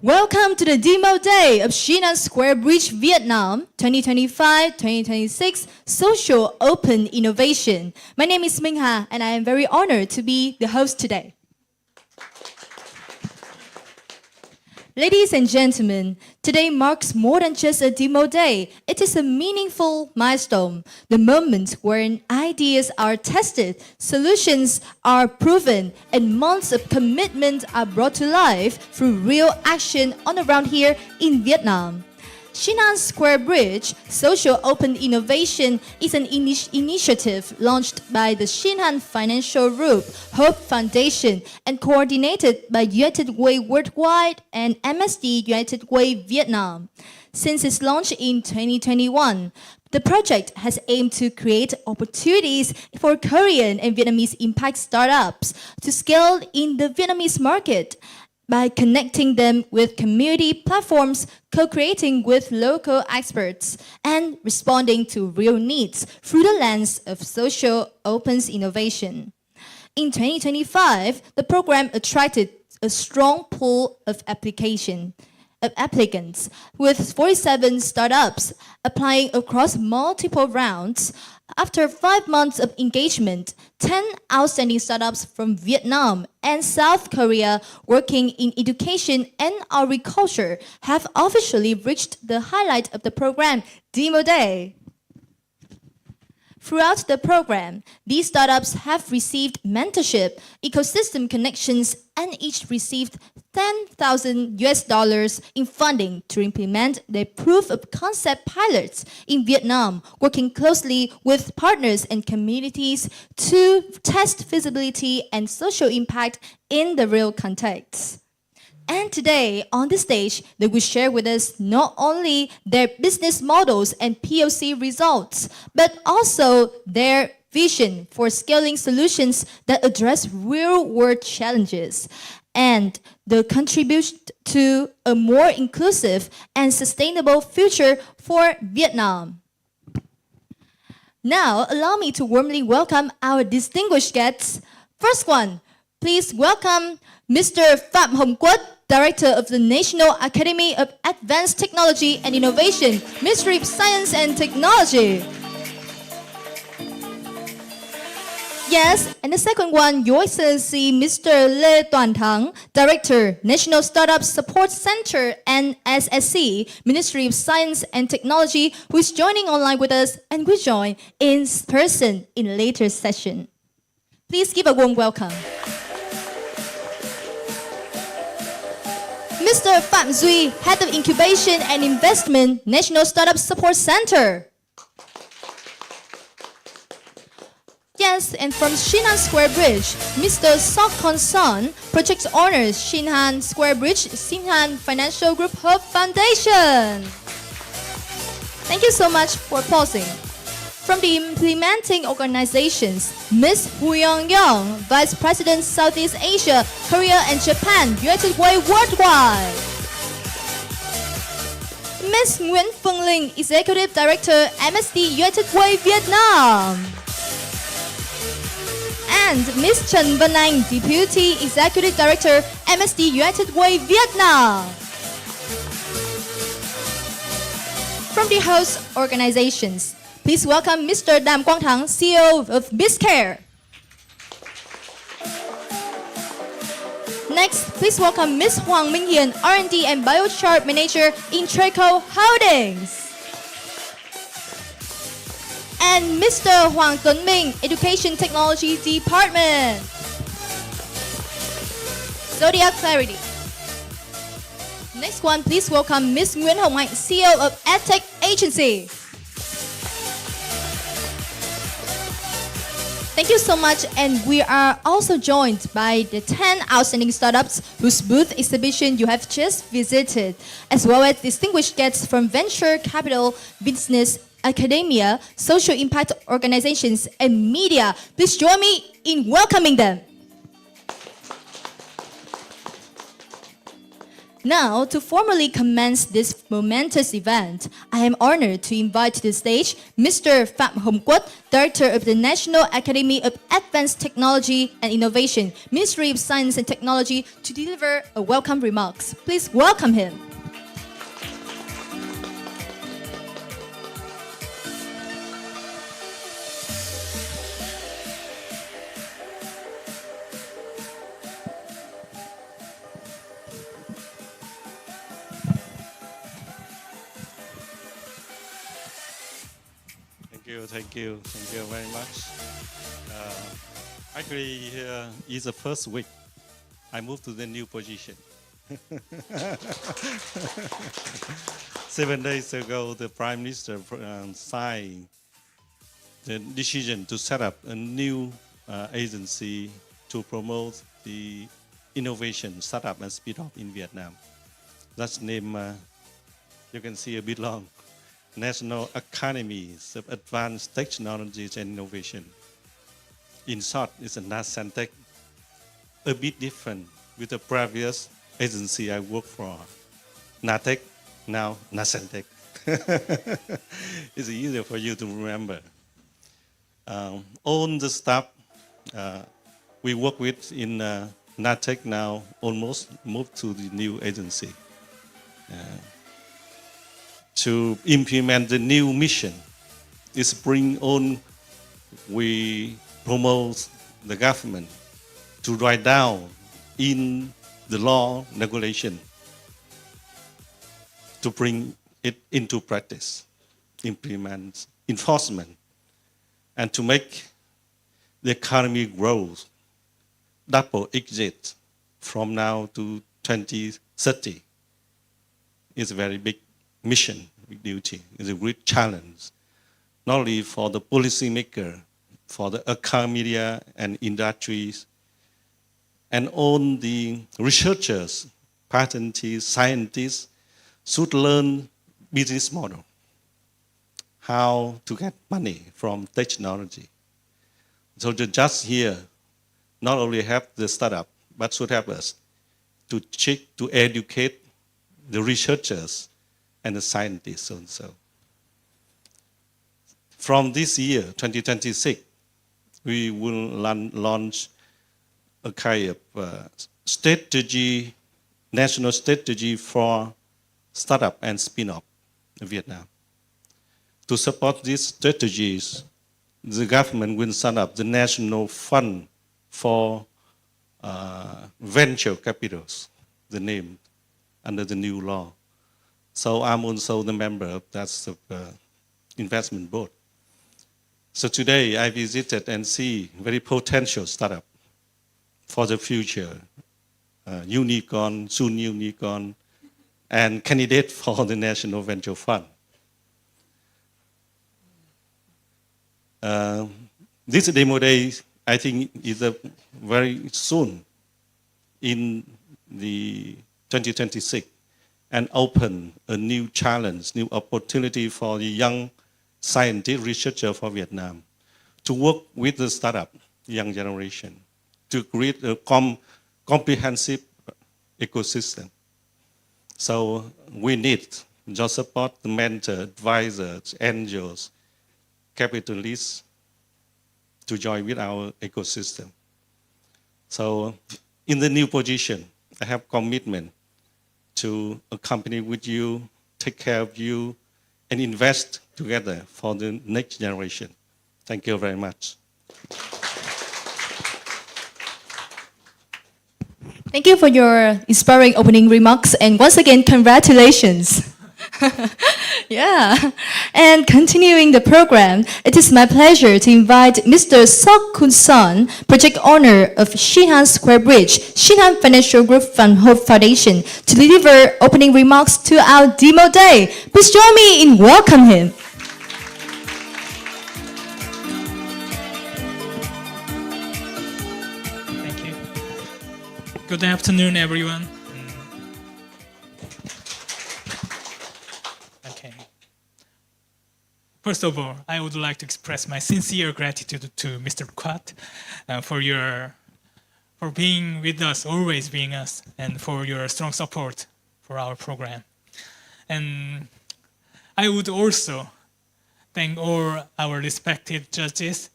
Welcome to the demo day of Shinhan Square Bridge, Vietnam 2025-2026 Social Open Innovation. My name is Minh Ha and I am very honored to be the host today. Ladies and gentlemen, today marks more than just a demo day. It is a meaningful milestone, the moment wherein ideas are tested, solutions are proven, and months of commitment are brought to life through real action on the ground here in Vietnam. Shinhan Square Bridge Social Open Innovation is an initiative launched by the Shinhan Financial Group, Hope Foundation, and coordinated by United Way Worldwide and MSD United Way Vietnam. Since its launch in 2021, the project has aimed to create opportunities for Korean and Vietnamese impact startups to scale in the Vietnamese market, by connecting them with community platforms, co-creating with local experts, and responding to real needs through the lens of social open innovation. In 2025, the program attracted a strong pool of applicants, with 47 startups applying across multiple rounds. After 5 months of engagement, 10 outstanding startups from Vietnam and South Korea working in education and agriculture have officially reached the highlight of the program, Demo Day. Throughout the program, these startups have received mentorship, ecosystem connections, and each received $10,000 in funding to implement their proof of concept pilots in Vietnam, working closely with partners and communities to test feasibility and social impact in the real context. And today, on the stage, they will share with us not only their business models and POC results, but also their vision for scaling solutions that address real-world challenges and the contribution to a more inclusive and sustainable future for Vietnam. Now, allow me to warmly welcome our distinguished guests. First one, please welcome Mr. Phạm Hồng Quất, Director of the National Academy of Advanced Technology and Innovation, Ministry of Science and Technology. Yes, and the second one, Your Excellency, Mr. Lê Toàn Thắng, Director, National Startup Support Center, NSSC, Ministry of Science and Technology, who is joining online with us and will join in person in a later session. Please give a warm welcome. Mr. Phạm Duy, Head of Incubation and Investment, National Startup Support Center. Yes, and from Shinhan Square Bridge, Mr. Sok Kon Son, Project Owner, Shinhan Square Bridge, Shinhan Financial Group Hope Foundation. Thank you so much for pausing. From the implementing organizations, Ms. Hu Young, Vice President, Southeast Asia, Korea and Japan, United Way Worldwide. Ms. Nguyễn Phương Linh, Executive Director, MSD United Way Vietnam. And Ms. Trần Vân Anh, Deputy Executive Director, MSD United Way Vietnam. From the host organizations, please welcome Mr. Đàm Quang Thắng, CEO of BizCare. Next, please welcome Ms. Hoàng Minh Hiền, R&D and Biochar Manager in Traco Holdings. And Mr. Hoàng Tuấn Minh, Education Technology Department. Zodiac Clarity. Next one, please welcome Ms. Nguyễn Hồng Hạnh, CEO of Edtech Agency. Thank you so much, and we are also joined by the 10 outstanding startups whose booth exhibition you have just visited, as well as distinguished guests from venture capital, business, academia, social impact organizations, and media. Please join me in welcoming them. Now, to formally commence this momentous event, I am honored to invite to the stage Mr. Phạm Hồng Quất, Director of the National Academy of Advanced Technology and Innovation, Ministry of Science and Technology, to deliver a welcome remarks. Please welcome him. Thank you very much. Actually, it's the first week I moved to the new position. 7 days ago, the Prime Minister signed the decision to set up a new agency to promote the innovation, startup, and speed up in Vietnam. That's name you can see a bit long. National Academies of Advanced Technologies and Innovation. In short, it's a NASANTech, a bit different with the previous agency I worked for. NATEC, now NASANTech. It's easier for you to remember. All the staff we work with in NATEC now almost moved to the new agency. To implement the new mission is bring on, we promote the government to write down in the law regulation to bring it into practice, implement enforcement, and to make the economy grow double exit from now to 2030. It's a very big mission, big duty. It's a great challenge, not only for the policymaker, for the academia and industries, and all the researchers, patentists, scientists should learn business model, how to get money from technology. So to just here, not only help the startup, but should help us to check, to educate the researchers and the scientists also. From this year, 2026, we will launch a kind of strategy, national strategy for startup and spin-off in Vietnam. To support these strategies, the government will set up the National Fund for Venture Capitals, the name, under the new law. So I'm also the member of that investment board. So today I visited and see very potential startup for the future, unicorn, soon unicorn, and candidate for the National Venture Fund. This demo day, I think, is very soon in the 2026. And open a new challenge, new opportunity for the young scientist researcher for Vietnam to work with the startup, young generation, to create a comprehensive ecosystem. So we need your support, the mentor, advisors, angels, capitalists to join with our ecosystem. So in the new position, I have commitment to accompany with you, take care of you, and invest together for the next generation. Thank you very much. Thank you for your inspiring opening remarks, and once again, congratulations. Yeah, and continuing the program, it is my pleasure to invite Mr. Sok Kun Son, project owner of Shinhan Square Bridge, Shinhan Financial Group Fund Hope Foundation, to deliver opening remarks to our demo day. Please join me in welcoming him. Good afternoon, everyone. Okay. First of all, I would like to express my sincere gratitude to Mr. Kwat for being with us, always being us, and for your strong support for our program. And I would also thank all our respected judges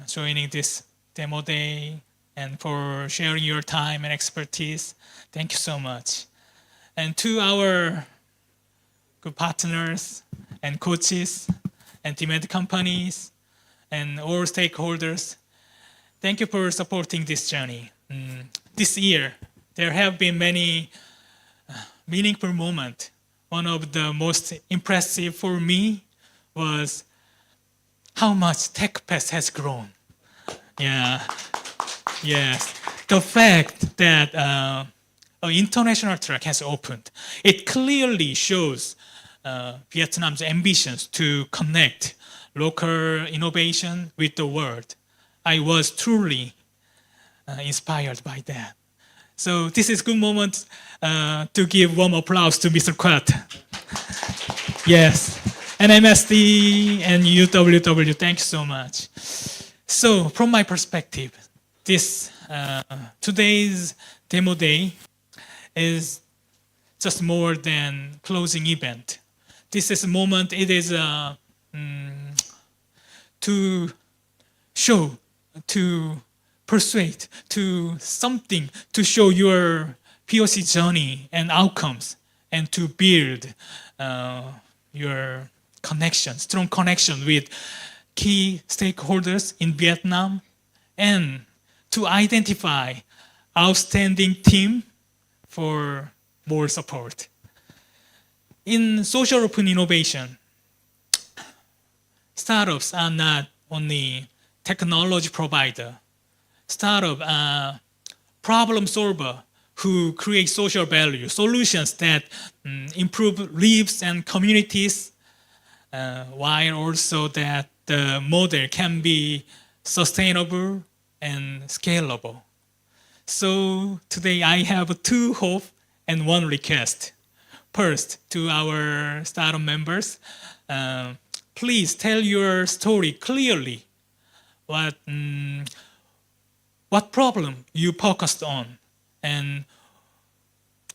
joining this demo day and for sharing your time and expertise. Thank you so much. And to our good partners and coaches and demand companies and all stakeholders, thank you for supporting this journey. This year, there have been many meaningful moments. One of the most impressive for me was how much TechPass has grown. Yeah, yes. The fact that an international track has opened, it clearly shows Vietnam's ambitions to connect local innovation with the world. I was truly inspired by that. So this is a good moment to give warm applause to Mr. Kwat. Yes, and MSD and UWW, thank you so much. So from my perspective, this today's demo day is just more than closing event. This is a moment, it is to show, to persuade, to something, to show your POC journey and outcomes, and to build your connection, strong connection with key stakeholders in Vietnam, and to identify outstanding team for more support. In social open innovation, startups are not only technology provider. Startup are problem solver who create social value, solutions that improve lives and communities, while also that the model can be sustainable and scalable. So today I have two hopes and one request. First, to our startup members, please tell your story clearly. What problem you focused on and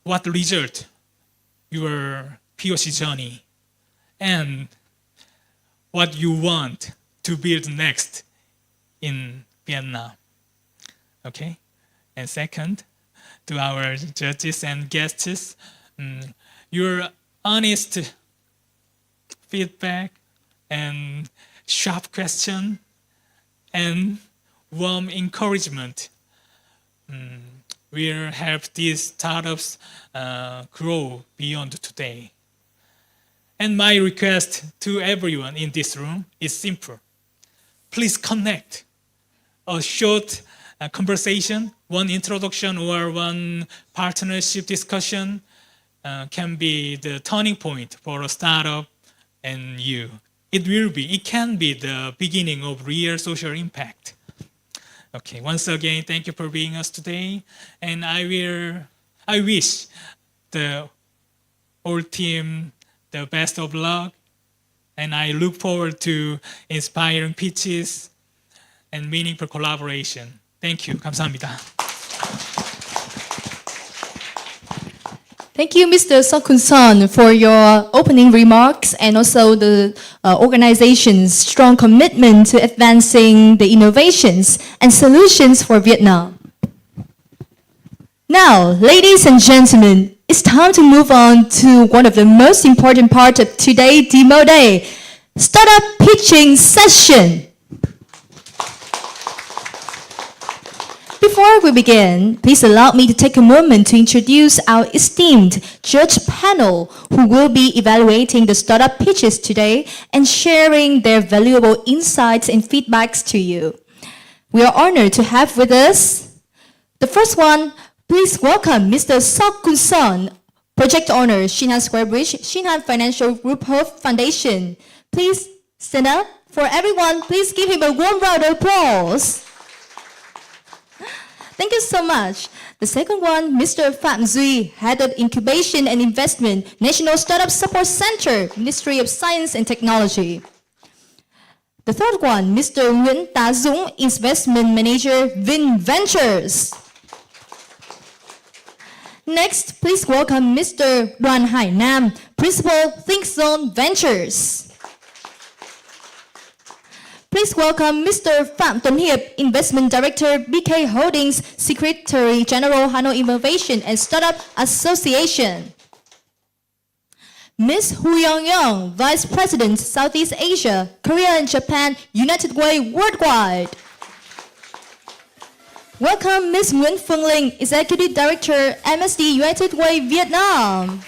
what result your POC journey and what you want to build next in Vietnam. Okay? And second, to our judges and guests, your honest feedback and sharp question and warm encouragement will help these startups grow beyond today. And my request to everyone in this room is simple. Please connect. A short conversation, one introduction or one partnership discussion can be the turning point for a startup and you. It can be the beginning of real social impact. Okay, once again, thank you for being us today. And I wish the whole team the best of luck. And I look forward to inspiring pitches and meaningful collaboration. Thank you. 감사합니다. Thank you, Mr. Sokun-son, for your opening remarks and also the organization's strong commitment to advancing the innovations and solutions for Vietnam. Now, ladies and gentlemen, it's time to move on to one of the most important parts of today's demo day, startup pitching session. Before we begin, please allow me to take a moment to introduce our esteemed judge panel who will be evaluating the startup pitches today and sharing their valuable insights and feedbacks to you. We are honored to have with us the first one. Please welcome Mr. Sokun-son, Project Owner, Shinhan Square Bridge, Shinhan Financial Group Health Foundation. Please stand up. For everyone, please give him a warm round of applause. Thank you so much. The second one, Mr. Phạm Duy, Head of Incubation and Investment, National Startup Support Center, Ministry of Science and Technology. The third one, Mr. Nguyễn Tá Dũng, Investment Manager, Vin Ventures. Next, please welcome Mr. Đoàn Hải Nam, Principal, Think Zone Ventures. Please welcome Mr. Phạm Tuấn Hiệp, Investment Director, BK Holdings, Secretary General, Hanoi Innovation and Startup Association. Ms. Hu Young, Vice President, Southeast Asia, Korea and Japan, United Way Worldwide. Welcome Ms. Nguyễn Phương Linh, Executive Director, MSD United Way Vietnam.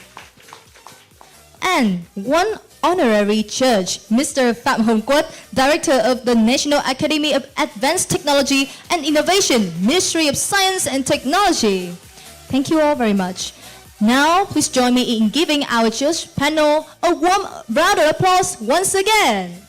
And one honorary judge, Mr. Phạm Hồng Quất, Director of the National Academy of Advanced Technology and Innovation, Ministry of Science and Technology. Thank you all very much. Now, please join me in giving our judge panel a warm round of applause once again.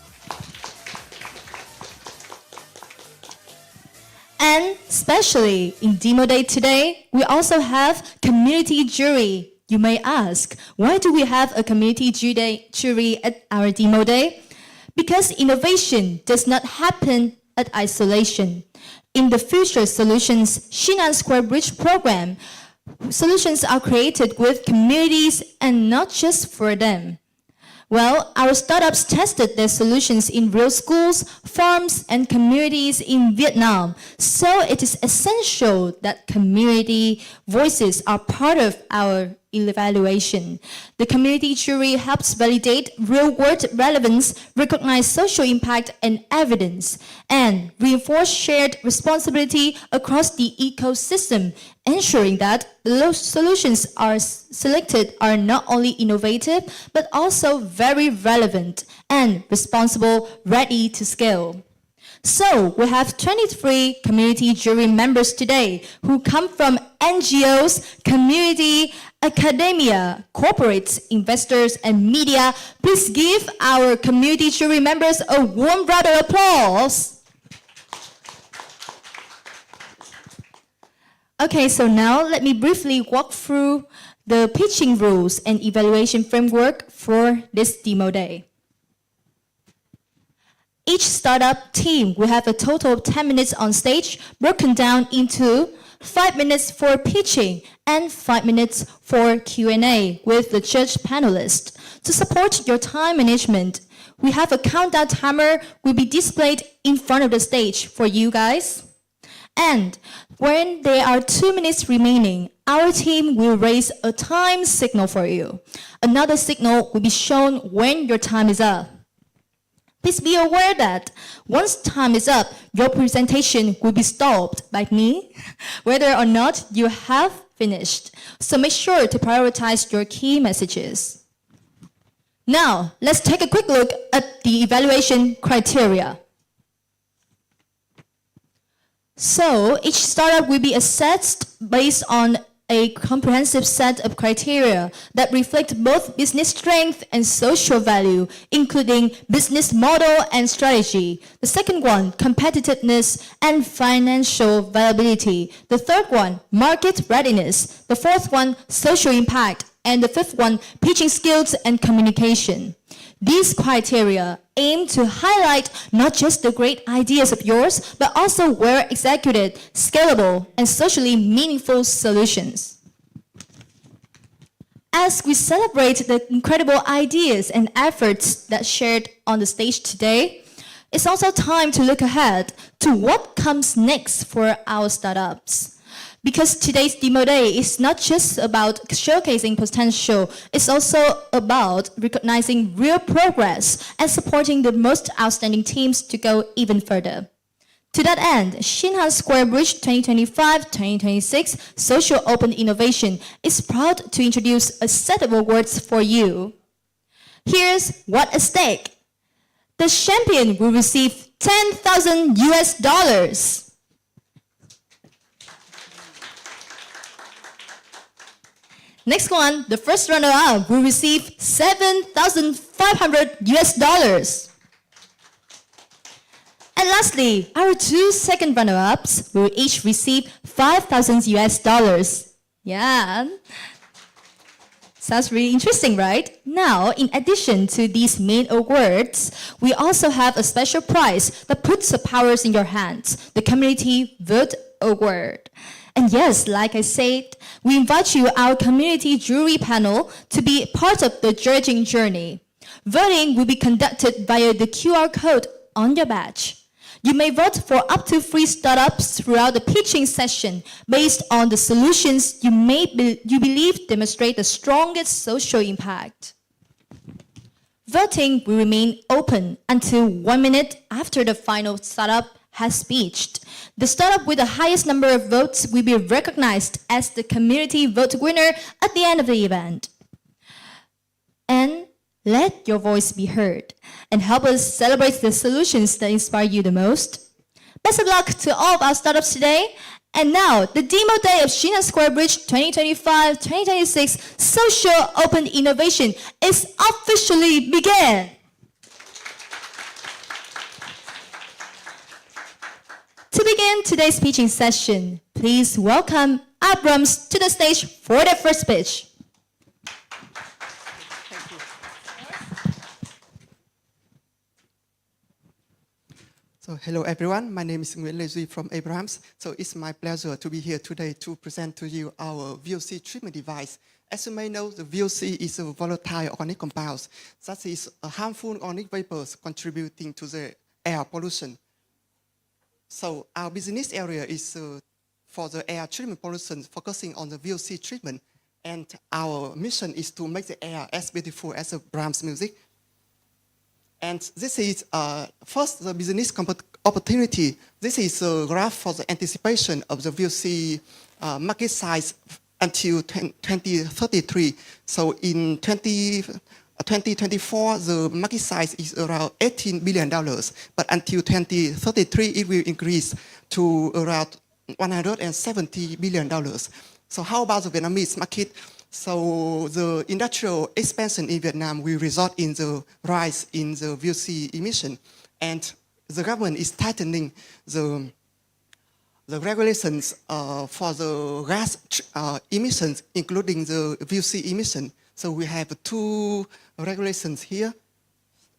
And especially in Demo Day today, we also have community jury. You may ask, why do we have a community jury at our Demo Day? Because innovation does not happen at isolation. In the Future Solutions Shinhan Square Bridge program, solutions are created with communities and not just for them. Well, our startups tested their solutions in real schools, farms, and communities in Vietnam. So it is essential that community voices are part of our evaluation. The community jury helps validate real-world relevance, recognize social impact and evidence, and reinforce shared responsibility across the ecosystem, ensuring that the solutions are selected are not only innovative, but also very relevant and responsible, ready to scale. So we have 23 community jury members today who come from NGOs, community, academia, corporates, investors, and media. Please give our community jury members a warm round of applause. Okay, so now let me briefly walk through the pitching rules and evaluation framework for this Demo Day. Each startup team will have a total of 10 minutes on stage, broken down into 5 minutes for pitching and 5 minutes for Q&A with the judge panelists. To support your time management, we have a countdown timer will be displayed in front of the stage for you guys. And when there are 2 minutes remaining, our team will raise a time signal for you. Another signal will be shown when your time is up. Please be aware that once time is up, your presentation will be stopped by me, whether or not you have finished. So make sure to prioritize your key messages. Now, let's take a quick look at the evaluation criteria. So each startup will be assessed based on a comprehensive set of criteria that reflect both business strength and social value, including business model and strategy. The second one, competitiveness and financial viability. The third one, market readiness. The fourth one, social impact. And the fifth one, pitching skills and communication. These criteria aim to highlight not just the great ideas of yours, but also well executed, scalable, and socially meaningful solutions. As we celebrate the incredible ideas and efforts that shared on the stage today, it's also time to look ahead to what comes next for our startups. Because today's Demo Day is not just about showcasing potential, it's also about recognizing real progress and supporting the most outstanding teams to go even further. To that end, Shinhan Square Bridge 2025-2026 Social Open Innovation is proud to introduce a set of awards for you. Here's what's at stake. The champion will receive $10,000. Next one, the first runner-up will receive $7,500. And lastly, our 2 second runner-ups will each receive 5,000 US dollars. Yeah. Sounds really interesting, right? Now, in addition to these main awards, we also have a special prize that puts the powers in your hands, the Community Vote Award. And yes, like I said, we invite you, our community jury panel, to be part of the judging journey. Voting will be conducted via the QR code on your badge. You may vote for up to 3 startups throughout the pitching session based on the solutions you believe demonstrate the strongest social impact. Voting will remain open until 1 minute after the final startup has pitched. The startup with the highest number of votes will be recognized as the community vote winner at the end of the event. And let your voice be heard and help us celebrate the solutions that inspire you the most. Best of luck to all of our startups today. And now, the demo day of Shinhan Square Bridge 2025-2026 Social Open Innovation is officially began. To begin today's pitching session, please welcome Abrams to the stage for their first pitch. So hello everyone, my name is Nguyễn Lê Duy from Abrams. So it's my pleasure to be here today to present to you our VOC treatment device. As you may know, the VOC is a volatile organic compound that is harmful organic vapors contributing to the air pollution. So our business area is for the air treatment pollution, focusing on the VOC treatment. And our mission is to make the air as beautiful as the Brahms music. And this is first the business opportunity. This is a graph for the anticipation of the VOC market size until 2033. So in 2024, the market size is around $18 billion. But until 2033, it will increase to around $170 billion. So how about the Vietnamese market? So the industrial expansion in Vietnam will result in the rise in the VOC emission, and the government is tightening the regulations for the gas emissions, including the VOC emission. So we have 2 regulations here,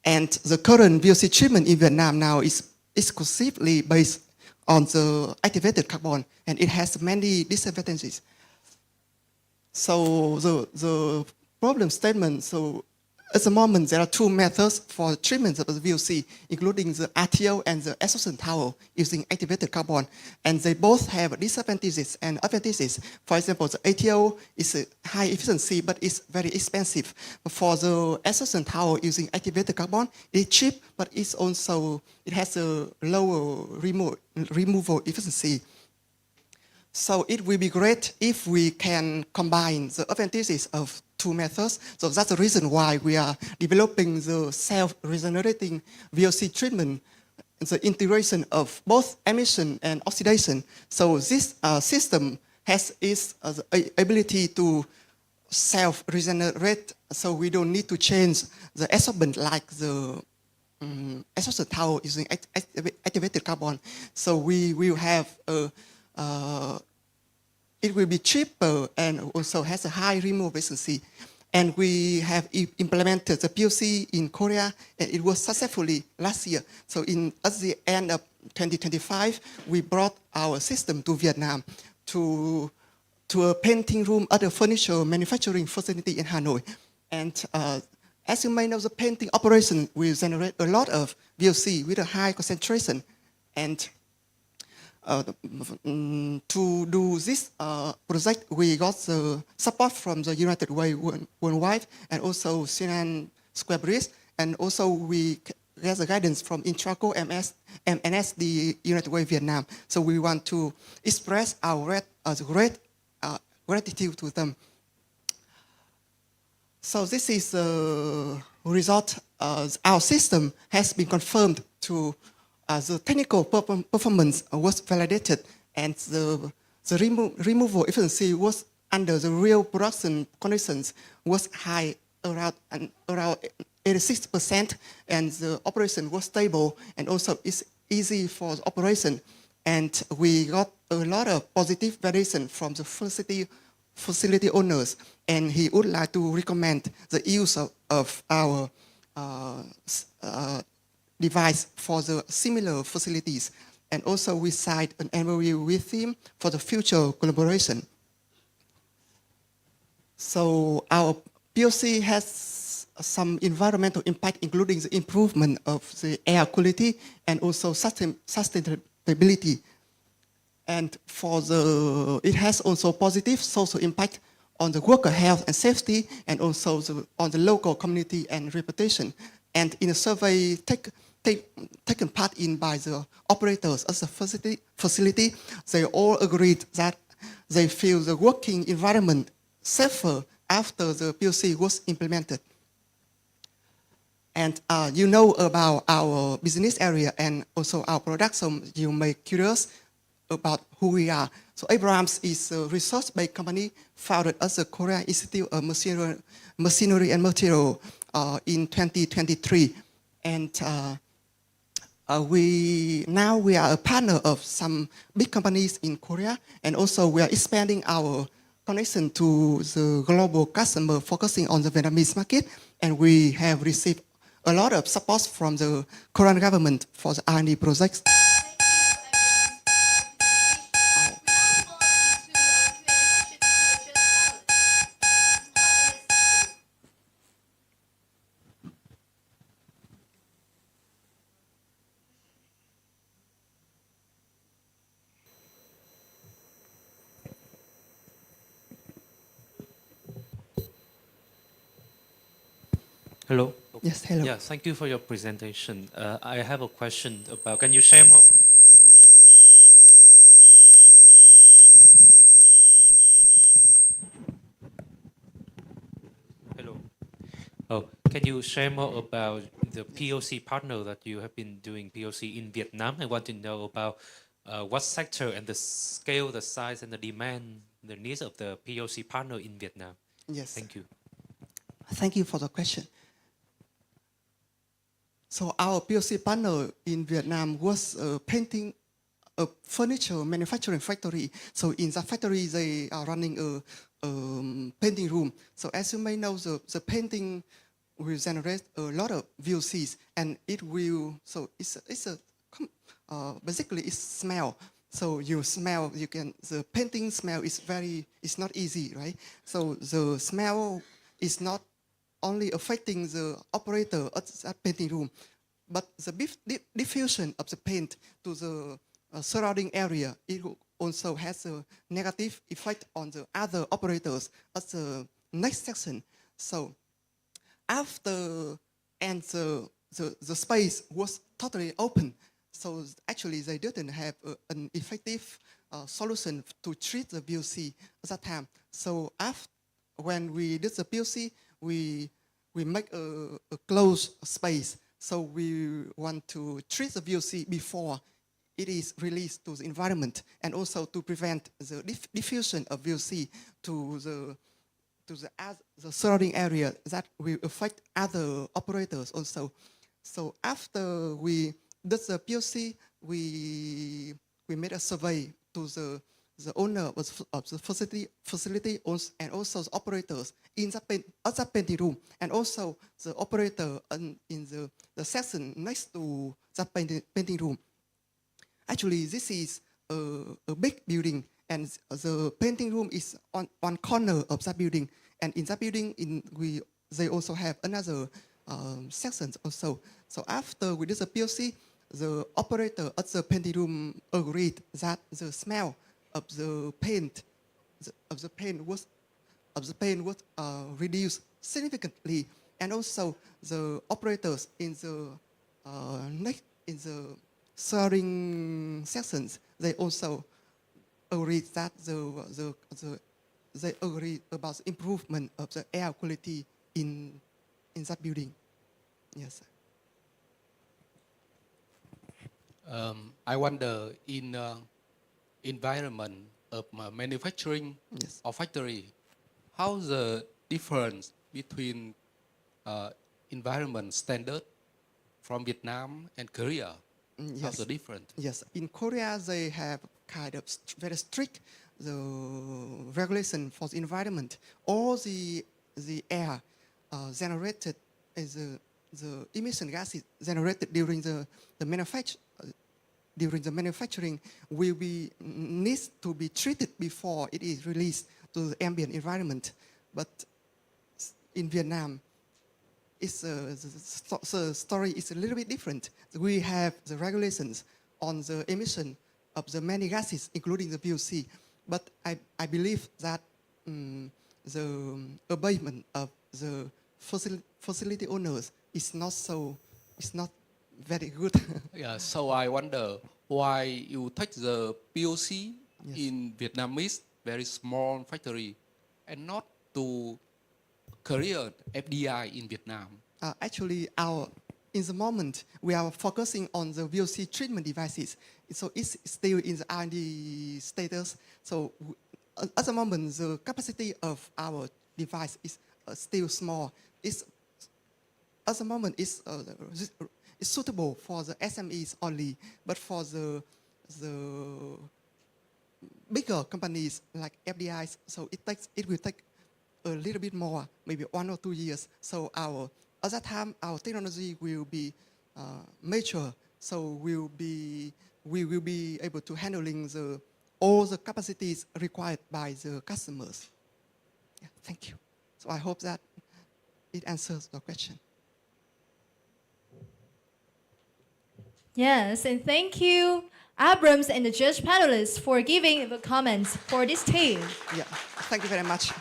and the current VOC treatment in Vietnam now is exclusively based on the activated carbon, and it has many disadvantages. So the problem statement, so at the moment there are 2 methods for treatment of the VOC, including the RTO and the absorption tower using activated carbon. And they both have disadvantages and advantages. For example, the ATO is a high efficiency, but it's very expensive. For the absorption tower using activated carbon, it's cheap, but it has a lower removal efficiency. So it will be great if we can combine the advantages of 2 methods. So that's the reason why we are developing the self-regenerating VOC treatment, the integration of both emission and oxidation. So this system has its ability to self-regenerate, so we don't need to change the adsorbent like the absorption tower using activated carbon. So we will have it will be cheaper and also has a high removal efficiency. And we have implemented the POC in Korea, and it was successfully last year. So at the end of 2025, we brought our system to Vietnam to a painting room at a furniture manufacturing facility in Hanoi. And as you may know, the painting operation will generate a lot of VOC with a high concentration. And to do this project, we got the support from the United Way worldwide and also Shinhan Square Bridge, and also we get the guidance from Intraco MS, the United Way Vietnam. So we want to express our great gratitude to them. So this is the result. Our system has been confirmed to the technical performance was validated, and the removal efficiency was under the real production conditions was high, around 86%, and the operation was stable, and also easy for the operation. And we got a lot of positive validation from the facility owners. And he would like to recommend the use of our device for the similar facilities. And also we signed an MOU with him for the future collaboration. So our POC has some environmental impact, including the improvement of the air quality and also sustainability. And it has also positive social impact on the worker health and safety, and also on the local community and reputation. And in a survey taken part in by the operators of the facility, they all agreed that they feel the working environment safer after the POC was implemented. And you know about our business area and also our product, so you may be curious about who we are. So Abrams is a resource-based company founded as the Korea Institute of Machinery and Material in 2023. And we are a partner of some big companies in Korea, and also we are expanding our connection to the global customer, focusing on the Vietnamese market, and we have received a lot of support from the Korean government for the R&D projects. Hello. Yes, hello. Yeah, thank you for your presentation. I have a question about, can you share more? Hello. Oh, can you share more about the POC partner that you have been doing POC in Vietnam? I want to know about what sector and the scale, the size, and the demand, the needs of the POC partner in Vietnam. Yes. Thank you. Thank you for the question. So our POC partner in Vietnam was painting a furniture manufacturing factory. So in that factory, they are running a painting room. So as you may know, the painting will generate a lot of VOCs, and it will. So basically it's smell. So you smell, the painting smell it's not easy, right? So the smell is not only affecting the operator at that painting room, but the diffusion of the paint to the surrounding area, it also has a negative effect on the other operators at the next section. So after, and the space was totally open, so actually they didn't have an effective solution to treat the VOC at that time. So when we did the POC, we make a closed space. So we want to treat the VOC before it is released to the environment, and also to prevent the diffusion of VOC to the surrounding area that will affect other operators also. So after we did the POC, we made a survey to the owner of the facility and also the operators in the painting room, and also the operator in the section next to the painting room. Actually, this is a big building, and the painting room is on one corner of that building. And in that building, they also have another sections also. So after we did the POC, the operator at the painting room agreed that the smell of the paint was reduced significantly, and also the operators in the surrounding sections, they also agreed that they agreed about the improvement of the air quality in that building. Yes. I wonder, in environment of manufacturing Yes. or factory, how the difference between environment standard from Vietnam and Korea? Yes. How's the different? Yes, in Korea they have kind of very strict the regulation for the environment. All the air generated is the emission gases generated during the manufacturing will be needs to be treated before it is released to the ambient environment. But in Vietnam, the story is a little bit different. We have the regulations on the emission of the many gases, including the VOC. But I believe that the abatement of the facility owners is not very good. Yeah, so I wonder why you take the POC Yes. in Vietnamese very small factory and not to Korean FDI in Vietnam. Actually, in the moment, we are focusing on the VOC treatment devices. So it's still in the R&D status. So at the moment, the capacity of our device is still small. At the moment, it's suitable for the SMEs only, but for the bigger companies like FDIs, so it will take a little bit more, maybe 1 or 2 years. So at that time, our technology will be mature. So we will be able to handling all the capacities required by the customers. Yeah, thank you. So I hope that it answers the question. Yes, and thank you, Abrams and the judge panelists, for giving the comments for this team. Yeah, thank you very much.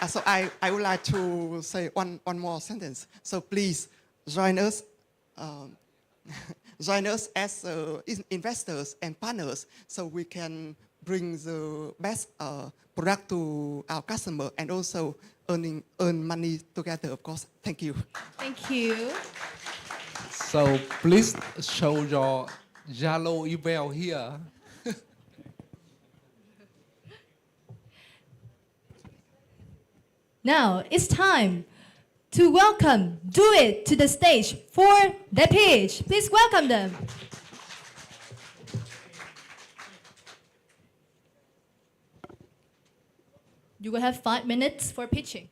So I would like to say one more sentence. So please join us as investors and partners, so we can bring the best product to our customer and also earn money together, of course. Thank you. Thank you. So please show your Zalo email here. Now it's time to welcome Do It to the stage for the pitch. Please welcome them. You will have 5 minutes for pitching.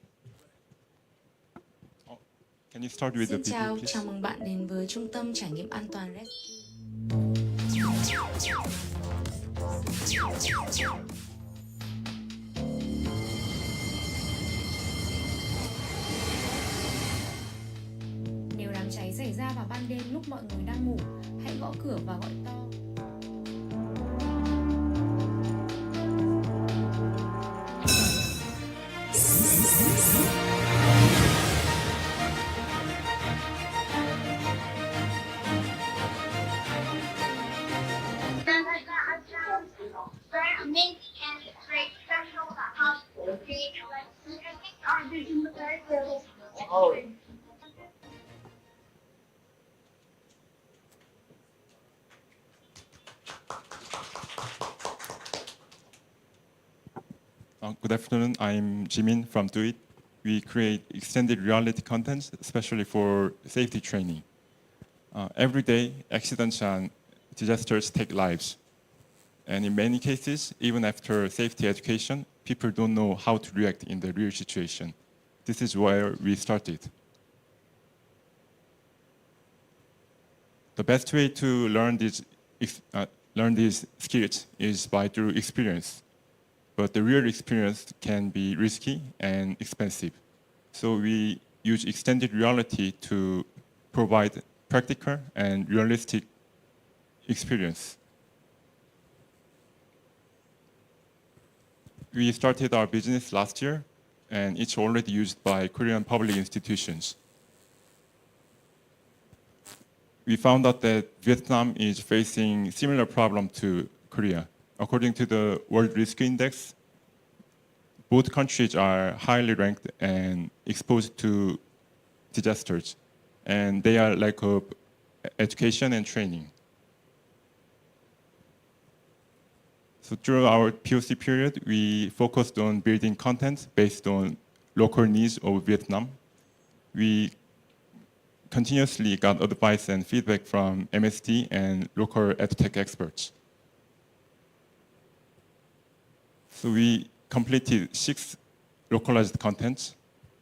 Can you start with the Xin video, chào, please? chào mừng bạn đến với Trung tâm Trải nghiệm An toàn Rescue. Nếu đám cháy xảy ra vào ban đêm lúc mọi người đang ngủ, hãy gõ cửa và gọi to. Good afternoon, I'm Jimin from Do It. We create extended reality content, especially for safety training. Every day, accidents and disasters take lives. And in many cases, even after safety education, people don't know how to react in the real situation. This is where we started. The best way to learn these skills is through experience. But the real experience can be risky and expensive. So we use extended reality to provide practical and realistic experience. We started our business last year, and it's already used by Korean public institutions. We found out that Vietnam is facing similar problem to Korea. According to the World Risk Index, both countries are highly ranked and exposed to disasters, and they are lack of education and training. So through our POC period, we focused on building content based on local needs of Vietnam. We continuously got advice and feedback from MSD and local Edtech experts. So we completed 6 localized contents,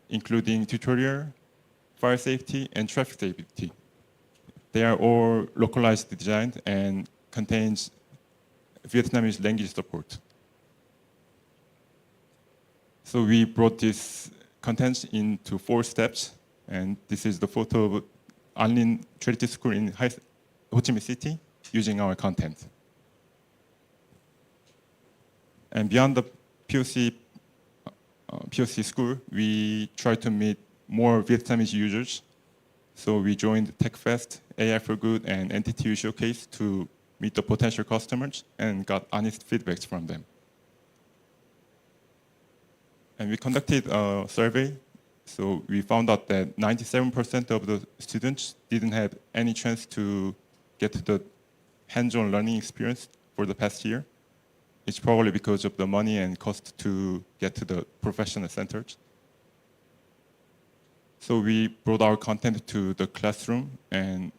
including tutorial, fire safety, and traffic safety. They are all localized designed and contains Vietnamese language support. So we brought these contents into 4 steps, and this is the photo of An Linh Charity School in Ho Chi Minh City using our content. And beyond the POC school, we try to meet more Vietnamese users. So we joined TechFest, AI for Good, and NTTU Showcase to meet the potential customers and got honest feedbacks from them. And we conducted a survey. So we found out that 97% of the students didn't have any chance to get the hands-on learning experience for the past year. It's probably because of the money and cost to get to the professional centers. So we brought our content to the classroom, and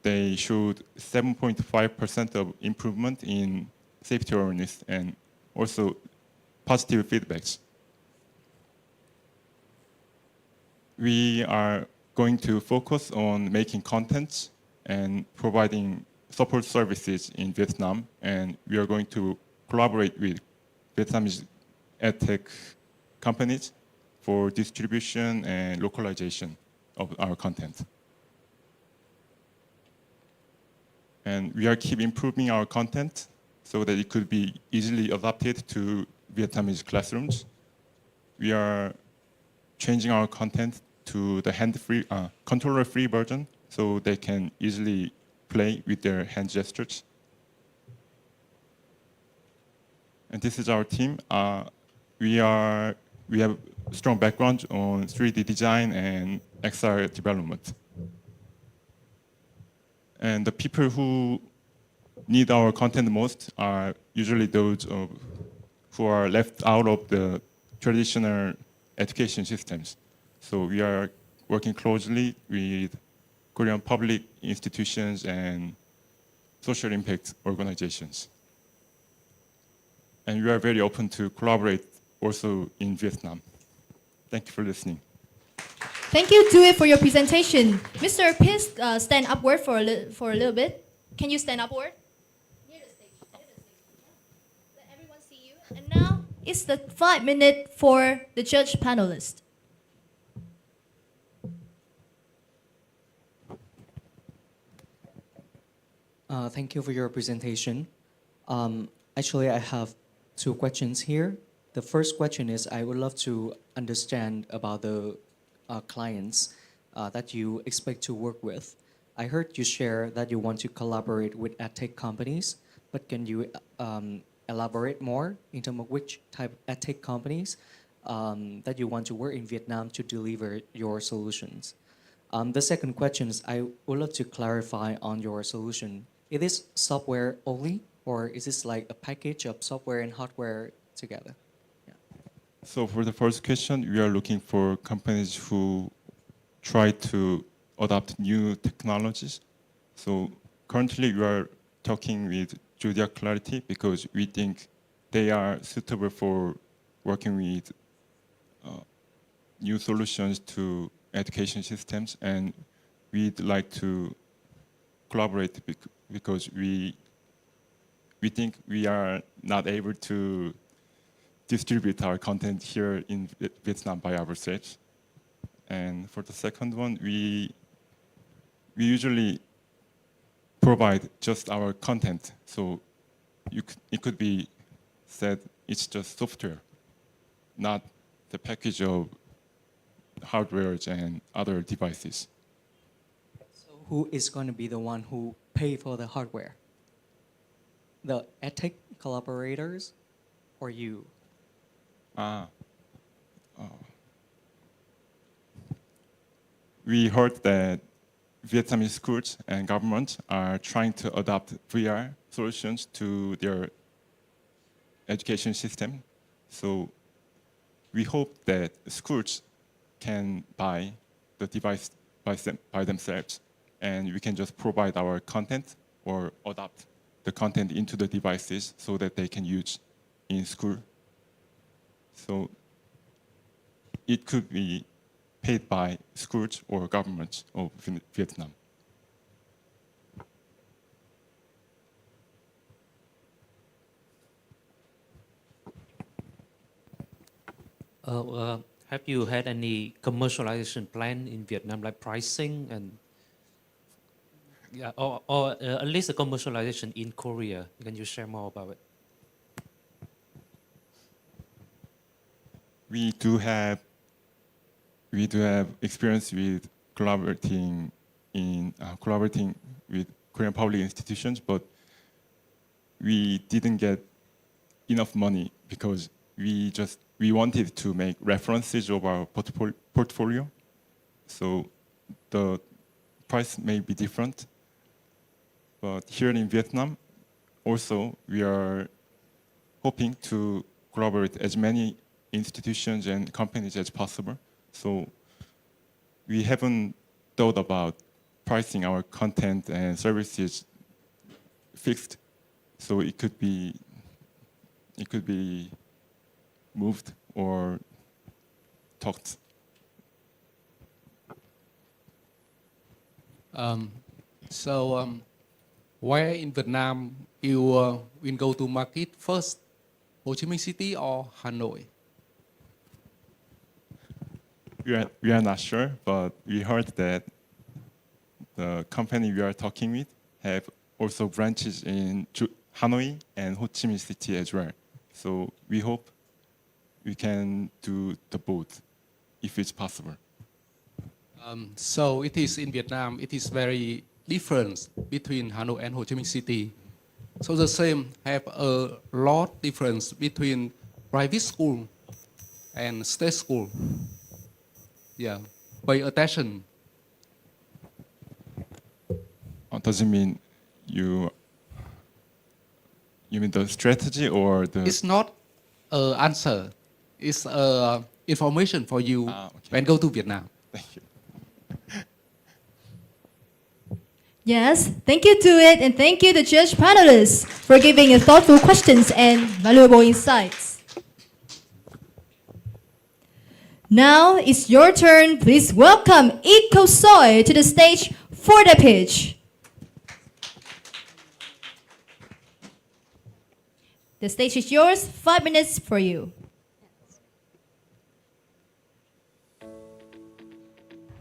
they showed 7.5% of improvement in safety awareness and also positive feedbacks. We are going to focus on making contents and providing support services in Vietnam, and we are going to collaborate with Vietnamese Edtech companies for distribution and localization of our content. And we are keep improving our content so that it could be easily adapted to Vietnamese classrooms. We are changing our content to the hand-free, controller-free version so they can easily play with their hand gestures. And this is our team. We have strong background on 3D design and XR development. And the people who need our content most are usually those who are left out of the traditional education systems. So we are working closely with Korean public institutions and social impact organizations. And we are very open to collaborate also in Vietnam. Thank you for listening. Thank you, Do It, for your presentation. Mr. Please stand upward for a little bit. Can you stand upward? Near the stage. Let everyone see you. And now it's the 5 minute for the judge panelist. Thank you for your presentation. Actually, I have 2 questions here. The first question is, I would love to understand about the clients that you expect to work with. I heard you share that you want to collaborate with edtech companies, but can you elaborate more in terms of which type of edtech companies that you want to work in Vietnam to deliver your solutions? The second question is, I would love to clarify on your solution. Is this software only, or is this like a package of software and hardware together? Yeah. So for the first question, we are looking for companies who try to adopt new technologies. So currently we are talking with Zodiac Clarity because we think they are suitable for working with new solutions to education systems, and we'd like to collaborate because we think we are not able to distribute our content here in Vietnam by ourselves. And for the second one, we usually provide just our content. So it could be said it's just software, not the package of hardware and other devices. So who is going to be the one who pay for the hardware? The edtech collaborators or you? We heard that Vietnamese schools and governments are trying to adopt VR solutions to their education system. So we hope that schools can buy the device by themselves, and we can just provide our content or adapt the content into the devices so that they can use in school. So it could be paid by schools or governments of Vietnam. Have you had any commercialization plan in Vietnam, like pricing and or at least a commercialization in Korea? Can you share more about it? We do have experience with collaborating with Korean public institutions, but we didn't get enough money because we wanted to make references of our portfolio. So the price may be different, but here in Vietnam, also we are hoping to collaborate as many institutions and companies as possible. So we haven't thought about pricing our content and services fixed. So it could be moved or talked. Where in Vietnam you will go to market first, Ho Chi Minh City or Hanoi? We are not sure, but we heard that the company we are talking with have also branches in Hanoi and Ho Chi Minh City as well. So we hope we can do the both, if it's possible. So it is in Vietnam, it is very different between Hanoi and Ho Chi Minh City. So the same have a lot difference between private school and state school. Yeah, pay attention. Does it mean you mean the strategy or the? It's not an answer. It's information for you Okay. when go to Vietnam. Thank you. Yes, thank you to it, and thank you the judge panelists for giving a thoughtful questions and valuable insights. Now it's your turn. Please welcome EcoSoy to the stage for the pitch. The stage is yours, 5 minutes for you.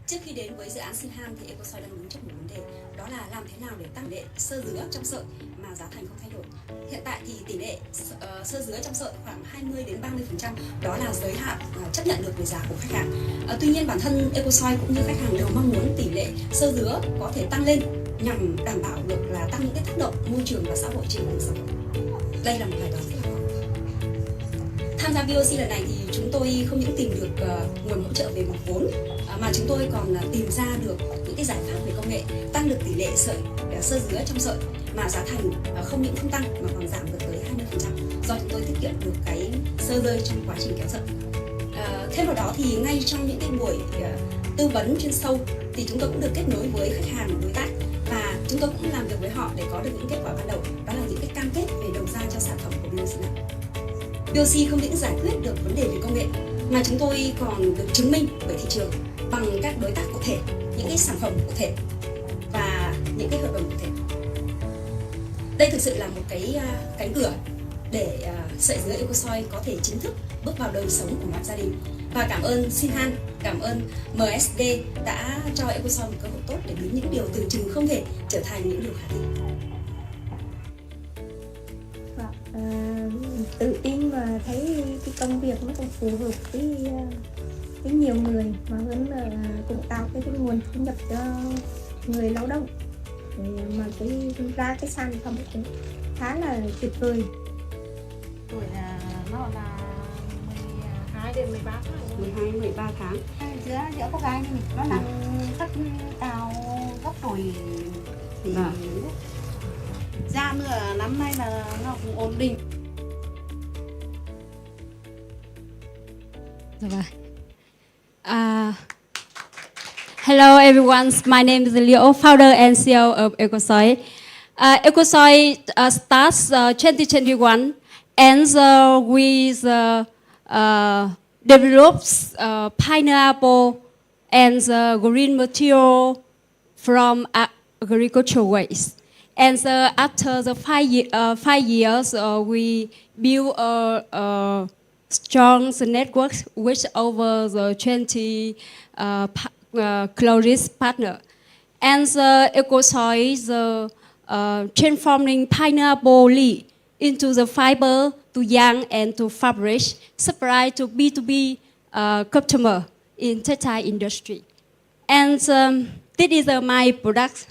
Trước khi đến với dự án Shinhan thì EcoSoy đang đứng trước một vấn đề, đó là làm thế nào để tăng tỷ lệ xơ dứa trong sợi mà giá thành không thay đổi. Hiện tại thì tỷ lệ xơ dứa trong sợi khoảng 20 đến 30%, đó là giới hạn chấp nhận được về giá của khách hàng. Tuy nhiên bản thân EcoSoy cũng như khách hàng đều mong muốn tỷ lệ xơ dứa có thể tăng lên nhằm đảm bảo được là tăng những cái tác động môi trường và xã hội trên vùng sản phẩm. Đây là một bài toán rất là khó. Tham gia VOC lần này thì chúng tôi không những tìm được nguồn hỗ trợ về mặt vốn mà chúng tôi còn tìm ra được những cái giải pháp về công nghệ tăng được tỷ lệ xơ dứa trong sợi mà giá thành không những không tăng mà còn giảm được tới 20% do chúng tôi tiết kiệm được cái xơ rơi trong quá trình kéo sợi. Thêm vào đó thì ngay trong những cái buổi tư vấn chuyên sâu thì chúng tôi cũng được kết nối với khách hàng đối tác và chúng tôi cũng làm việc với họ để có được những kết quả ban đầu, đó là những cái cam kết về đầu ra cho sản phẩm của VOC này. VOC không những giải quyết được vấn đề về công nghệ mà chúng tôi còn được chứng minh bởi thị trường bằng các đối tác cụ thể, những cái sản phẩm cụ thể và những cái hợp đồng cụ thể. Đây thực sự là một cái cánh cửa để sợi dứa EcoSoy có thể chính thức bước vào đời sống của mọi gia đình. Và cảm ơn Shinhan, cảm ơn MSD đã cho EcoSoy một cơ hội tốt để biến những điều tưởng chừng không thể trở thành những điều khả thi. Tự tin và thấy cái công việc nó cũng phù hợp với nhiều người mà vẫn cũng tạo cái nguồn thu nhập cho người lao động mà ra cái sản phẩm cũng khá là tuyệt vời. Tuổi là nó là 12 đến 13 tháng. 12-13 tháng. Giữa có gai này, nó nặng rất cao gấp tuổi thì ra nữa năm nay là nó cũng ổn định. Dạ vâng. Hello everyone, my name is Leo, founder and CEO of EcoSoy. EcoSoy starts 2021 and we develops pineapple and green material from agricultural waste. And after the 5 years, we build a strong network with over the 20 closest partner. And the EcoSoy is transforming pineapple leaf into the fiber to yarn and to fabric, supply to B2B customer in textile industry. And this is my product,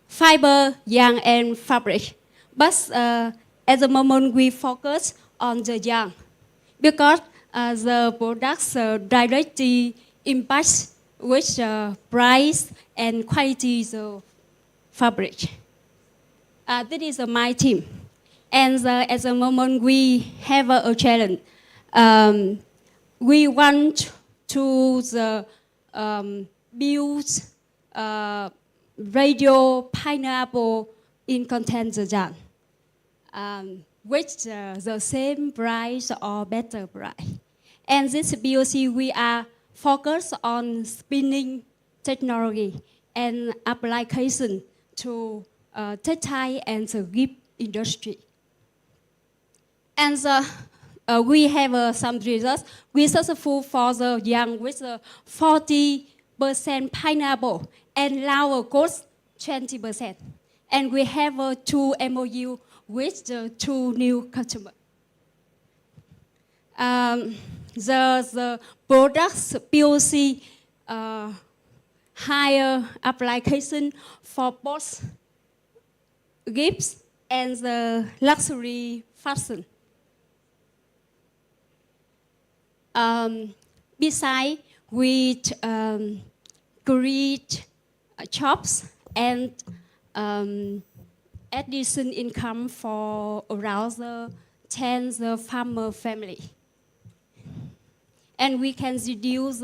fiber, yarn, and fabric. But at the moment, we focus on the yarn because the products directly impact with price and quality of fabric. This is my team. And at the moment, we have a challenge. We want to build radio pineapple in content the yarn with the same price or better price. And this POC, we are focused on spinning technology and application to textile and the gift industry. And we have some results. We successful for the yarn with 40% pineapple and lower cost 20%. And we have 2 MOU with the 2 new customers. The products POC higher application for both gifts and the luxury fashion. Besides, we create jobs and additional income for around 10 farmer family. And we can reduce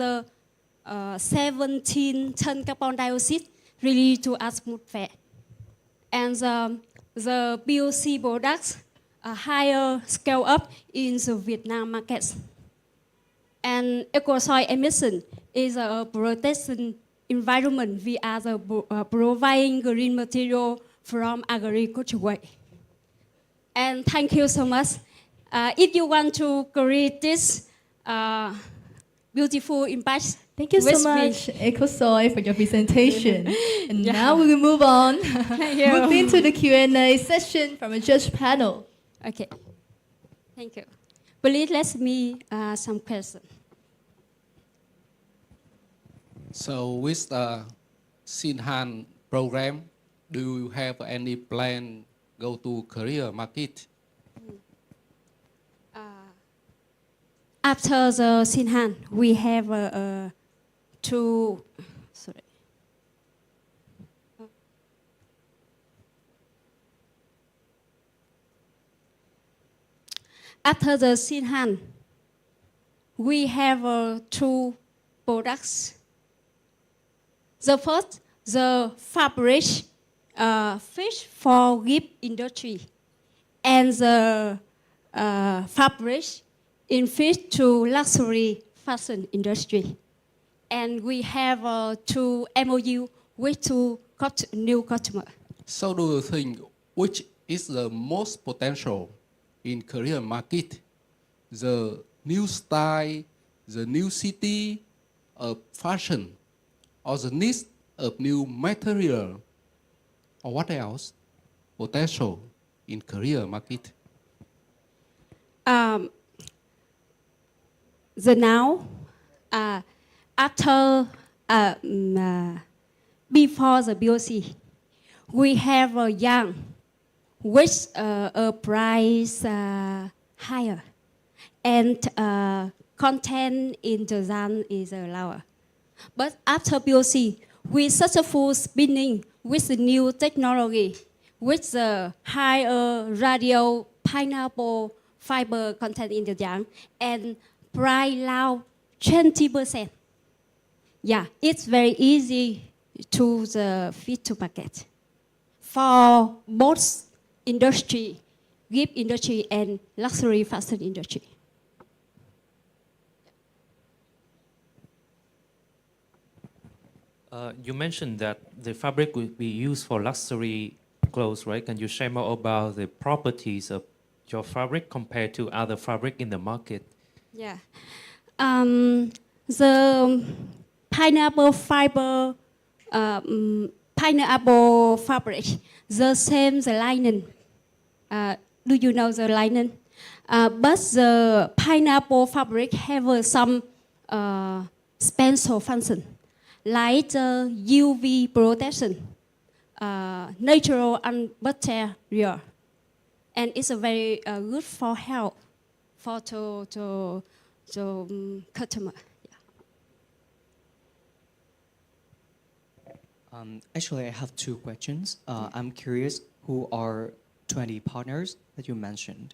17 ton carbon dioxide related to atmosphere. And the POC products are higher scale up in the Vietnam markets. And EcoSoy emission is a protection environment. We are providing green material from agriculture way. And thank you so much. If you want to create this beautiful impact, Thank you so much, EcoSoy, for your presentation. And now we will move on. Move into the Q&A session from a judge panel. Okay. Thank you. Please let me some questions. So with the Shinhan program, do you have any plan go to Korea market? After the Shinhan, we have 2. Sorry. After the Shinhan, we have 2 products. The first, the fabric fish for gift industry, and the fabric in fish to luxury fashion industry. And we have 2 MOU with 2 new customers. So do you think which is the most potential in Korean market? The new style, the new city of fashion, or the needs of new material, or what else potential in Korean market? The now, after, before the BOC, we have a yarn with a price higher, and content in the yarn is lower. But after BOC, we successful spinning with the new technology, with the higher radio pineapple fiber content in the yarn, and price low 20%. Yeah, it's very easy to the fit to market for both industry, gift industry and luxury fashion industry. You mentioned that the fabric will be used for luxury clothes, right? Can you share more about the properties of your fabric compared to other fabric in the market? Yeah. The pineapple fiber, pineapple fabric, the same the linen. Do you know the linen? But the pineapple fabric have some special function, like the UV protection, natural antibacterial, and it's a very good for health for to customer. Actually, I have two questions. I'm curious, who are 20 partners that you mentioned?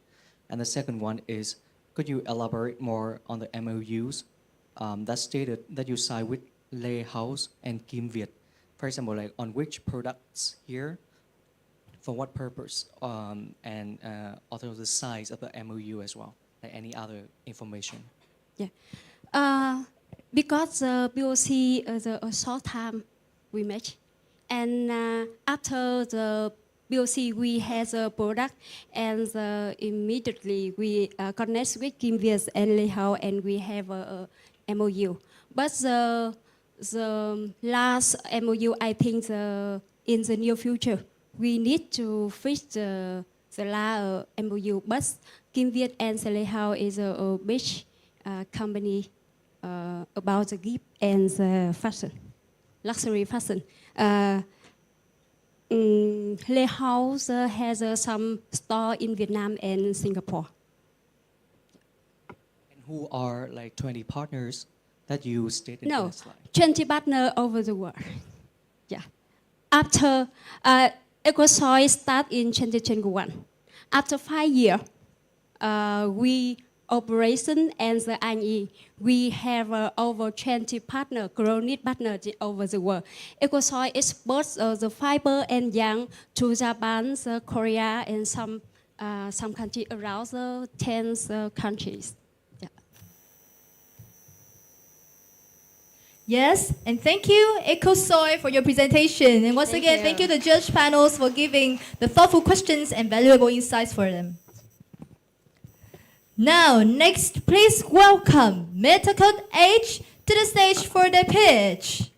And the second one is, could you elaborate more on the MOUs that stated that you signed with Lê House and Kim Việt? For example, like on which products here, for what purpose, and also the size of the MOU as well, like any other information. Yeah. Because the POC a short time we met, and after the POC we had the product, and immediately we connect with Kim Việt and Lê House, and we have a MOU. But the last MOU, I think in the near future we need to fix the last MOU. But Kim Việt and Lê House is a big company about the gift and the fashion, luxury fashion. Lê House has some store in Vietnam and Singapore. And who are like 20 partners that you stated in No, the slide? 20 partners over the world. Yeah. After EcoSoy start in 2021. After 5 years, we operation and the IE, we have over 20 partners, chronic partners over the world. EcoSoy exports the fiber and yarn to Japan, Korea, and some countries around the 10 countries. Yeah. Yes, and thank you, EcoSoy, for your presentation. And once again, thank you the judge panels for giving the thoughtful questions and valuable insights for them. Now, next, please welcome MetaCode H to the stage for the pitch.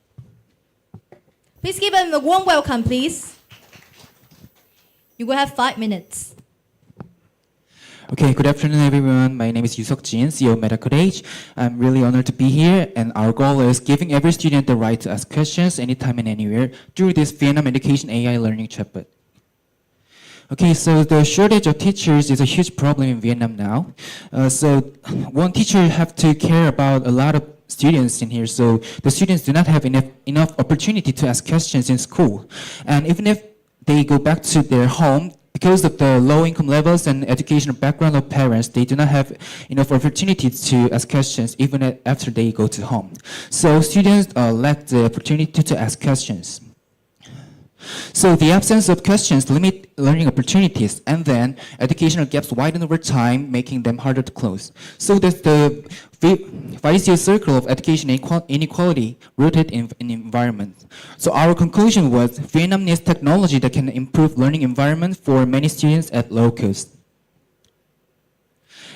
Please give them a warm welcome, please. You will have 5 minutes. Okay, good afternoon, everyone. My name is Yusok Jin, CEO of MetaCode H. I'm really honored to be here, and our goal is giving every student the right to ask questions anytime and anywhere through this Vietnam Education AI Learning Chatbot. Okay, so the shortage of teachers is a huge problem in Vietnam now. So one teacher have to care about a lot of students in here, so the students do not have enough opportunity to ask questions in school. And even if they go back to their home, because of the low income levels and educational background of parents, they do not have enough opportunity to ask questions even after they go to home. So students lack the opportunity to ask questions. So the absence of questions limit learning opportunities, and then educational gaps widen over time, making them harder to close. So there's the vicious circle of education inequality rooted in environment. So our conclusion was Vietnam needs technology that can improve learning environment for many students at low cost.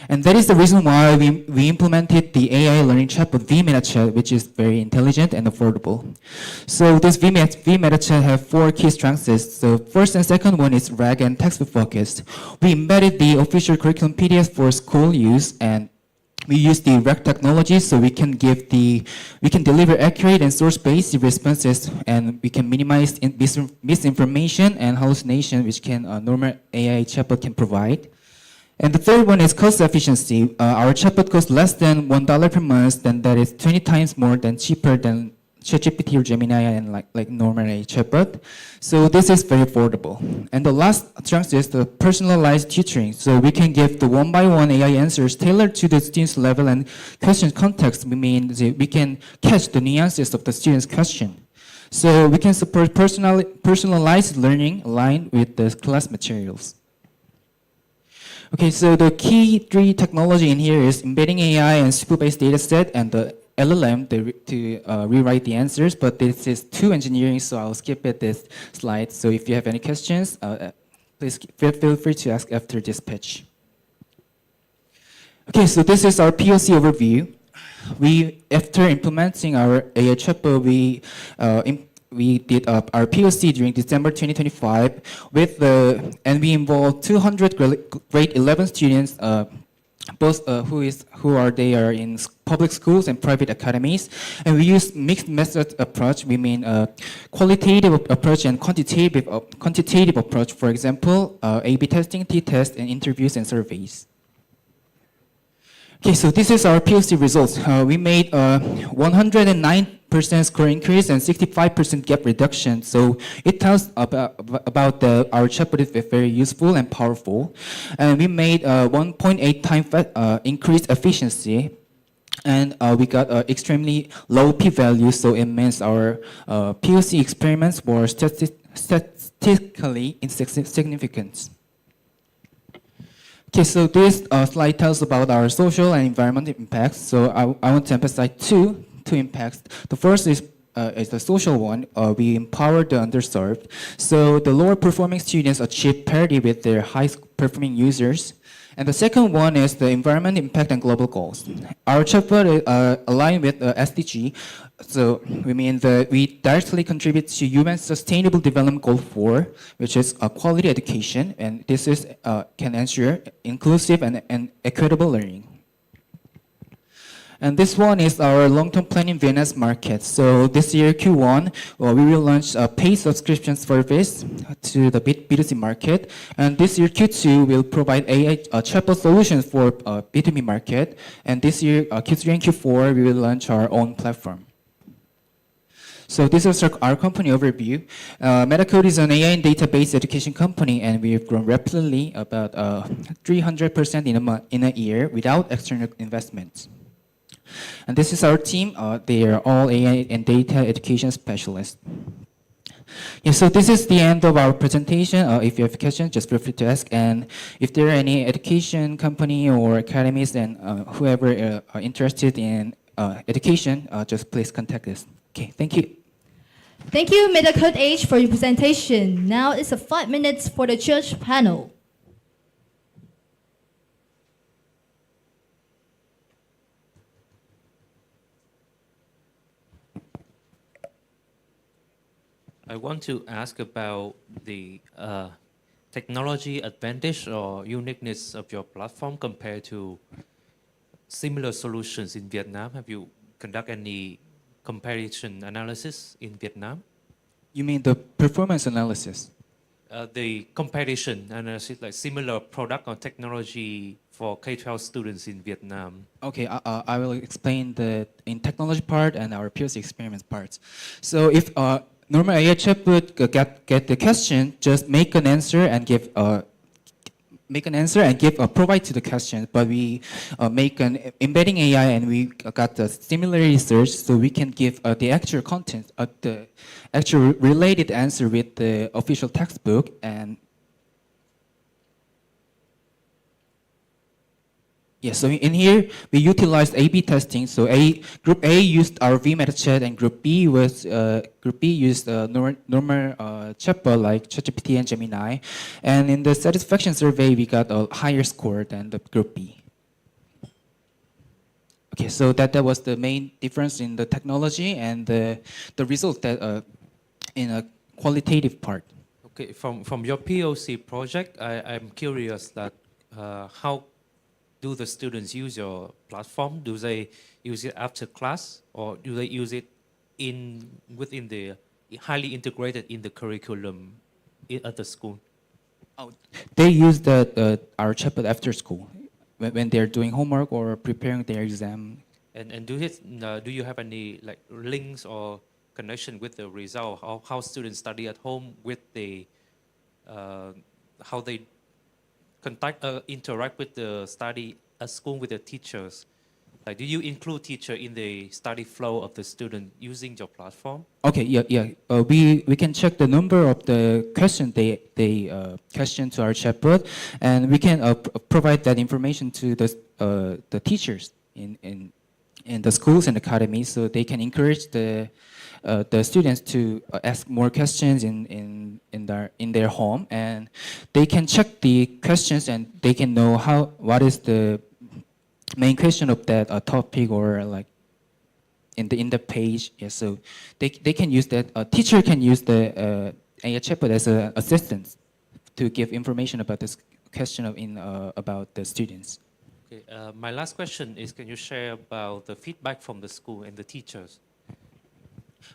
And that is the reason why we implemented the AI learning chatbot VMetaChat, which is very intelligent and affordable. So this VMetaChat have 4 key strengths. The first and second one is RAG and textbook focused. We embedded the official curriculum PDF for school use, and we use the RAG technology so we can deliver accurate and source-based responses, and we can minimize misinformation and hallucination, which normal AI chatbot can provide. And the third one is cost efficiency. Our chatbot costs less than $1 per month, then that is 20 times more than cheaper than ChatGPT or Gemini and like normal AI chatbot. So this is very affordable. And the last strength is the personalized tutoring. So we can give the one-by-one AI answers tailored to the student's level and question context. We mean that we can catch the nuances of the student's question. So we can support personalized learning aligned with the class materials. Okay, so the key three technology in here is embedding AI and super-based data set and the LLM to rewrite the answers, but this is too engineering, so I'll skip at this slide. So if you have any questions, please feel free to ask after this pitch. Okay, so this is our POC overview. After implementing our AI chatbot, we did our POC during December 2025 and we involved 200 grade 11 students, both who are in public schools and private academies, and we use mixed method approach. We mean qualitative approach and quantitative approach. For example, A/B testing, t-test, and interviews and surveys. Okay, so this is our POC results. We made 109% score increase and 65% gap reduction. So it tells about our chatbot is very useful and powerful. And we made 1.8 times increased efficiency. And we got extremely low p-value, so it means our POC experiments were statistically insignificant. Okay, so this slide tells about our social and environmental impacts. So I want to emphasize two impacts. The first is the social one. We empower the underserved. So the lower performing students achieve parity with their high performing users. And the second one is the environment impact and global goals. Our chatbot is aligned with SDG. So we mean that we directly contribute to UN Sustainable Development Goal 4, which is quality education, and this is can ensure inclusive and equitable learning. And this one is our long-term plan in Vietnam's market. So this year, Q1, we will launch a paid subscription service to the B2C market. And this year, Q2, will provide AI chatbot solutions for B2B market. And this year, Q3 and Q4, we will launch our own platform. So this is our company overview. Metacode is an AI and database education company, and we have grown rapidly, about 300% in a year without external investments. And this is our team. They are all AI and data education specialists. Yeah, so this is the end of our presentation. If you have questions, just feel free to ask. And if there are any education company or academies and whoever are interested in education, just please contact us. Okay, thank you. Thank you, Metacode H, for your presentation. Now it's 5 minutes for the church panel. I want to ask about the technology advantage or uniqueness of your platform compared to similar solutions in Vietnam. Have you conducted any comparison analysis in Vietnam? You mean the performance analysis? The comparison analysis, like similar product or technology for K-12 students in Vietnam. Okay, I will explain the in technology part and our POC experiment parts. So if normal AI chatbot get the question, just make an answer and give provide to the question. But we make an embedding AI and we got the similar research, so we can give the actual content, the actual related answer with the official textbook. And yeah, so in here we utilized A/B testing. So group A used our VMeta chat, and group B used normal chatbot like ChatGPT and Gemini. And in the satisfaction survey, we got a higher score than the group B. Okay, so that was the main difference in the technology and the result that in a qualitative part. Okay, from your POC project, I'm curious that how do the students use your platform? Do they use it after class, or do they use it within the highly integrated in the curriculum at the school? Oh, they use our chatbot after school when they're doing homework or preparing their exam. And do you have any like links or connection with the result, how students study at home with the how they interact with the study at school with the teachers. Like, do you include teacher in the study flow of the student using your platform? Okay, yeah. We can check the number of the question they question to our chatbot, and we can provide that information to the teachers in the schools and academies, so they can encourage the students to ask more questions in their home, and they can check the questions and they can know what is the main question of that topic, or like in the page. Yeah, so they can use that. A teacher can use the AI chatbot as an assistant to give information about this question about the students. Okay, my last question is, can you share about the feedback from the school and the teachers?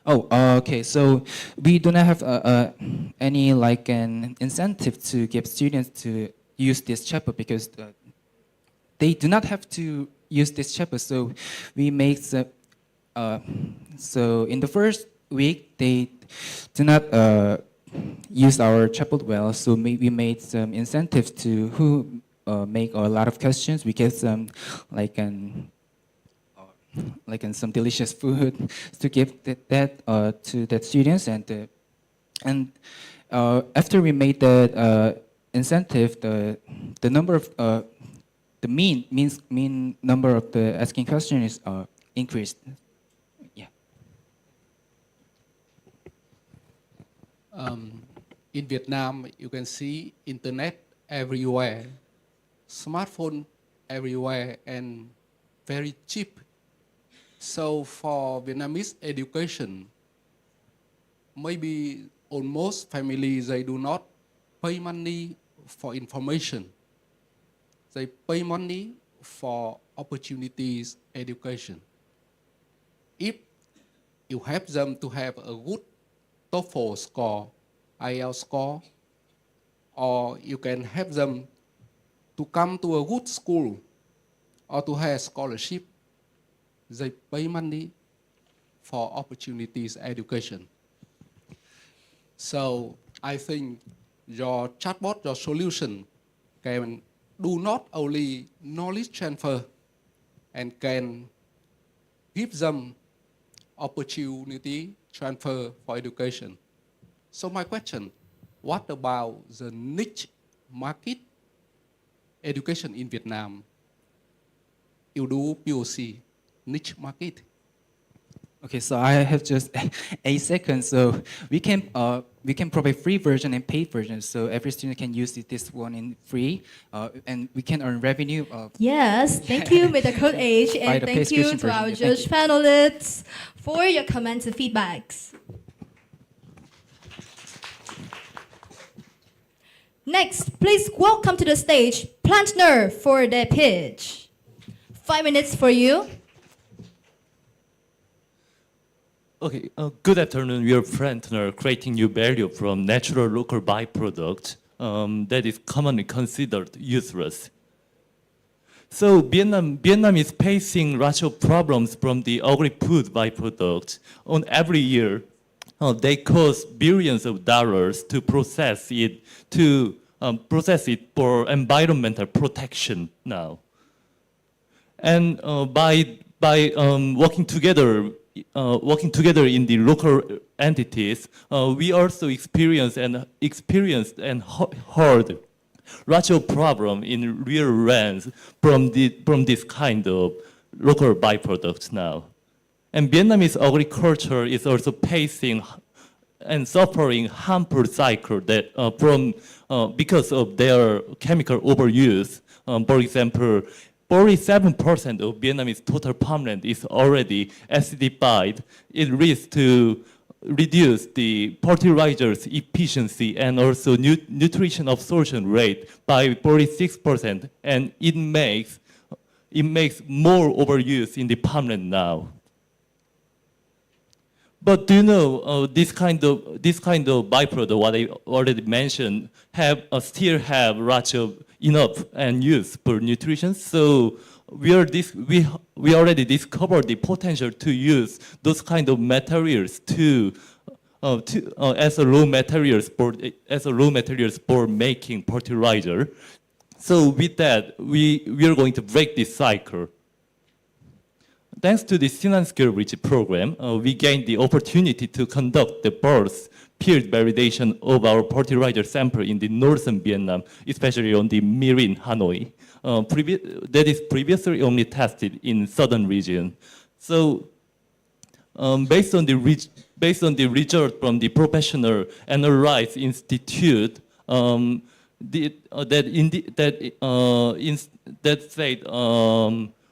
Oh, okay. So we do not have any like an incentive to give students to use this chatbot, because they do not have to use this chatbot. So we make so in the first week they do not use our chatbot well. So we made some incentives to who make a lot of questions. We get some like some delicious food to give that to the students, and after we made that incentive, the number of the mean number of the asking question is increased. Yeah. In Vietnam, you can see internet everywhere, smartphone everywhere, and very cheap. So for Vietnamese education, maybe almost families, they do not pay money for information. They pay money for opportunities, education. If you help them to have a good TOEFL score, IELTS score, or you can help them to come to a good school or to have scholarship, they pay money for opportunities, education. So I think your chatbot, your solution can do not only knowledge transfer and can give them opportunity transfer for education. So my question, what about the niche market education in Vietnam? You do POC, niche market. Okay, so I have just 8 seconds. So we can provide free version and paid version. So every student can use this one in free, and we can earn revenue. Yes, thank you, Mr. Code H, and thank you to our judge panelists for your comments and feedbacks. Next, please welcome to the stage Plantner for their pitch. 5 minutes for you. Okay, good afternoon. We are Plantner, creating new value from natural local byproduct that is commonly considered useless. So Vietnam is facing lots of problems from the agri-food byproduct. On every year, they cost billions of dollars to process it for environmental protection now. And by working together in the local entities, we also experienced and heard lots of problem in real lands from this kind of local byproducts now. And Vietnamese agriculture is also facing and suffering harmful cycle that because of their chemical overuse. For example, 47% of Vietnamese total farmland is already acidified. It leads to reduce the fertilizers efficiency and also nutrition absorption rate by 46%, and it makes more overuse in the farmland now. But do you know this kind of byproduct, what I already mentioned, still have ratio enough and use for nutrition. So we already discovered the potential to use those kind of materials as a raw materials for making fertilizer. So with that, we are going to break this cycle. Thanks to the Shinhan Square Bridge program, we gained the opportunity to conduct the birth period validation of our fertilizer sample in the northern Vietnam, especially on the Mirin, Hanoi. That is previously only tested in southern region. So based on the result from the professional analyze institute,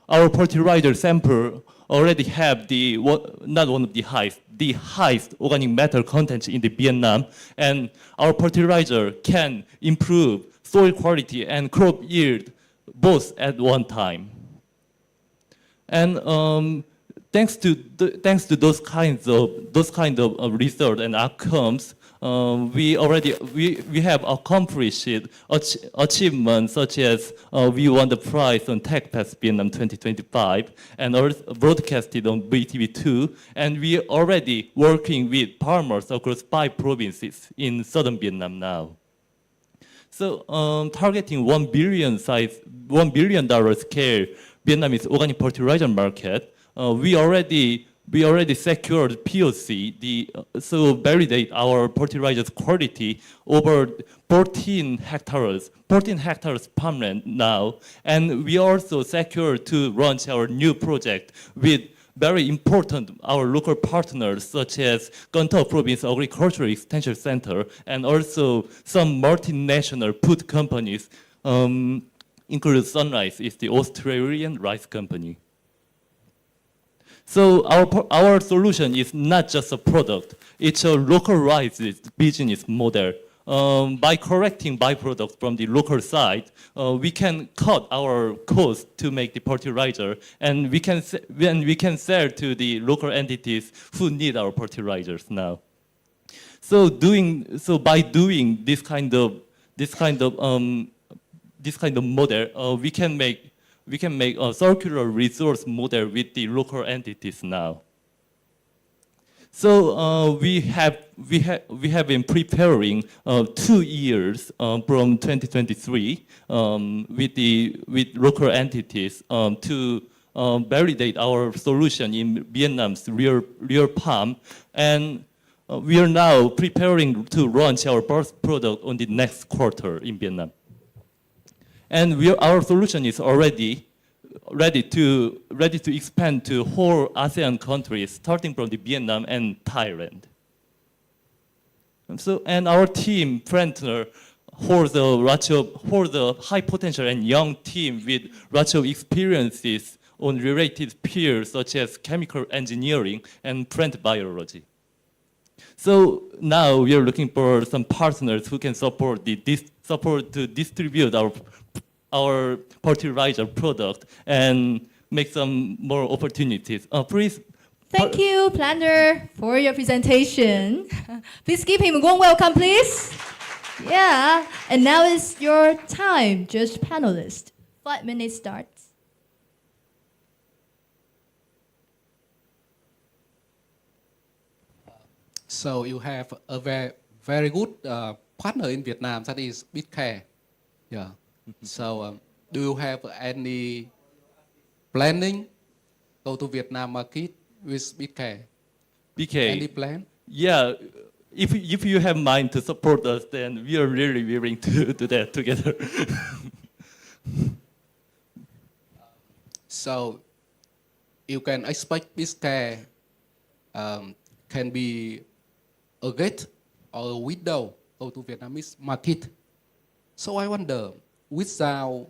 our fertilizer sample already have not one of the highest organic matter content in the Vietnam, and our fertilizer can improve soil quality and crop yield both at one time. And thanks to those kinds of research and outcomes, we have accomplished achievements such as we won the prize on TechFest Vietnam 2025 and broadcasted on VTV2, and we are already working with farmers across 5 provinces in southern Vietnam now. So targeting $1 billion scale Vietnamese organic fertilizer market, we already secured POC, so validate our fertilizer's quality over 14 hectares farmland now, and we also secured to launch our new project with very important our local partners such as Công Province Agricultural Extension Center and also some multinational food companies, including Sunrise is the Australian rice company. So our solution is not just a product, it's a localized business model. By correcting byproducts from the local side, we can cut our cost to make the fertilizer, and we can sell to the local entities who need our fertilizers now. So by doing this kind of model, we can make a circular resource model with the local entities now. So we have been preparing 2 years from 2023 with local entities to validate our solution in Vietnam's real palm, and we are now preparing to launch our first product on the next quarter in Vietnam. And our solution is already ready to expand to whole ASEAN countries, starting from the Vietnam and Thailand. And our team, Prentner, holds a high potential and young team with lots of experiences on related fields such as chemical engineering and plant biology. So now we are looking for some partners who can support to distribute our fertilizer product and make some more opportunities. Please. Thank you, Planner, for your presentation. Please give him a warm welcome, please. Yeah, and now is your time, judge panelists. 5 minutes starts. So you have a very good partner in Vietnam, that is Edtech. Yeah. So do you have any planning go to Vietnam market with Edtech? Any plan? Yeah. If you have mind to support us, then we are really willing to do that together. So you can expect Edtech can be a gate or a window go to Vietnamese market. So I wonder, without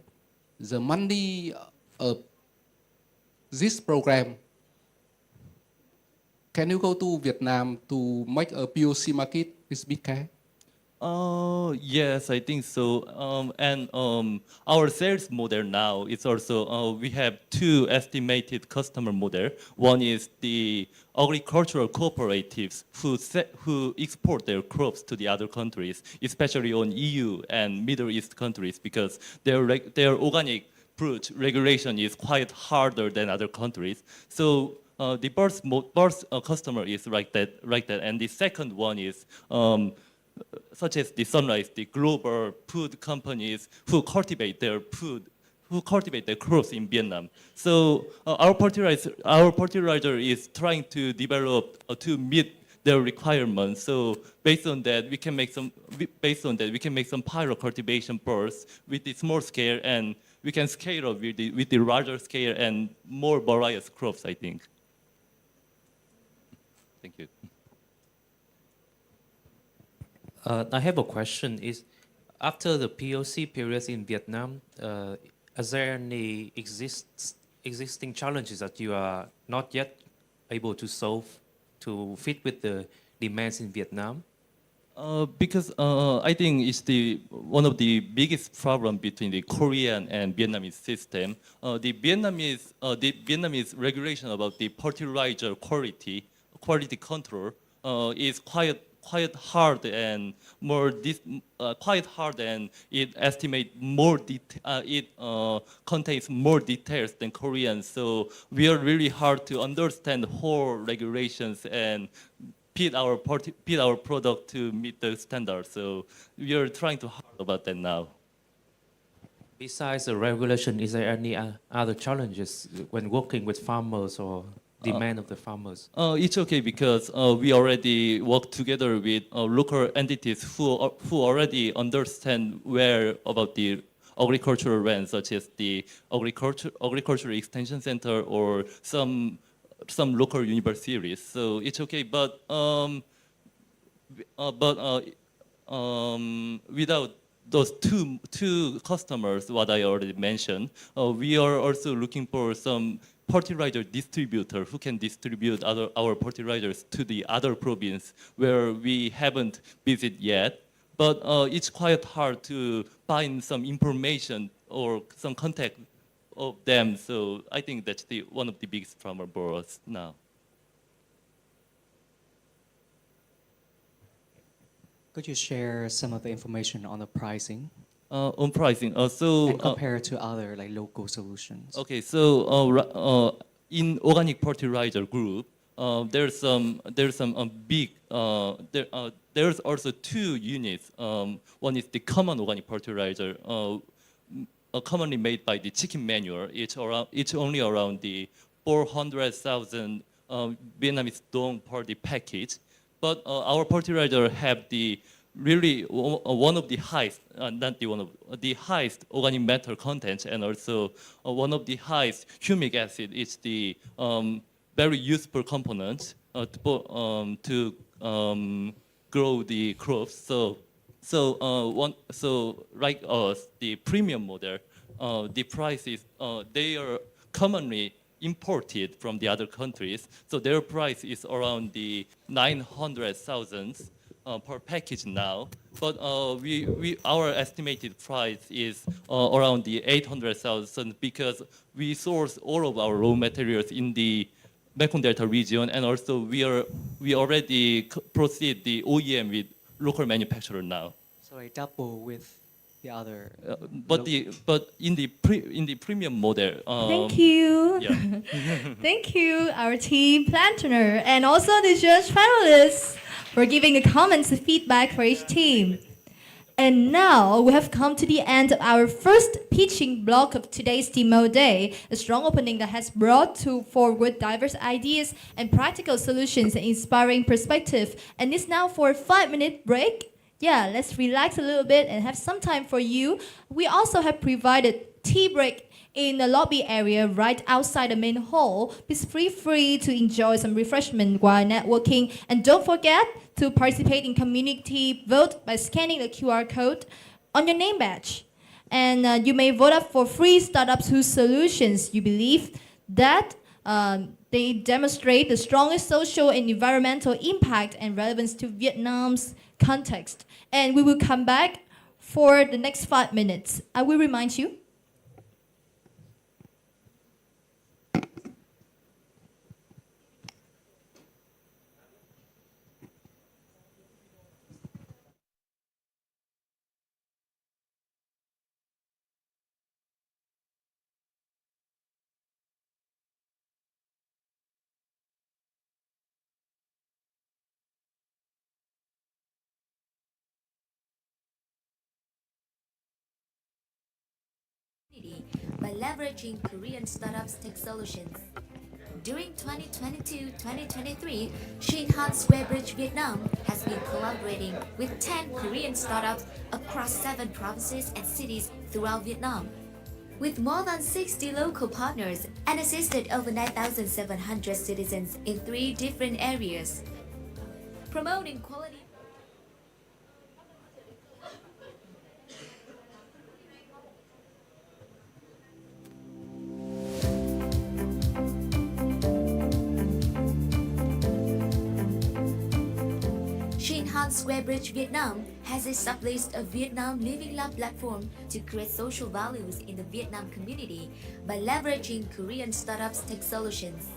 the money of this program, can you go to Vietnam to make a POC market with Edtech? Yes, I think so. And our sales model now is also we have two estimated customer model. One is the agricultural cooperatives who export their crops to the other countries, especially on EU and Middle East countries, because their organic fruit regulation is quite harder than other countries. So the first customer is like that, and the second one is such as the Sunrise, the global food companies who cultivate their crops in Vietnam. So our fertilizer is trying to develop to meet their requirements. So based on that, we can make some pilot cultivation first with the small scale, and we can scale up with the larger scale and more various crops, I think. Thank you. I have a question. Is after the POC periods in Vietnam, is there any existing challenges that you are not yet able to solve to fit with the demands in Vietnam? Because I think it's one of the biggest problem between the Korean and Vietnamese system. The Vietnamese regulation about the fertilizer quality control is quite hard and it contains more details than Korean. So we are really hard to understand whole regulations and fit our product to meet the standards. So we are trying to hard about that now. Besides the regulation, is there any other challenges when working with farmers or demand of the farmers? It's okay because we already work together with local entities who already understand about the agricultural land, such as the agricultural extension center or some local universities. So it's okay, but without those two customers, what I already mentioned, we are also looking for some fertilizer distributor who can distribute our fertilizers to the other province where we haven't visited yet. But it's quite hard to find some information or some contact of them. So I think that's one of the biggest problems for us now. Could you share some of the information on the pricing? On pricing, and compare to other like local solutions. Okay, so in organic fertilizer group, there's also two units. One is the common organic fertilizer, commonly made by the chicken manure. It's only around the 400,000 Vietnamese dong per the package. But our fertilizer have the really one of the highest, the highest organic matter content, and also one of the highest humic acid. It's the very useful component to grow the crops. So like us, the premium model, the price is they are commonly imported from the other countries. So their price is around the 900,000 per package now. But our estimated price is around the 800,000 because we source all of our raw materials in the Mekong Delta region, and also we already proceed the OEM with local manufacturer now. So I double with the other. But in the premium model. Thank you. Yeah. Thank you, our team planner, and also the judge panelists for giving the comments and feedback for each team. And now we have come to the end of our first pitching block of today's Demo Day, a strong opening that has brought forward diverse ideas and practical solutions and inspiring perspective. And it's now for a 5-minute break. Yeah, let's relax a little bit and have some time for you. We also have provided tea break in the lobby area right outside the main hall. Please feel free to enjoy some refreshment while networking. And don't forget to participate in community vote by scanning the QR code on your name badge. And you may vote up for free startups whose solutions you believe that They demonstrate the strongest social and environmental impact and relevance to Vietnam's context. And we will come back for the next 5 minutes. I will remind you. By leveraging Korean startups tech solutions. During 2022-2023, Shinhan Square Bridge Vietnam has been collaborating with 10 Korean startups across 7 provinces and cities throughout Vietnam. With more than 60 local partners and assisted over 9,700 citizens in 3 different areas. Promoting quality. Shinhan Square Bridge Vietnam has established a Vietnam Living Lab platform to create social values in the Vietnam community by leveraging Korean startups tech solutions.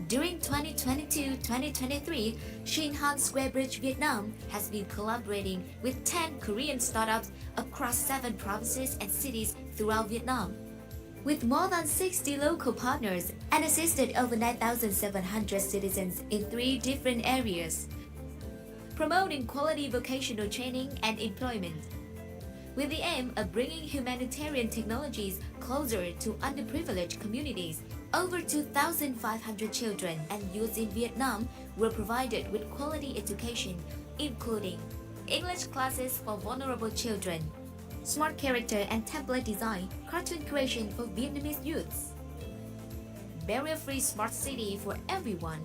During 2022-2023, Shinhan Square Bridge Vietnam has been collaborating with 10 Korean startups across 7 provinces and cities throughout Vietnam. With more than 60 local partners and assisted over 9,700 citizens in 3 different areas. Promoting quality vocational training and employment. With the aim of bringing humanitarian technologies closer to underprivileged communities, over 2,500 children and youth in Vietnam were provided with quality education, including English classes for vulnerable children, smart character and template design, cartoon creation for Vietnamese youths, barrier-free smart city for everyone,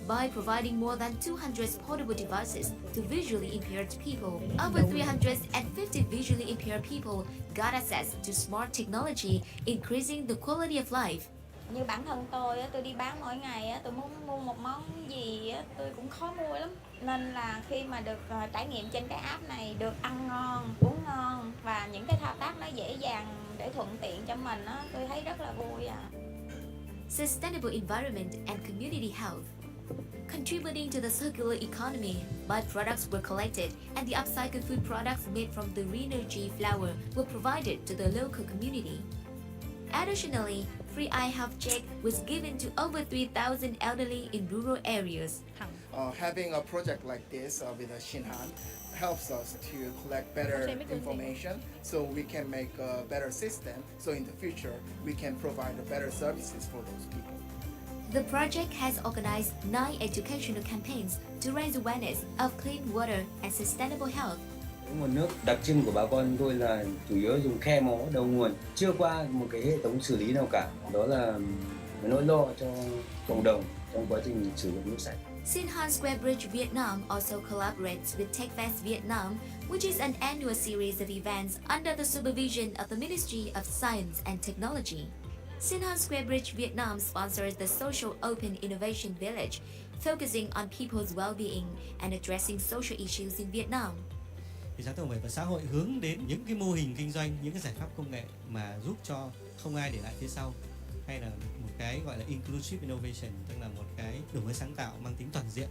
by providing more than 200 portable devices to visually impaired people. Over 350 visually impaired people got access to smart technology, increasing the quality of life. Như bản thân tôi, tôi đi bán mỗi ngày, tôi muốn mua một món gì tôi cũng khó mua lắm. Nên là khi mà được trải nghiệm trên cái app này, được ăn ngon, uống ngon và những cái thao tác nó dễ dàng để thuận tiện cho mình, tôi thấy rất là vui. Sustainable environment and community health. Contributing to the circular economy, byproducts were collected and the upcycled food products made from the Renergy flour were provided to the local community. Additionally, free eye health check was given to over 3,000 elderly in rural areas. Having a project like this with Shinhan helps us to collect better information so we can make a better system, so in the future we can provide better services for those people. The project has organized 9 educational campaigns to raise awareness of clean water and sustainable health. Nguồn nước đặc trưng của bà con tôi là chủ yếu dùng khe mó đầu nguồn, chưa qua một cái hệ thống xử lý nào cả. Đó là nỗi lo cho cộng đồng trong quá trình sử dụng nước sạch. Shinhan Square Bridge Vietnam also collaborates with TechFest Vietnam, which is an annual series of events under the supervision of the Ministry of Science and Technology. Shinhan Square Bridge Vietnam sponsors the Social Open Innovation Village, focusing on people's well-being and addressing social issues in Vietnam. Thì sáng tạo và xã hội hướng đến những cái mô hình kinh doanh, những cái giải pháp công nghệ mà giúp cho không ai để lại phía sau, hay là một cái gọi là inclusive innovation, tức là một cái đổi mới sáng tạo mang tính toàn diện.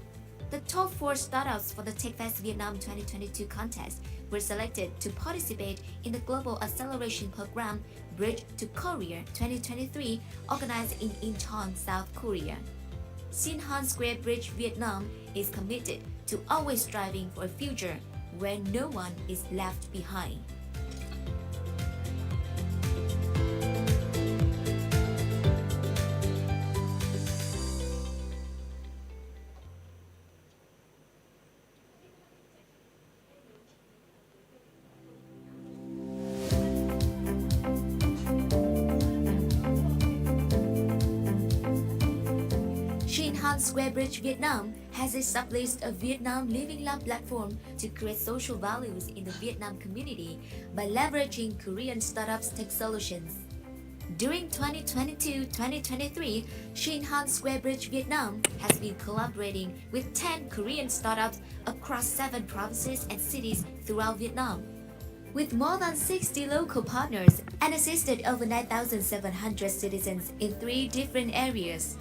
The top 4 startups for the TechFest Vietnam 2022 contest were selected to participate in the Global Acceleration Program Bridge to Korea 2023 organized in Incheon, South Korea. Shinhan Square Bridge Vietnam is committed to always striving for a future where no one is left behind. Shinhan Square Bridge Vietnam has established a Vietnam Living Lab platform to create social values in the Vietnam community by leveraging Korean startups tech solutions. During 2022-2023, Shinhan Square Bridge Vietnam has been collaborating with 10 Korean startups across 7 provinces and cities throughout Vietnam. With more than 60 local partners and assisted over 9,700 citizens in 3 different areas,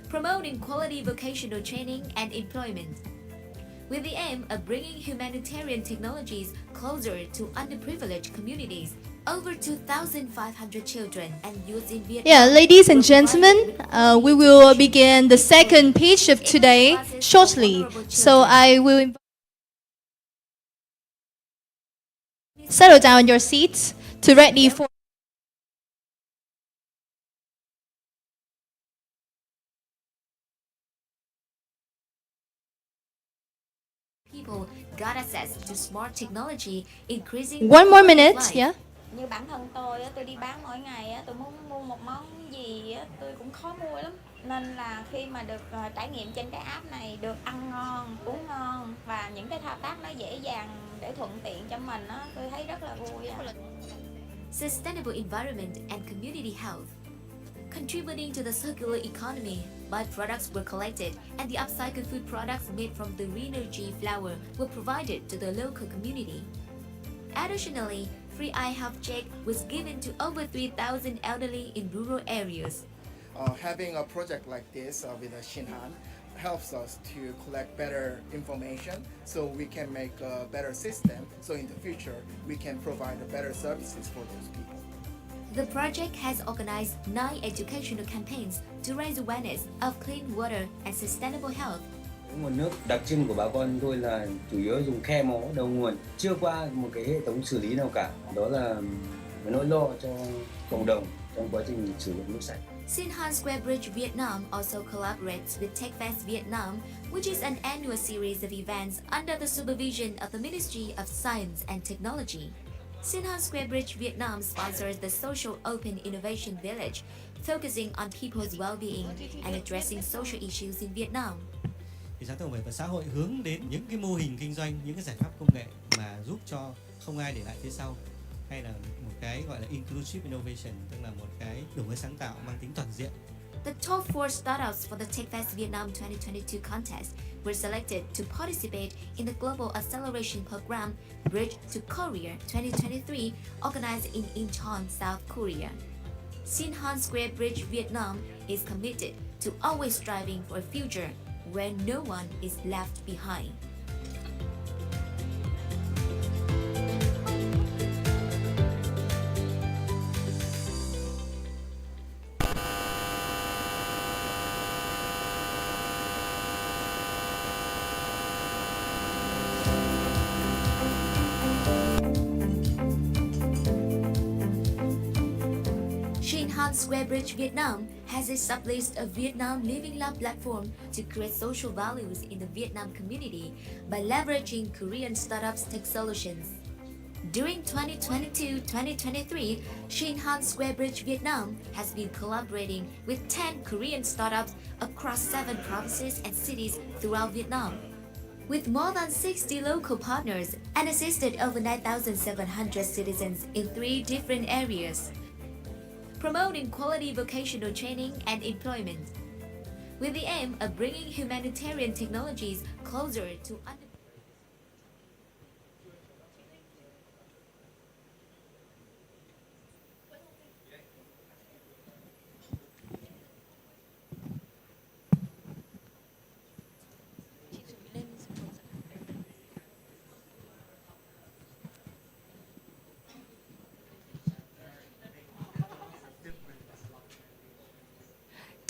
promoting quality vocational training and employment, with the aim of bringing humanitarian technologies closer to underprivileged communities. Over 2,500 children and youth in Vietnam. Yeah, ladies and gentlemen, we will begin the second pitch of today shortly. So I will settle down your seats to ready for people got access to smart technology, increasing 1 more minute, yeah. Như bản thân tôi á, tôi đi bán mỗi ngày á, tôi muốn mua một món gì á, tôi cũng khó mua lắm. Nên là khi mà được trải nghiệm trên cái app này, được ăn ngon, uống ngon và những cái thao tác nó dễ dàng để thuận tiện cho mình á, tôi thấy rất là vui. sustainable environment and community health. Contributing to the circular economy, byproducts were collected and the upcycled food products made from the Reenergy flour were provided to the local community. Additionally, free eye health check was given to over 3,000 elderly in rural areas. Having a project like this with Shinhan helps us to collect better information so we can make a better system, so in the future we can provide better services for those people. The project has organized 9 educational campaigns to raise awareness of clean water and sustainable health. Nguồn nước đặc trưng của bà con tôi là chủ yếu dùng khe mó đầu nguồn, chưa qua một cái hệ thống xử lý nào cả. Đó là nỗi lo cho cộng đồng trong quá trình sử dụng nước sạch. Shinhan Square Bridge Vietnam also collaborates with TechFest Vietnam, which is an annual series of events under the supervision of the Ministry of Science and Technology. Shinhan Square Bridge Vietnam sponsors the social open innovation village, focusing on people's well-being and addressing social issues in Vietnam. Thì sáng tạo về và xã hội hướng đến những cái mô hình kinh doanh, những cái giải pháp công nghệ mà giúp cho không ai để lại phía sau, hay là một cái gọi là inclusive innovation, tức là một cái đổi mới sáng tạo mang tính toàn diện. The top 4 startups for the TechFest Vietnam 2022 contest were selected to participate in the Global Acceleration Program Bridge to Korea 2023 organized in Incheon, South Korea. Shinhan Square Bridge Vietnam is committed to always striving for a future where no one is left behind. Shinhan Square Bridge Vietnam has established a Vietnam Living Lab platform to create social values in the Vietnam community by leveraging Korean startups' tech solutions. During 2022-2023, Shinhan Square Bridge Vietnam has been collaborating with 10 Korean startups across 7 provinces and cities throughout Vietnam. With more than 60 local partners and assisted over 9,700 citizens in 3 different areas, promoting quality vocational training and employment, with the aim of bringing humanitarian technologies closer to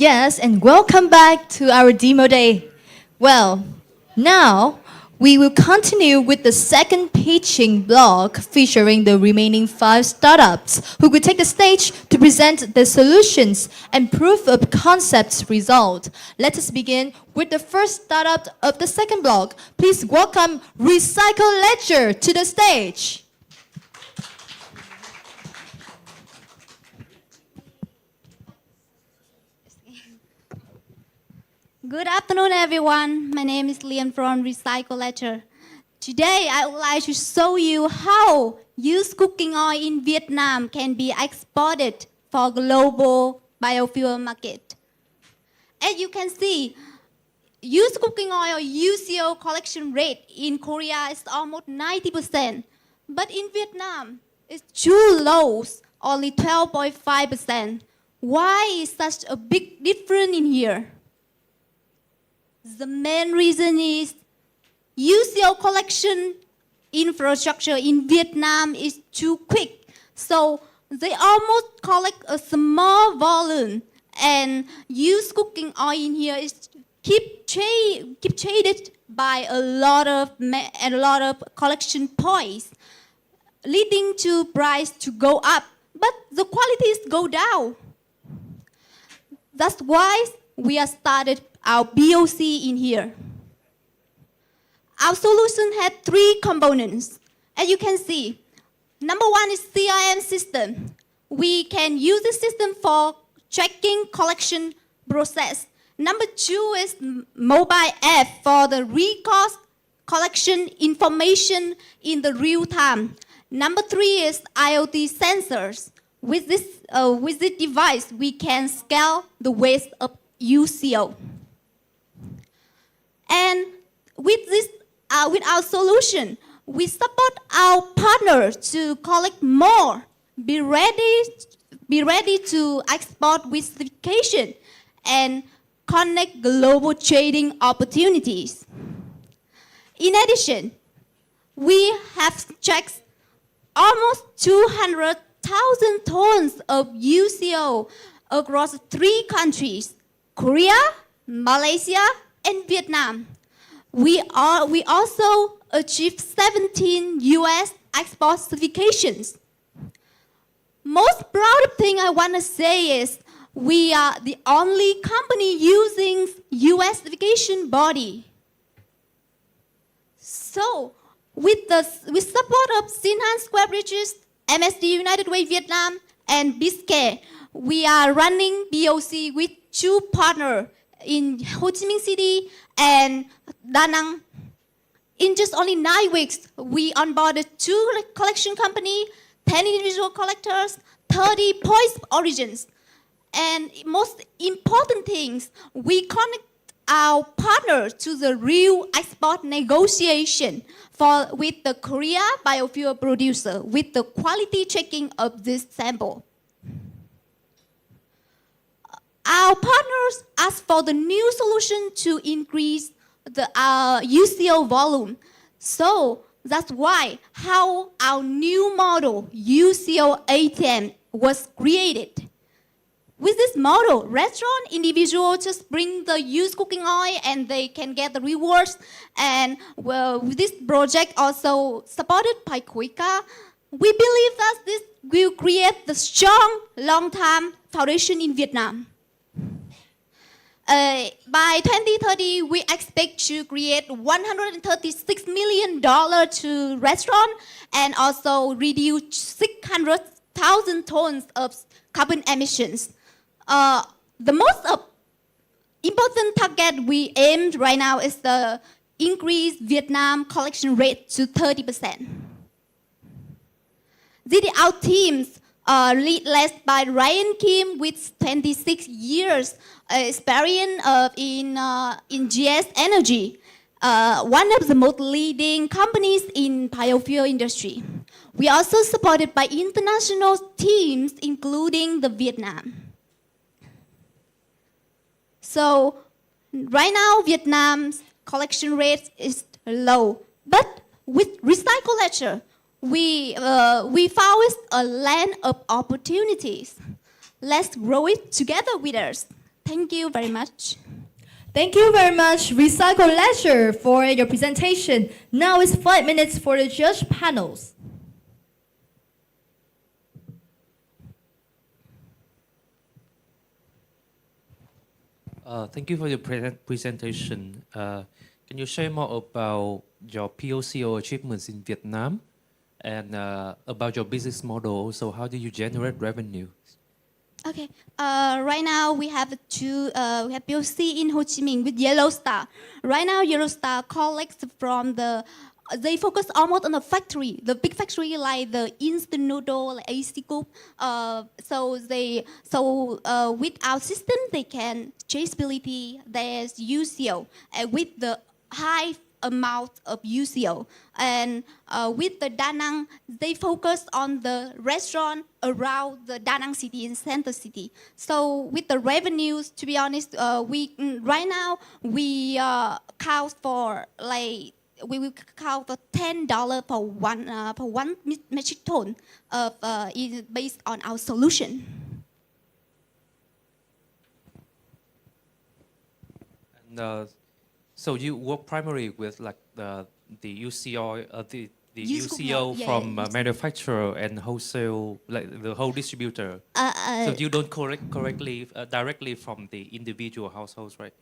Yes, and welcome back to our demo day. Well, now we will continue with the second pitching block featuring the remaining 5 startups who will take the stage to present their solutions and proof of concept result. Let us begin with the first startup of the second block. Please welcome Recycle Ledger to the stage. Good afternoon, everyone. My name is Lian from Recycle Ledger. Today, I would like to show you how used cooking oil in Vietnam can be exported for global biofuel market. As you can see, used cooking oil UCO collection rate in Korea is almost 90%, but in Vietnam, it's too low, only 12.5%. Why is such a big difference in here? The main reason is UCO collection infrastructure in Vietnam is too quick. So they almost collect a small volume, and used cooking oil in here is keep traded by a lot of collection points, leading to price to go up, but the qualities go down. That's why we have started our BOC in here. Our solution had 3 components. As you can see, number 1 is CRM system. We can use this system for tracking collection process. Number 2 is mobile app for the record collection information in the real time. Number 3 is IoT sensors. With this device, we can scale the waste of UCO. And with our solution, we support our partners to collect more, be ready to export with certification, and connect global trading opportunities. In addition, we have checked almost 200,000 tons of UCO across 3 countries, Korea, Malaysia, and Vietnam. We also achieved 17 US export certifications. Most proud thing I want to say is we are the only company using US certification body. So, with support of Shinhan Square Bridges, MSD United Way Vietnam, and Biscay, we are running BOC with 2 partners in Ho Chi Minh City and Da Nang. In just only 9 weeks, we onboarded 2 collection companies, 10 individual collectors, 30 points of origins. And most important things, we connect our partners to the real export negotiation with the Korea biofuel producer with the quality checking of this sample. Our partners asked for the new solution to increase the UCO volume. So that's why how our new model, UCO ATM, was created. With this model, restaurant individuals just bring the used cooking oil and they can get the rewards. And with this project also supported by Quỹ, we believe that this will create the strong long-term foundation in Vietnam. By 2030, we expect to create $136 million to restaurant and also reduce 600,000 tons of carbon emissions. The most important target we aimed right now is the increase Vietnam collection rate to 30%. Our teams led by Ryan Kim with 26 years experience in GS Energy, one of the most leading companies in biofuel industry. We are also supported by international teams, including the Vietnam. So right now, Vietnam's collection rate is low, but with recycle ledger, we found a land of opportunities. Let's grow it together with us. Thank you very much. Thank you very much, Recycle Ledger, for your presentation. Now it's 5 minutes for the judge panels. Thank you for your presentation. Can you share more about your POCO achievements in Vietnam and about your business model? Also, how do you generate revenue? Okay. Right now we have we have POC in Ho Chi Minh with Yellow Star. Right now, Yellow Star collects from the they focus almost on the factory, the big factory like the instant noodle, like AC Cook. With our system, they can traceability. There's UCO with the high amount of UCO, and with the Da Nang, they focus on the restaurant around the Da Nang city in center city. So with the revenues, to be honest, right now we count for like. We will count for $10 per one metric ton of based on our solution. And so you work primarily with like the UCO, the UCO from manufacturer and wholesale, like the whole distributor. So you don't collect directly from the individual households, right?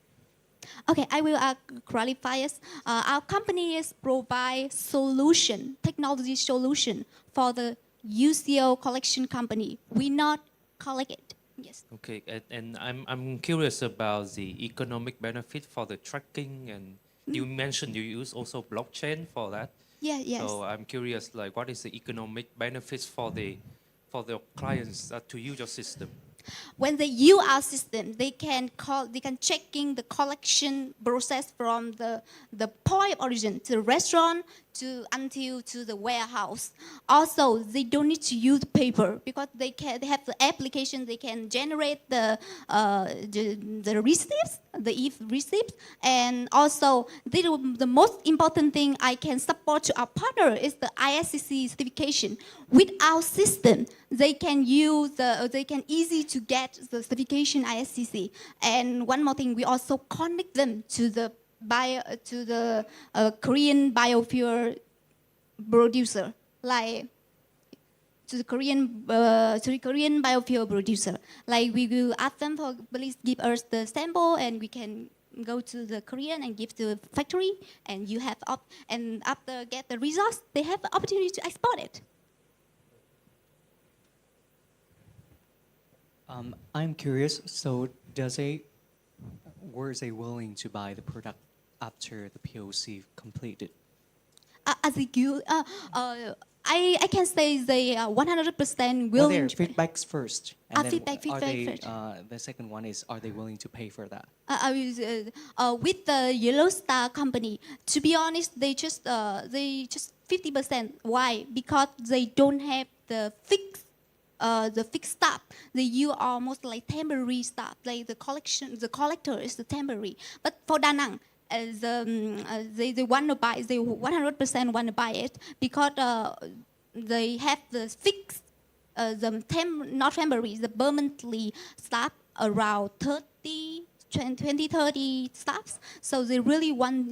Okay, I will clarify this. Our company is provide solution, technology solution for the UCO collection company. We not collect it. Yes. Okay, and I'm curious about the economic benefit for the tracking, and you mentioned you use also blockchain for that. Yeah, yes. So I'm curious, like, what is the economic benefits for the clients to use your system? When they use our system, they can checking the collection process from the point of origin to the restaurant until to the warehouse. Also, they don't need to use paper because they have the application. They can generate the receipts, the receipts, and also the most important thing I can support to our partner is the ISCC certification. With our system, they can easy to get the certification ISCC. And one more thing, we also connect them to the Korean biofuel producer, like to the Korean biofuel producer. Like we will ask them for please give us the sample, and we can go to the Korean and give to the factory, and you have and after get the results, they have the opportunity to export it. I'm curious. So were they willing to buy the product after the POC completed? I can say they are 100% willing. Well, their feedbacks first. And Feedback first. The second one is, are they willing to pay for that? With the Yellow Star company, to be honest, they just 50%. Why? Because they don't have the fixed staff. They use almost like temporary staff. Like the collector is the temporary. But for Da Nang, they want to buy. They 100% want to buy it because they have the fixed, not temporary, the permanently staff around 20-30 staffs. So they really want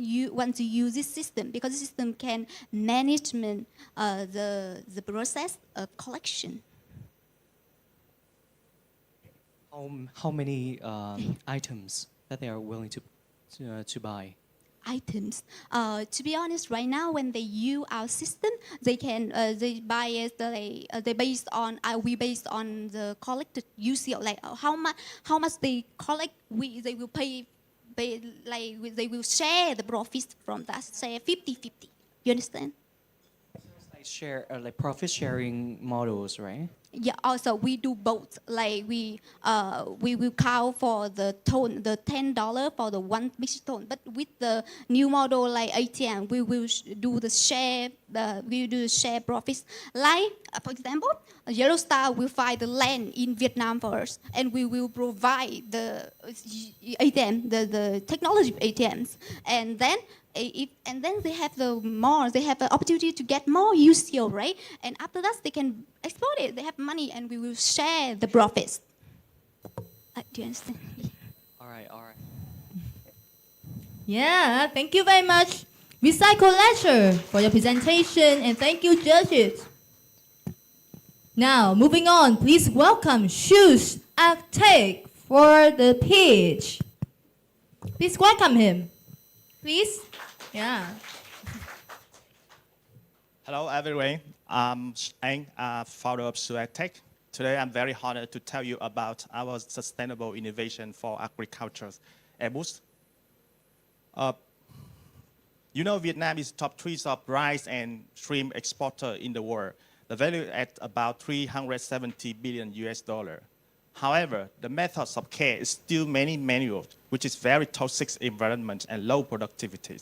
to use this system because the system can management the process of collection. How many items that they are willing to buy? Items. To be honest, right now when they use our system, they can they buy it. They based on we based on the collected UCO, like how much they collect. They will pay like they will share the profits from that. Say 50-50. You understand? Like like profit sharing models, right? Yeah, also we do both. Like we will count for the ton, the $10 for the one metric ton. But with the new model like ATM, we will do the share. We will do the share profits. Like for example, Yellow Star will find the land in Vietnam for us, and we will provide the ATM, the technology ATMs, and then. And then they have they have the opportunity to get more UCO, right? And after that, they can export it. They have money, and we will share the profits. Do you understand? All right. Yeah, thank you very much, Recycle Lecture, for your presentation, and thank you, judges. Now, moving on, please welcome Shoes Edtech for the pitch. Please welcome him. Please. Yeah. Hello, everyone. I'm Anh, founder of Edtech. Today, I'm very honored to tell you about our sustainable innovation for agriculture, Airbus. You know, Vietnam is top 3 of rice and shrimp exporter in the world. The value at about 370 billion US dollar. However, the methods of care is still many manual, which is very toxic environment and low productivity.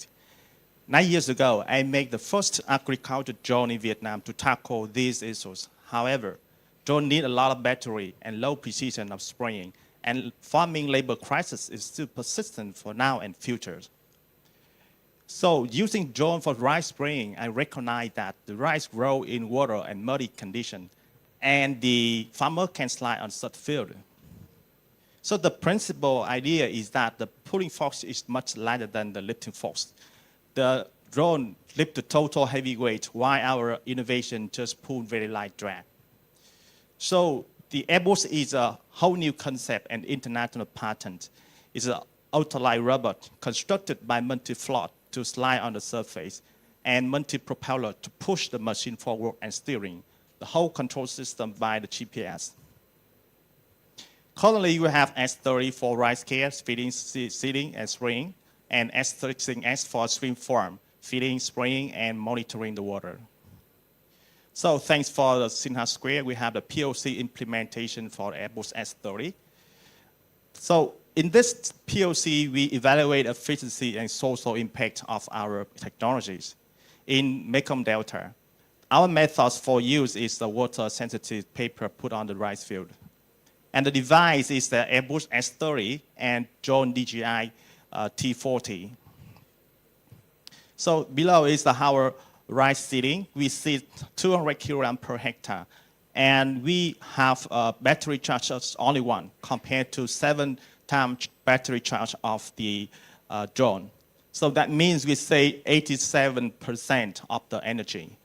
9 years ago, I made the first agriculture drone in Vietnam to tackle these issues. However, drone need a lot of battery and low precision of spraying, and farming labor crisis is still persistent for now and future. So using drone for rice spraying, I recognize that the rice grow in water and muddy conditions, and the farmer can slide on such field. So the principal idea is that the pulling force is much lighter than the lifting force. The drone lift the total heavy weight, while our innovation just pull very light drag. So the Airbus is a whole new concept and international patent. It's an ultralight robot constructed by multi-float to slide on the surface and multi-propeller to push the machine forward and steering the whole control system by the GPS. Currently, you have S30 for rice care, feeding, seeding, and spraying, and S36S for stream farm, feeding, spraying, and monitoring the water. So thanks for the Shinhan Square, we have the POC implementation for Airbus S30. So in this POC, we evaluate efficiency and social impact of our technologies. In Mekong Delta, our methods for use is the water-sensitive paper put on the rice field. And the device is the Airbus S30 and drone DJI T40. So below is our rice seeding. We seed 200 kilograms per hectare. And we have a battery charge of only one compared to 7 times battery charge of the drone. So that means we save 87% of the energy.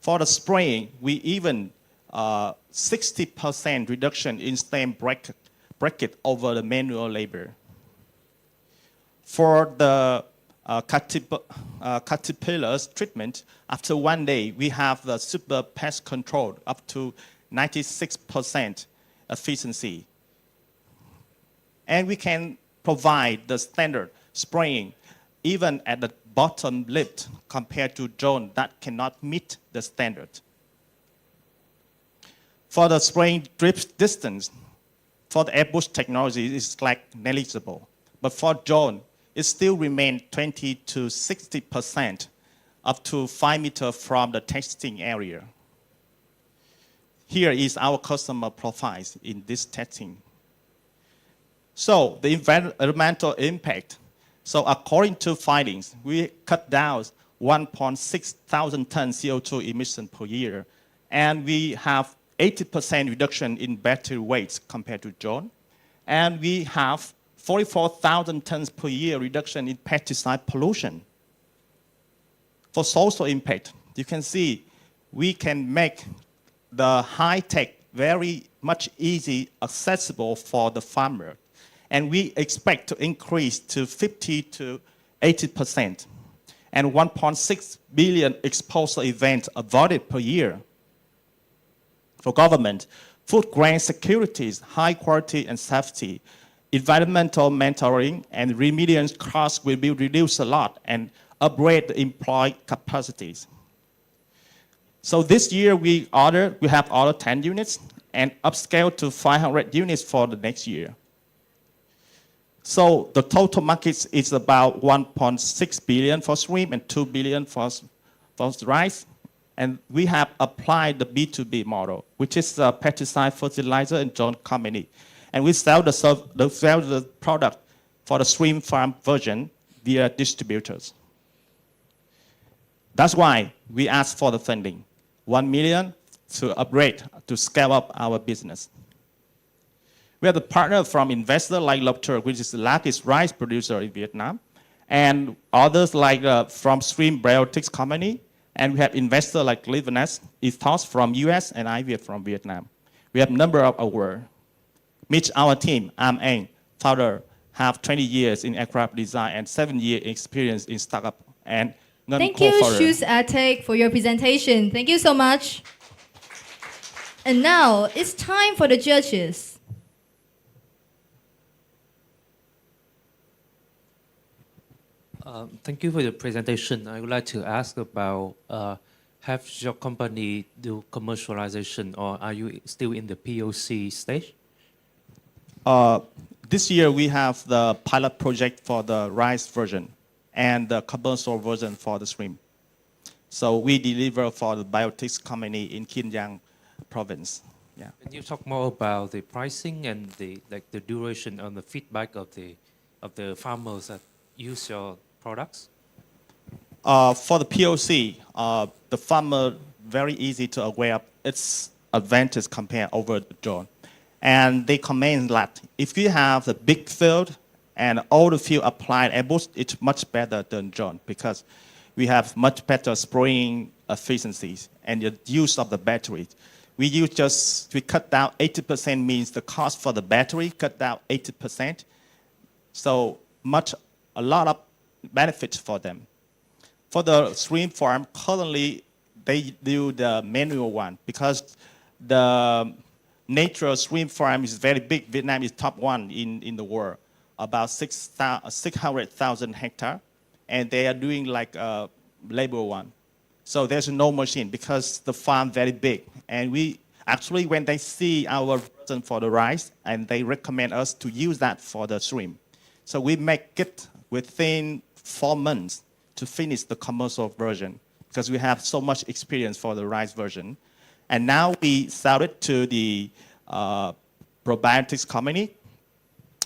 For the spraying, we even 60% reduction in stem bracket over the manual labor. For the caterpillars treatment, after 1 day, we have the super pest control up to 96% efficiency. And we can provide the standard spraying even at the bottom lift compared to drone that cannot meet the standard. For the spraying drip distance, for the Airbus technology, it's like negligible. But for drone, it still remains 20 to 60% up to 5 meters from the testing area. Here is our customer profiles in this testing. So the environmental impact. So according to findings, we cut down 1.6 thousand tons CO2 emission per year, and we have 80% reduction in battery weights compared to drone, and we have 44,000 tons per year reduction in pesticide pollution. For social impact, you can see we can make the high-tech very much easy, accessible for the farmer. And we expect to increase to 50 to 80%, and 1.6 billion exposure events avoided per year. For government, food grain securities, high quality and safety, environmental mentoring and remediation costs will be reduced a lot and upgrade the employee capacities. So this year we have ordered 10 units and upscale to 500 units for the next year. So the total market is about 1.6 billion for shrimp and 2 billion for rice. And we have applied the B2B model, which is a pesticide, fertilizer, and drone company. And we sell the product for the shrimp farm version via distributors. That's why we asked for the funding, 1 million to upgrade, to scale up our business. We have a partner from investors like Lobster, which is the largest rice producer in Vietnam, and others like from Stream Biotics Company, and we have investors like Livestream, Ethos from US, and IVF from Vietnam. We have a number of awards. Meet our team. I'm Anh, founder, have 20 years in aircraft design and 7 years experience in startup. And thank you, Shoes Edtech, for your presentation. Thank you so much. And now it's time for the judges. Thank you for your presentation. I would like to ask about have your company do commercialization or are you still in the POC stage? This year we have the pilot project for the rice version and the commercial version for the shrimp. So we deliver for the biotech company in Xinjiang province. Yeah. Can you talk more about the pricing and the duration on the feedback of the farmers that use your products? For the POC, the farmer very easy to aware of its advantage compared over the drone. And they comment that if you have the big field and all the field applied apples, it's much better than drone because we have much better spraying efficiencies and the use of the battery. We cut down 80% means the cost for the battery cut down 80%. So a lot of benefits for them. For the shrimp farm, currently they do the manual one because the natural shrimp farm is very big. Vietnam is top one in the world, about 600,000 hectares, and they are doing like a labor one. So there's no machine because the farm very big. And we actually, when they see our version for the rice, and they recommend us to use that for the shrimp. So we make it within 4 months to finish the commercial version because we have so much experience for the rice version. And now we sell it to the probiotics company.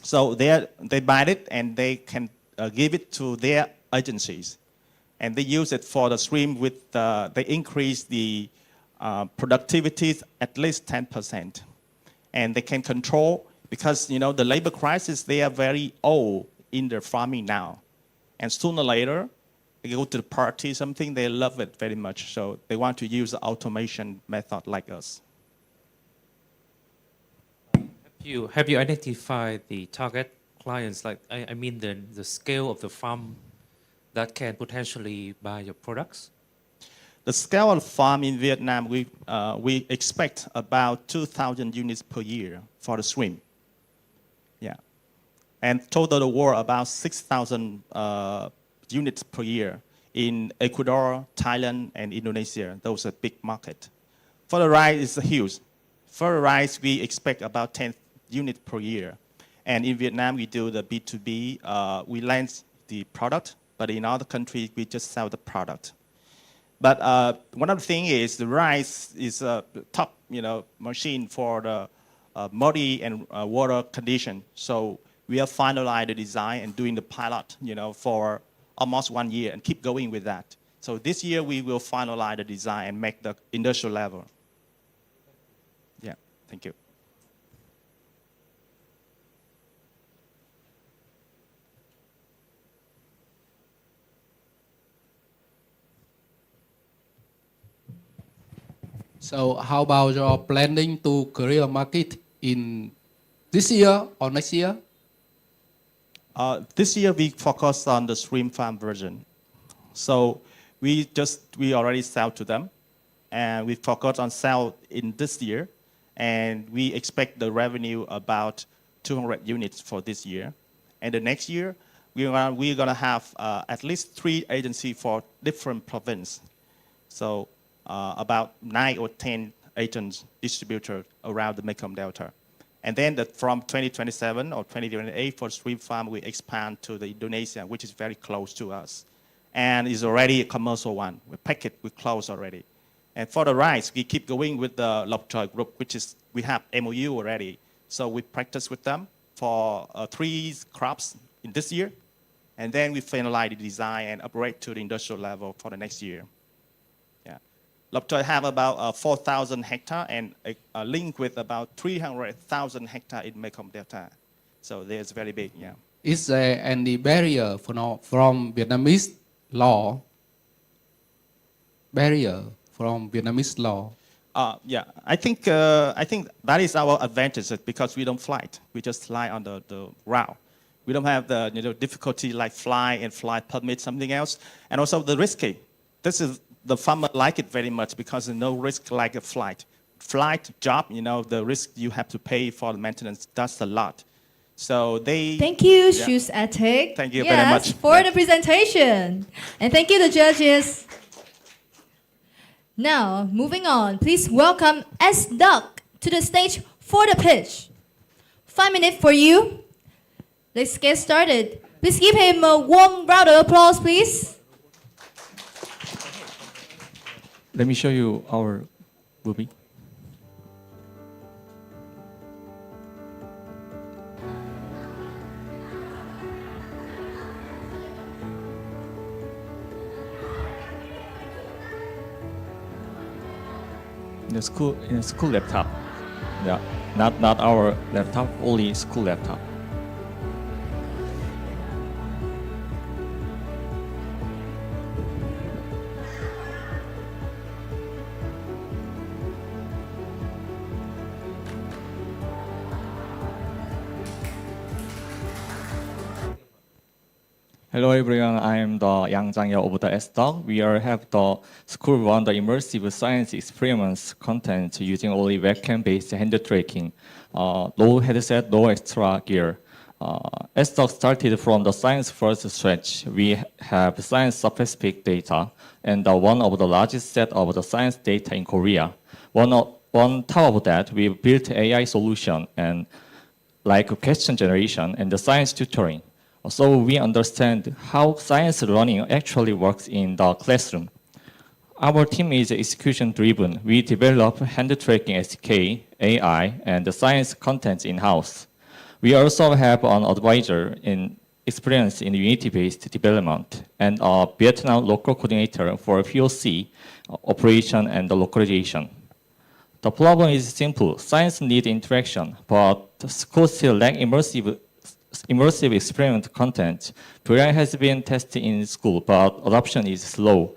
So they buy it and they can give it to their agencies. And they use it for the shrimp with, they increase the productivity at least 10%. And they can control, because the labor crisis, they are very old in their farming now. And sooner or later, they go to the party, something, they love it very much. So they want to use the automation method like us. Have you identified the target clients, like I mean the scale of the farm that can potentially buy your products? The scale of farm in Vietnam, we expect about 2,000 units per year for the shrimp. Yeah. And total the world about 6,000 units per year in Ecuador, Thailand, and Indonesia. Those are big market. For the rice, it's huge. For the rice, we expect about 10 units per year. And in Vietnam, we do the B2B. We launch the product, but in other countries, we just sell the product. But one of the things is the rice is a top, machine for the muddy and water condition. So we have finalized the design and doing the pilot, for almost 1 year and keep going with that. So this year we will finalize the design and make the industrial level. Yeah, thank you. So how about your planning to Korea market in this year or next year? This year we focus on the shrimp farm version. So we already sell to them, and we focus on sell in this year, and we expect the revenue about 200 units for this year. And the next year, we're gonna have at least 3 agencies for different provinces. So about 9 or 10 agents, distributors around the Mekong Delta. And then from 2027 or 2028 for shrimp farm, we expand to the Indonesia, which is very close to us. And is already a commercial one. We pack it, we close already. And for the rice, we keep going with the Lộc Trời group, which is, we have MOU already. So we practice with them for 3 crops in this year. And then we finalize the design and upgrade to the industrial level for the next year. Lộc Trời have about 4,000 hectares and a link with about 300,000 hectares in Mekong Delta. So there's very big, yeah. Is there any barrier from Vietnamese law? Barrier from Vietnamese law? Yeah, I think that is our advantage because we don't fly. We just fly on the route. We don't have the difficulty like fly permit, something else. And also the risky. The farmer like it very much because there's no risk like a flight. Flight job, the risk you have to pay for the maintenance, that's a lot. So they. Thank you, Yeah. Shoes Edtech. Thank you yes, very much. for the presentation. And thank you, the judges. Now, moving on, please welcome Duck to the stage for the pitch. 5 minutes for you. Let's get started. Please give him a warm round of applause, please. Let me show you our movie. In a school laptop. Yeah, not our laptop, only school laptop. Hello everyone, I am the Yang Zhang-Yao of the Edtech. We have the school run the immersive science experiments content using only webcam-based hand tracking. No headset, no extra gear. Edtech started from the science first stretch. We have science-specific data and one of the largest set of the science data in Korea. On top of that, we built AI solution and like question generation and the science tutoring. So we understand how science learning actually works in the classroom. Our team is execution-driven. We develop hand-tracking SDK, AI, and the science content in-house. We also have an advisor in experience in Unity-based development and a Vietnam local coordinator for POC, operation, and the localization. The problem is simple. Science needs interaction, but schools still lack immersive experiment content. Korea has been tested in school, but adoption is slow.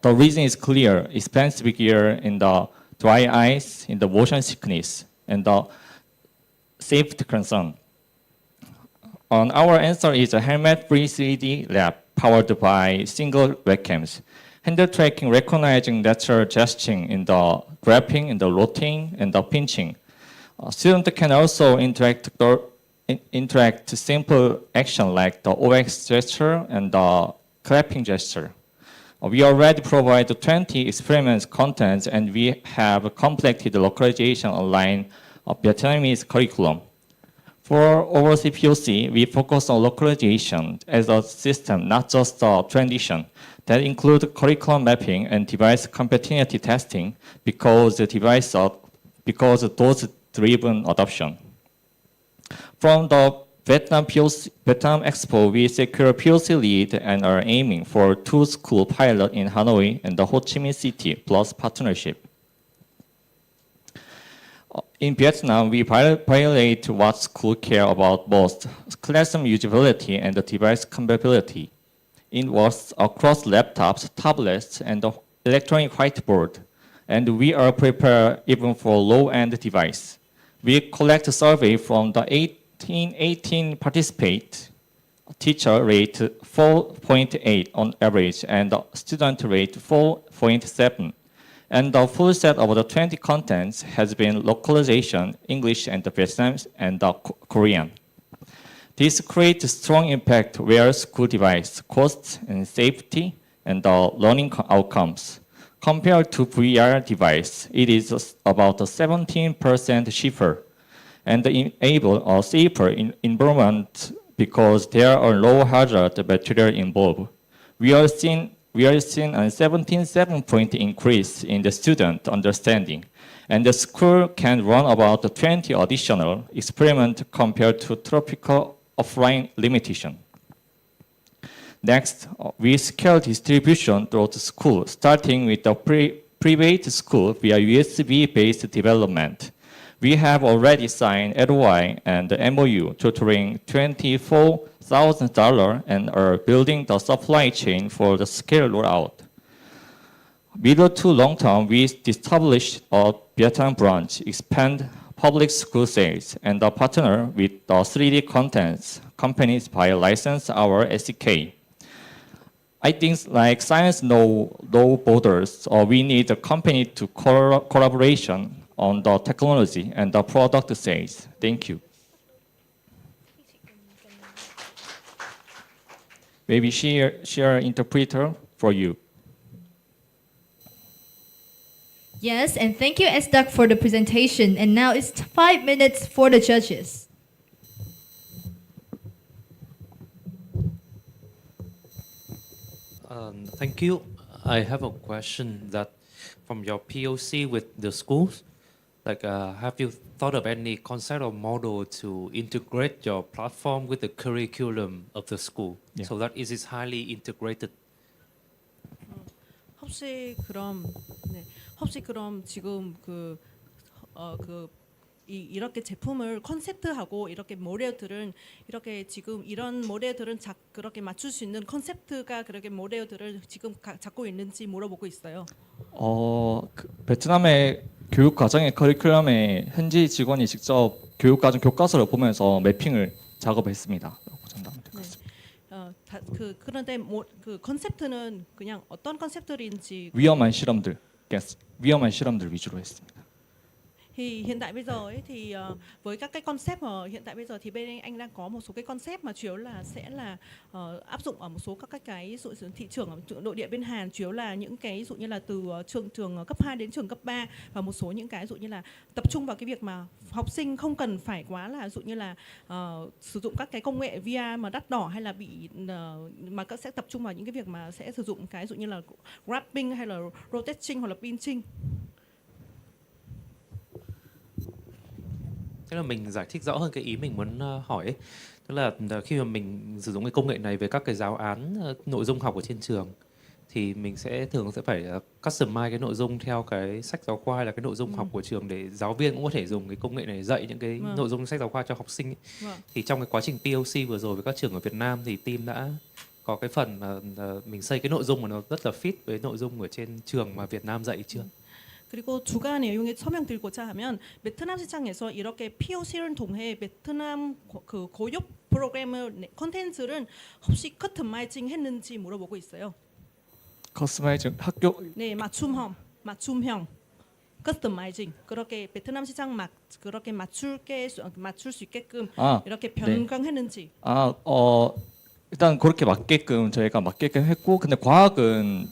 The reason is clear: expensive gear in the dry ice, in the motion sickness, and the safety concern. Our answer is a helmet-free 3D lab powered by single webcams. Hand tracking, recognizing natural gesturing in the grabbing, in the rotating, and the pinching. Students can also interact simple action like the OX gesture and the clapping gesture. We already provide 20 experiments contents and we have completed localization online of Vietnamese curriculum. For overseas POC, we focus on localization as a system, not just a transition. That includes curriculum mapping and device compatibility testing because those driven adoption. From the Vietnam Expo, we secure POC lead and are aiming for 2 school pilot in Hanoi and the Ho Chi Minh City plus partnership. In Vietnam, we pilot what schools care about most: classroom usability and the device compatibility. It works across laptops, tablets, and the electronic whiteboard. And we are prepared even for low-end device. We collect a survey from the 18 participate. Teacher rate 4.8 on average, and the student rate 4.7. And the full set of the 20 contents has been localization, English and the Vietnamese and the Korean. This creates strong impact where school device, costs and safety, and the learning outcomes. Compared to VR device, it is about 17% cheaper and enable a safer environment because there are low hazard material involved. We are seeing a 17.7-point increase in the student understanding, and the school can run about 20 additional experiments compared to typical offline limitation. Next, we scale distribution throughout the school, starting with the private school via USB-based development. We have already signed LOI and the MOU totaling $24,000 and are building the supply chain for the scale rollout. Middle to long term, we established a Vietnam branch, expand public school sales, and partner with the 3D contents companies by license our SDK. I think like science no borders, or we need a company to collaboration on the technology and the product sales. Thank you. maybe share interpreter for you. Yes, and thank you, Edtech, for the presentation. And now it's 5 minutes for the judges. Thank you. I have a question that from your POC with the schools, like have you thought of any concept or model to integrate your platform with the curriculum of the school so that it is highly integrated? 혹시 그럼 지금 이렇게 제품을 컨셉트하고 이렇게 모델들은 이렇게 지금 이런 모델들은 그렇게 맞출 수 있는 컨셉트가 그렇게 모델들을 지금 잡고 있는지 물어보고 있어요. 베트남의 교육 과정의 커리큘럼에 현지 직원이 직접 교육 과정 교과서를 보면서 매핑을 작업했습니다. 그런데 그 컨셉트는 그냥 어떤 컨셉트인지 위험한 실험들 위주로 했습니다. Thì hiện tại bây giờ ấy thì với các cái concept hiện tại bây giờ thì bên anh đang có một số cái concept mà chủ yếu là sẽ là áp dụng ở một số các cái thị trường ở nội địa bên Hàn, chủ yếu là những cái ví dụ như là từ trường cấp 2 đến trường cấp 3 và một số những cái ví dụ như là tập trung vào cái việc mà học sinh không cần phải quá là ví dụ như là sử dụng các cái công nghệ VR mà đắt đỏ hay là mà các sẽ tập trung vào những cái việc mà sẽ sử dụng cái ví dụ như là wrapping hay là rotating hoặc là pinching. Tức là mình giải thích rõ hơn cái ý mình muốn hỏi ấy. Tức là khi mà mình sử dụng cái công nghệ này về các cái giáo án nội dung học ở trên trường thì mình thường sẽ phải customize cái nội dung theo cái sách giáo khoa hay là cái nội dung học của trường để giáo viên cũng có thể dùng cái công nghệ này dạy những cái nội dung sách giáo khoa cho học sinh ấy. Thì trong cái quá trình POC vừa rồi với các trường ở Việt Nam thì team đã có cái phần mà mình xây cái nội dung mà nó rất là fit với nội dung ở trên trường mà Việt Nam dạy chưa? 그리고 주간 내용에 설명드리고자 하면 베트남 시장에서 이렇게 POC를 통해 베트남 그 교육 프로그램을 콘텐츠를 혹시 커스터마이징 했는지 물어보고 있어요. 커스터마이징 학교 네, 맞춤형 커스터마이징 그렇게 베트남 시장 그렇게 맞출 수 있게끔 이렇게 변경했는지. 일단 그렇게 저희가 맞게끔 했고, 근데 과학은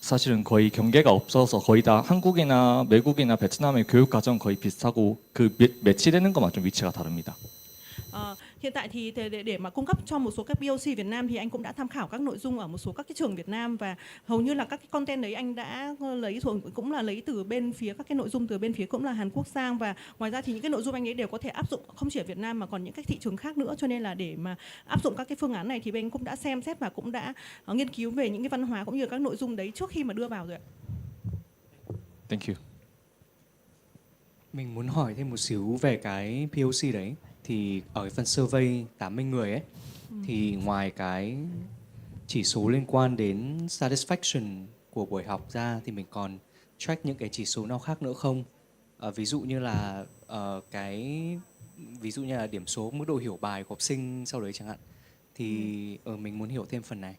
사실은 거의 경계가 없어서 거의 다 한국이나 외국이나 베트남의 교육 과정 거의 비슷하고 그 매치되는 것만 좀 위치가 다릅니다. Hiện tại thì để mà cung cấp cho một số các POC Việt Nam thì anh cũng đã tham khảo các nội dung ở một số các cái trường Việt Nam và hầu như là các cái content đấy anh đã lấy cũng là lấy từ bên phía các cái nội dung từ bên phía cũng là Hàn Quốc sang, và ngoài ra thì những cái nội dung anh ấy đều có thể áp dụng không chỉ ở Việt Nam mà còn những các thị trường khác nữa, cho nên là để mà áp dụng các cái phương án này thì bên cũng đã xem xét và cũng đã nghiên cứu về những cái văn hóa cũng như các nội dung đấy trước khi mà đưa vào rồi ạ. Thank you. Mình muốn hỏi thêm một xíu về cái POC đấy. Thì ở cái phần survey 80 người ấy thì ngoài cái chỉ số liên quan đến satisfaction của buổi học ra thì mình còn track những cái chỉ số nào khác nữa không? Ví dụ như là điểm số mức độ hiểu bài của học sinh sau đấy chẳng hạn. Thì mình muốn hiểu thêm phần này.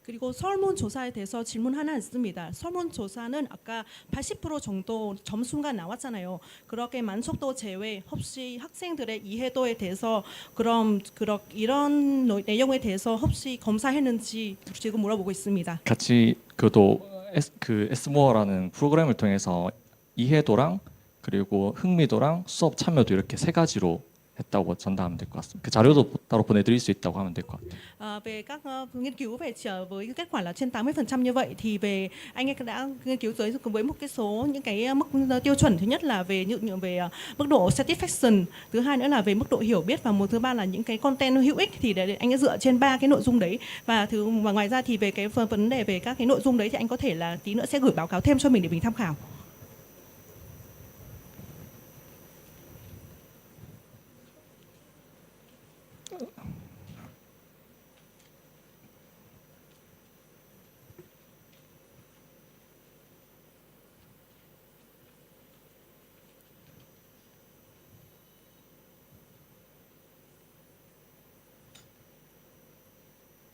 그리고 설문조사에 대해서 질문 하나 있습니다. 설문조사는 아까 80% 정도 점수가 나왔잖아요. 그렇게 만족도 제외 혹시 학생들의 이해도에 대해서 이런 내용에 대해서 혹시 검사했는지 지금 물어보고 있습니다. 같이 S모어라는 프로그램을 통해서 이해도랑 그리고 흥미도랑 수업 참여도 이렇게 세 가지로 했다고 전달하면 될 것 같습니다. 그 자료도 따로 보내드릴 수 있다고 하면 될 것 같아요. Về các nghiên cứu với kết quả là trên 80% như vậy thì anh ấy đã nghiên cứu với một cái số những cái mức tiêu chuẩn. Thứ nhất là về mức độ satisfaction, thứ hai nữa là về mức độ hiểu biết, và thứ ba là những cái content hữu ích, thì để anh ấy dựa trên 3 cái nội dung đấy, và ngoài ra thì về cái vấn đề về các cái nội dung đấy thì anh có thể là tí nữa sẽ gửi báo cáo thêm cho mình để mình tham khảo.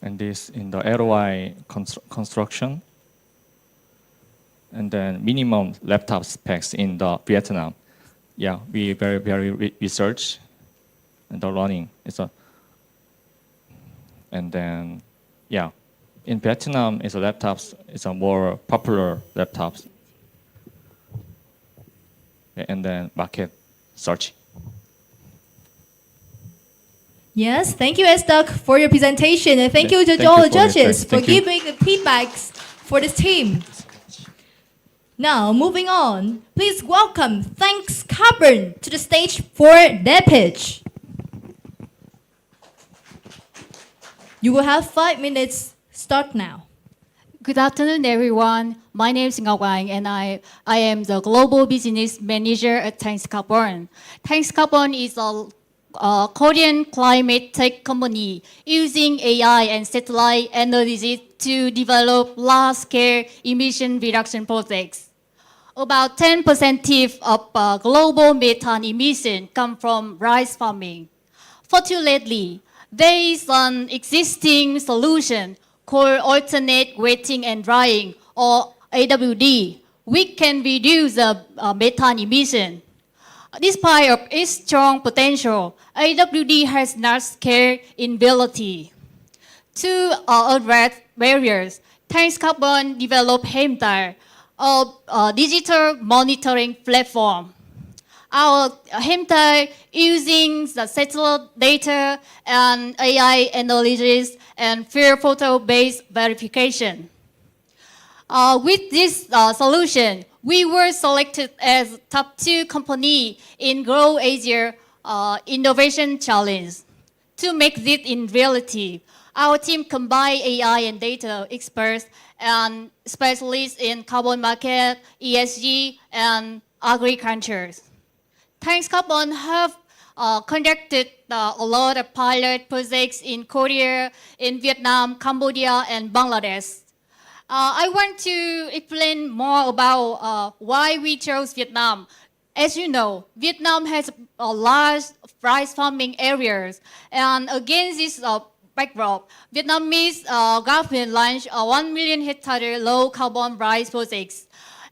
And this in the ROI construction. And then minimum laptop specs in the Vietnam. Yeah, we very research and the learning. And then Yeah, in Vietnam, it's a laptops. It's a more popular laptops. And then market search. Yes, thank you, Edtech, for your presentation, and thank you to Thank all you the for your judges time. for Thank you. giving the feedbacks for this team. Now, moving on, please welcome Thanks Carbon to the stage for their pitch. You will have 5 minutes. Start now. Good afternoon, everyone. My name is Ngọc Anh, and I am the Global Business Manager at Thanks Carbon. Thanks Carbon is a Korean climate tech company using AI and satellite analysis to develop large-scale emission reduction projects. About 10% of global methane emission come from rice farming. Fortunately, there is an existing solution called alternate wetting and drying, or AWD, which can reduce the methane emission. Despite of its strong potential, AWD has not scalability. To address barriers, Thanks Carbon developed Hemtile, a digital monitoring platform. Our Hemtile using the satellite data and AI analysis and field photo-based verification. With this solution, we were selected as top 2 company in Grow Asia Innovation Challenge. To make this in reality, our team combined AI and data experts and specialists in carbon market, ESG, and agriculture. Thanks Carbon have conducted a lot of pilot projects in Korea, in Vietnam, Cambodia, and Bangladesh. I want to explain more about why we chose Vietnam. As you know, Vietnam has a large rice farming areas, and against this backdrop, Vietnamese government launched a 1 million hectare low carbon rice projects.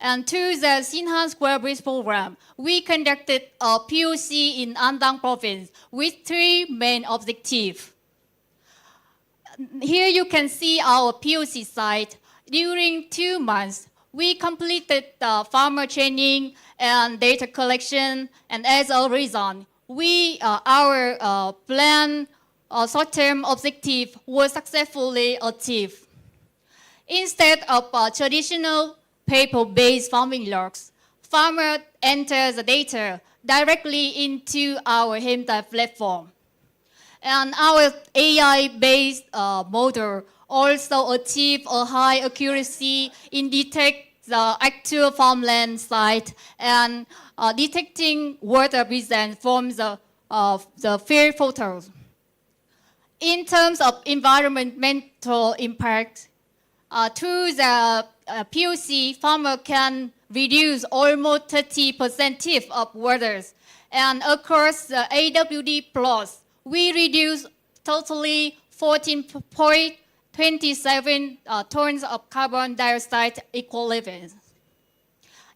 And to the Shinhan Square Bridge program, we conducted a POC in An Giang province with 3 main objectives. Here you can see our POC site. During 2 months, we completed farmer training and data collection, and as a result, our planned short-term objective was successfully achieved. Instead of traditional paper-based farming logs, farmers enter the data directly into our Hemtile platform. And our AI-based model also achieve a high accuracy in detect the actual farmland site and detecting water presence from the field photos. In terms of environmental impact, through the POC, farmer can reduce almost 30% of waters. And across the AWD plots, we reduce totally 14.27 tons of carbon dioxide equivalent.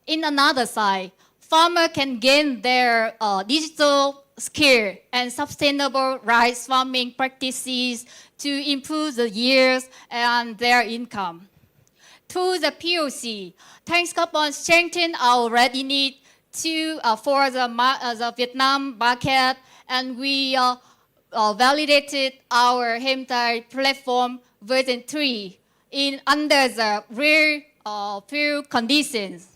In another side, farmers can gain their digital skill and sustainable rice farming practices to improve the yields and their income. Through the POC, Thanks Carbon strengthened our readiness for the Vietnam market, and we validated our Hemtile platform version 3 under the real field conditions.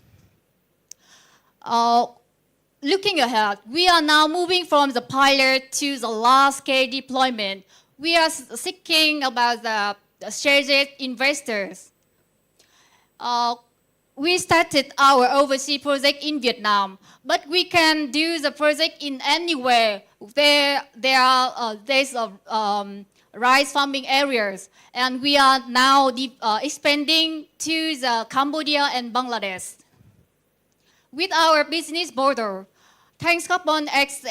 Looking ahead, we are now moving from the pilot to the large-scale deployment. We are seeking about the strategic investors. We started our overseas project in Vietnam, but we can do the project in anywhere where there's rice farming areas, and we are now expanding to the Cambodia and Bangladesh. With our business model, Thanks Carbon acts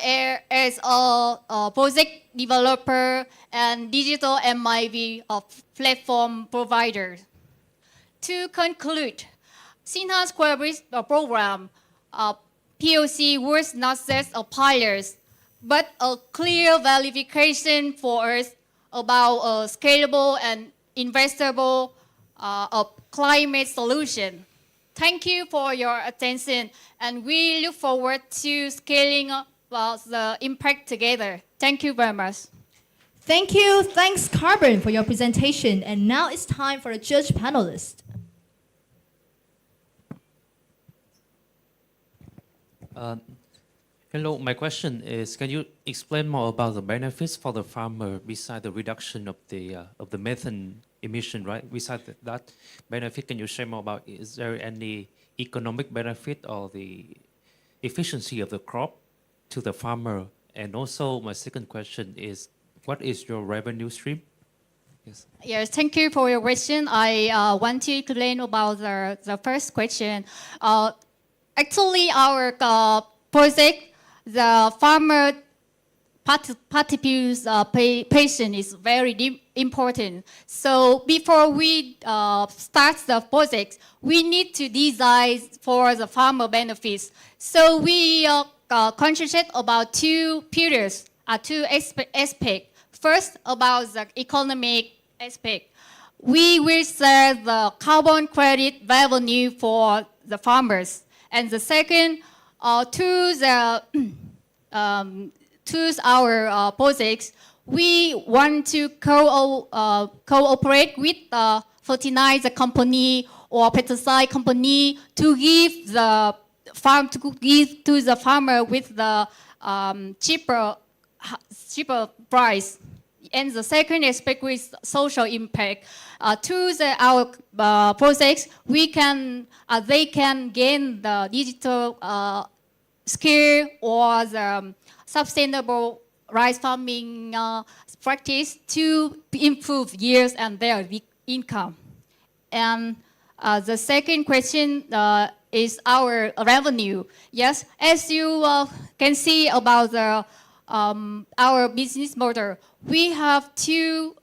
as a project developer and digital MIV platform provider. To conclude, Shinhan Square Bridge program POC was not just a pilot, but a clear verification for us about a scalable and investable of climate solution. Thank you for your attention, and we look forward to scaling up the impact together. Thank you very much. Thank you. Thanks, Carbon, for your presentation. And now it's time for a judge panelist. Hello, my question is, can you explain more about the benefits for the farmer beside the reduction of the methane emission, right? Beside that benefit, can you share more about, is there any economic benefit or the efficiency of the crop to the farmer? And also, my second question is, what is your revenue stream? Yes. Yes, thank you for your question. I want to explain about the first question. Actually, our project, the farmer participation is very important. So before we start the project, we need to design for the farmer benefits. So we concentrate about two pillars, two aspects. First, about the economic aspect. We will share the carbon credit revenue for the farmers. And the second, to our projects, we want to cooperate with the fertilizer company or pesticide company to give the to the farmer with the cheaper price. And the second aspect is social impact. To our projects, they can gain the digital skill or the sustainable rice farming practice to improve yields and their income. And the second question is our revenue. Yes, as you can see about our business model, we have two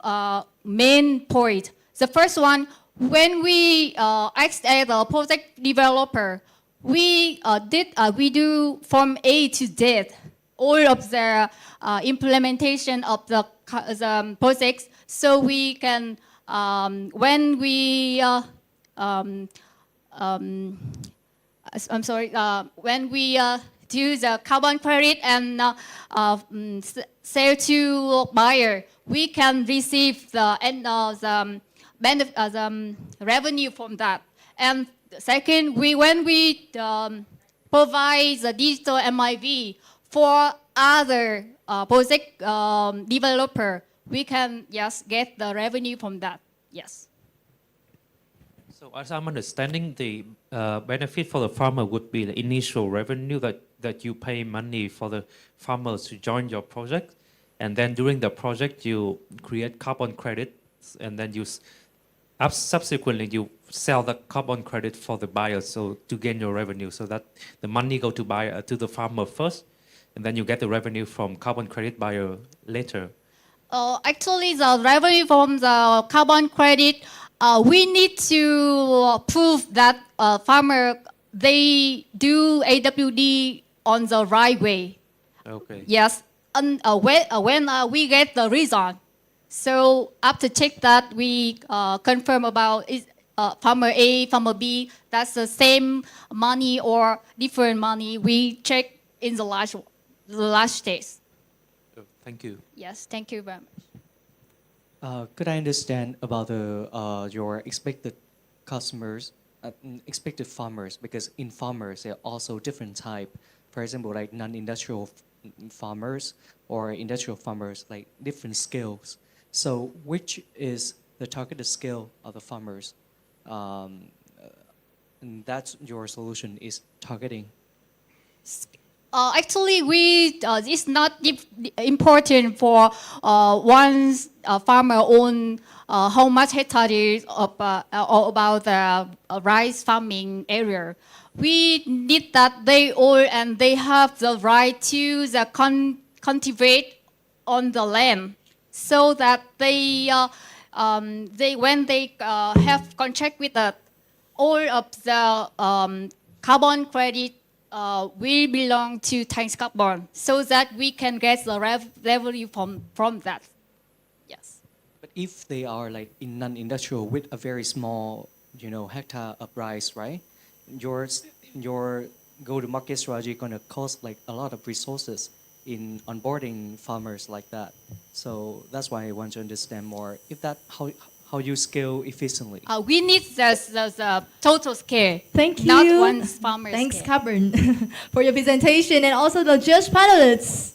main points. The first one, when we act as a project developer, we do from A to Z all of the implementation of the projects, so we can when we do the carbon credit and sell to buyer, we can receive the revenue from that. And second, when we provide the digital MIV for other project developer, we can get the revenue from that. Yes. So as I'm understanding, the benefit for the farmer would be the initial revenue that you pay money for the farmers to join your project, and then during the project you create carbon credits, and then you subsequently you sell the carbon credit for the buyer, so to gain your revenue, so that the money go to to the farmer first, and then you get the revenue from carbon credit buyer later. Actually, the revenue from the carbon credit, we need to prove that farmer they do AWD on the right way. Okay. Yes, and when we get the result, so after check that we confirm about is farmer A, farmer B, that's the same money or different money. We check in the last stage. Thank you. Yes, thank you very much. Could I understand about your expected customers, expected farmers? Because in farmers, there are also different type. For example, like non-industrial farmers or industrial farmers, like different skills. So which is the targeted skill of the farmers? And that's your solution is targeting. Actually, it's not important for one farmer own how much hectares of, about the rice farming area. We need that they all and they have the right to cultivate on the land, so that they when they have contract with us, all of the carbon credit will belong to Thanks Carbon, so that we can get the revenue from that. Yes. But if they are like in non-industrial with a very small, hectare of rice, right? Your go-to-market strategy gonna cost like a lot of resources in onboarding farmers like that. So that's why I want to understand more. If that how you scale efficiently. We need the total scale. Thank you. Not one farmer Thanks, scale. Carbon, for your presentation, and also the judge panelists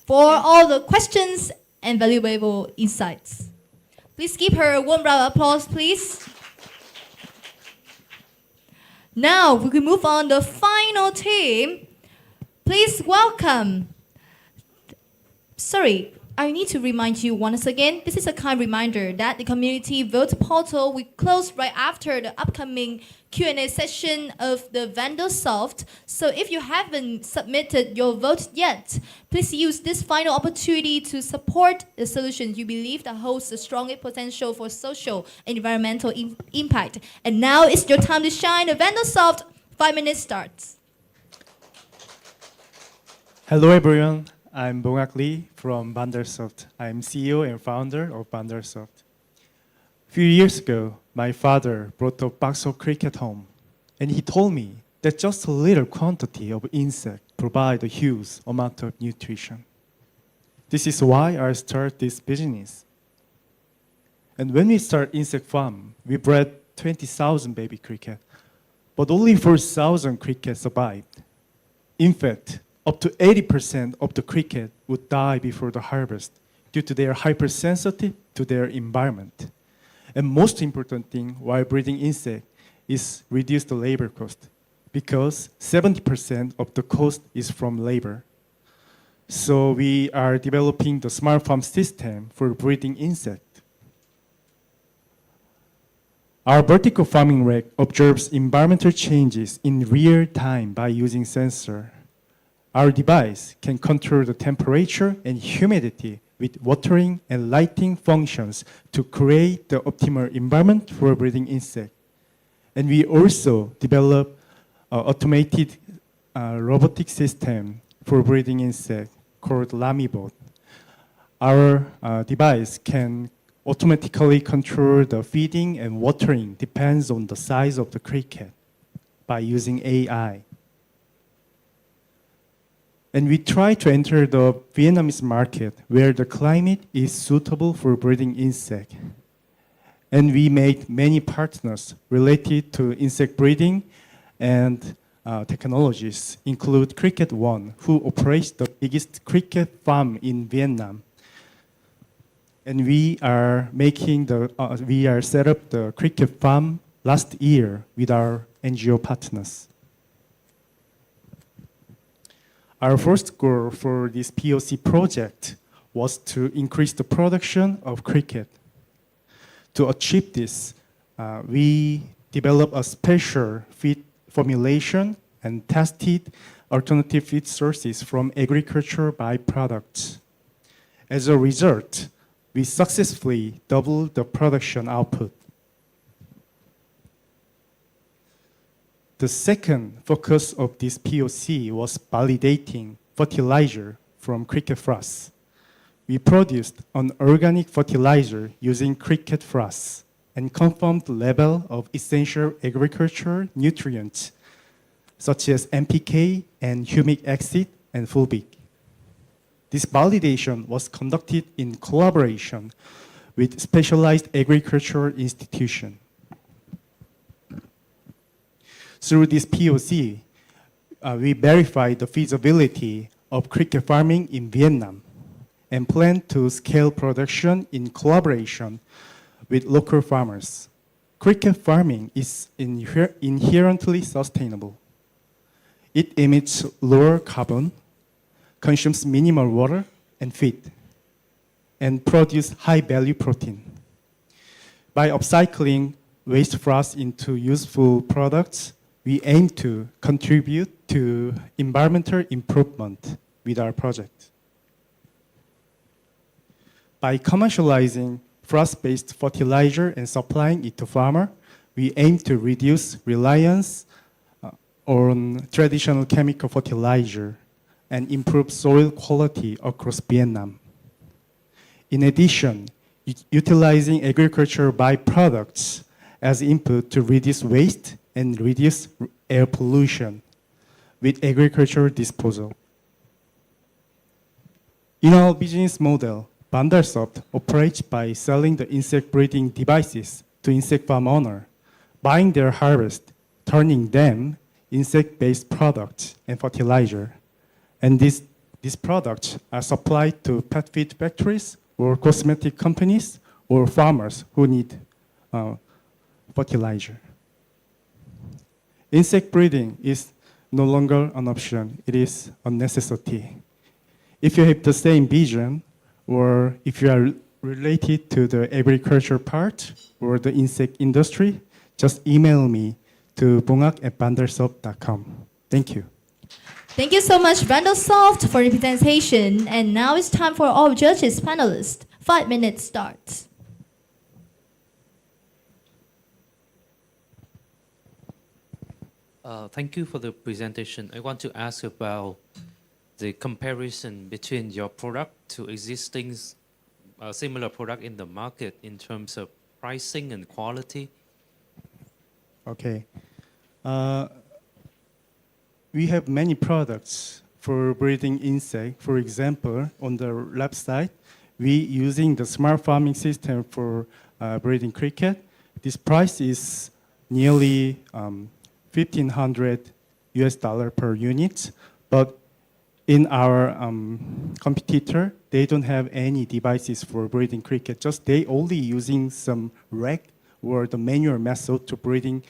for all the questions and valuable insights. Please give her a warm round of applause, please. Now we can move on to the final team. Please welcome. Sorry, I need to remind you once again, this is a kind reminder that the community vote portal will close right after the upcoming Q&A session of the VendorSoft. So if you haven't submitted your vote yet, please use this final opportunity to support the solutions you believe that holds the strongest potential for social and environmental impact. And now it's your time to shine. The VendorSoft 5 minutes starts. Hello everyone. I'm Bongak Lee from VendorSoft. I'm CEO and founder of VendorSoft. A few years ago, my father brought a box of cricket home, and he told me that just a little quantity of insect provide a huge amount of nutrition. This is why I started this business. And when we start insect farm, we bred 20,000 baby cricket, but only 4,000 crickets survived. In fact, up to 80% of the cricket would die before the harvest due to their hypersensitive to their environment. And most important thing while breeding insect is reduce the labor cost, because 70% of the cost is from labor. So we are developing the smart farm system for breeding insect. Our vertical farming rack observes environmental changes in real time by using sensor. Our device can control the temperature and humidity with watering and lighting functions to create the optimal environment for breeding insects. And we also develop automated robotic system for breeding insects called Lamibot. Our device can automatically control the feeding and watering depends on the size of the cricket by using AI. And we try to enter the Vietnamese market where the climate is suitable for breeding insects. And we made many partners related to insect breeding and technologies, include Cricket One, who operates the biggest cricket farm in Vietnam. And we are set up the cricket farm last year with our NGO partners. Our first goal for this POC project was to increase the production of cricket. To achieve this, we developed a special feed formulation and tested alternative feed sources from agriculture byproducts. As a result, we successfully doubled the production output. The second focus of this POC was validating fertilizer from cricket frass. We produced an organic fertilizer using cricket frass and confirmed the level of essential agricultural nutrients such as NPK and humic acid and fulvic. This validation was conducted in collaboration with specialized agricultural institutions. Through this POC, we verified the feasibility of cricket farming in Vietnam and plan to scale production in collaboration with local farmers. Cricket farming is inherently sustainable. It emits lower carbon, consumes minimal water and feed, and produces high-value protein. By upcycling waste frass into useful products, we aim to contribute to environmental improvement with our project. By commercializing frass-based fertilizer and supplying it to farmers, we aim to reduce reliance on traditional chemical fertilizer and improve soil quality across Vietnam. In addition, utilizing agricultural byproducts as input to reduce waste and reduce air pollution with agricultural disposal. In our business model, Bandarsoft operates by selling the insect breeding devices to insect farm owner, buying their harvest, turning them insect-based products and fertilizer. And these products are supplied to pet feed factories or cosmetic companies or farmers who need fertilizer. Insect breeding is no longer an option, it is a necessity. If you have the same vision, or if you are related to the agriculture part or the insect industry, just email me to bongak@bandarsoft.com. Thank you. Thank you so much, Bandarsoft, for the presentation. And now it's time for all judges, panelists. 5 minutes starts. Thank you for the presentation. I want to ask about the comparison between your product to existing similar product in the market in terms of pricing and quality. Okay. We have many products for breeding insect. For example, on the left side, we using the smart farming system for breeding cricket. This price is nearly $1,500 per unit, but in our competitor, they don't have any devices for breeding cricket. Just they only using some rag or the manual method to breeding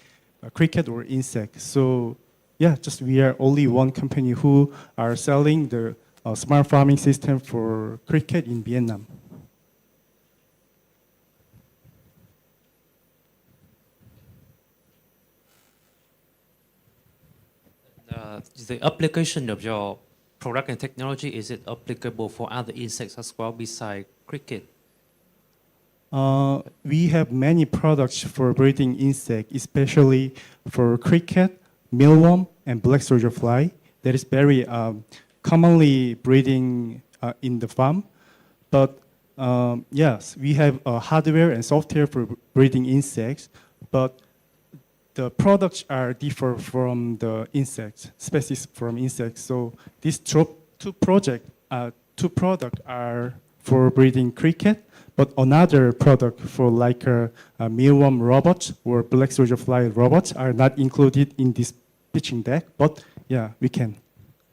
cricket or insect. So yeah, just we are only one company who are selling the smart farming system for cricket in Vietnam. The application of your product and technology, is it applicable for other insects as well besides cricket? We have many products for breeding insect, especially for cricket, mealworm, and black soldier fly. That is very commonly breeding in the farm. But yes, we have hardware and software for breeding insects, but the products are differ from the insects, species from insects. So these two products are for breeding cricket, but another product for like a mealworm robot or black soldier fly robots are not included in this pitching deck. But yeah, we can.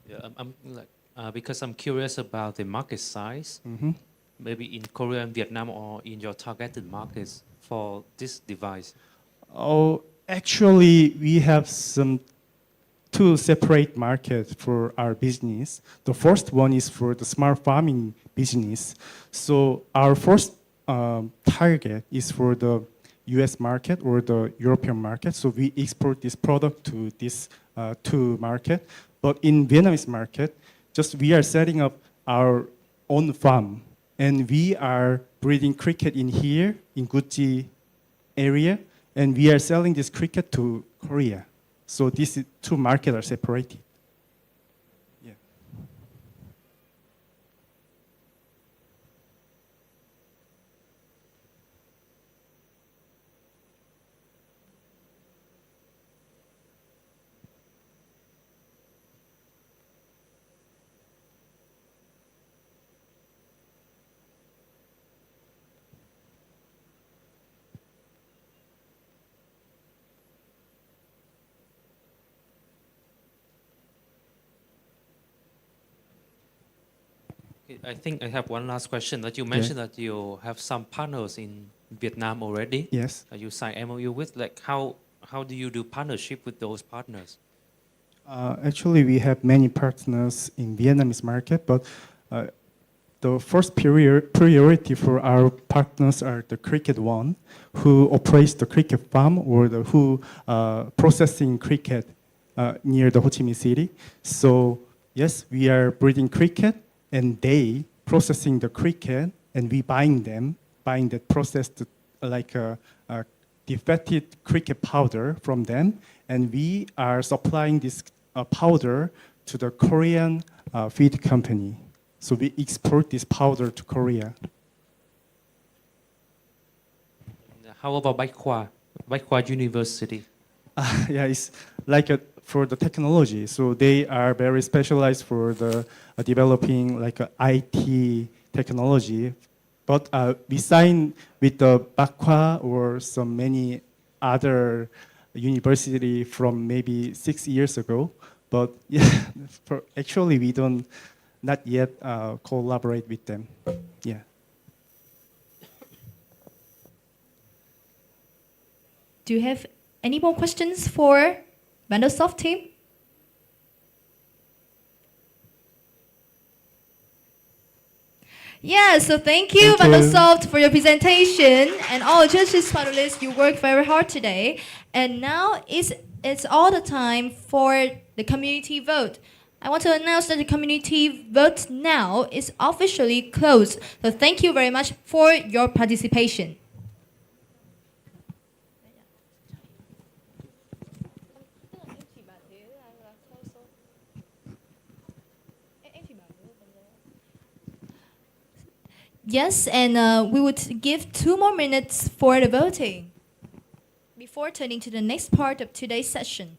Yeah, because I'm curious about the market size. Maybe in Korea and Vietnam or in your targeted markets for this device. Oh, actually, we have two separate markets for our business. The first one is for the smart farming business. So our first target is for the US market or the European market. So we export this product to these two markets. But in Vietnamese market, just we are setting up our own farm. And we are breeding cricket in here, in Gucci area. And we are selling this cricket to Korea. So these two markets are separated. Yeah. I think I have one last question. That you mentioned that you have some partners in Vietnam already. Yes. You sign MOU with. Like how do you do partnership with those partners? Actually, we have many partners in Vietnamese market, but the first priority for our partners are the cricket one, who operates the cricket farm or who processing cricket near the Ho Chi Minh City. So yes, we are breeding cricket, and they processing the cricket, and we buying that processed like a defected cricket powder from them, and we are supplying this powder to the Korean feed company. So we export this powder to Korea. How about Bách Khoa University? Yeah, it's like for the technology. So they are very specialized for the developing like IT technology. But we signed with the Bách or some many other university from maybe 6 years ago. But yeah, actually we don't not yet collaborate with them. Yeah. Do you have any more questions for Vandersoft team? Yeah, so thank you, Vandersoft, for your presentation. And all judges, panelists, you worked very hard today. And now it's all the time for the community vote. I want to announce that the community vote now is officially closed. So thank you very much for your participation. Yes, and we would give 2 more minutes for the voting before turning to the next part of today's session.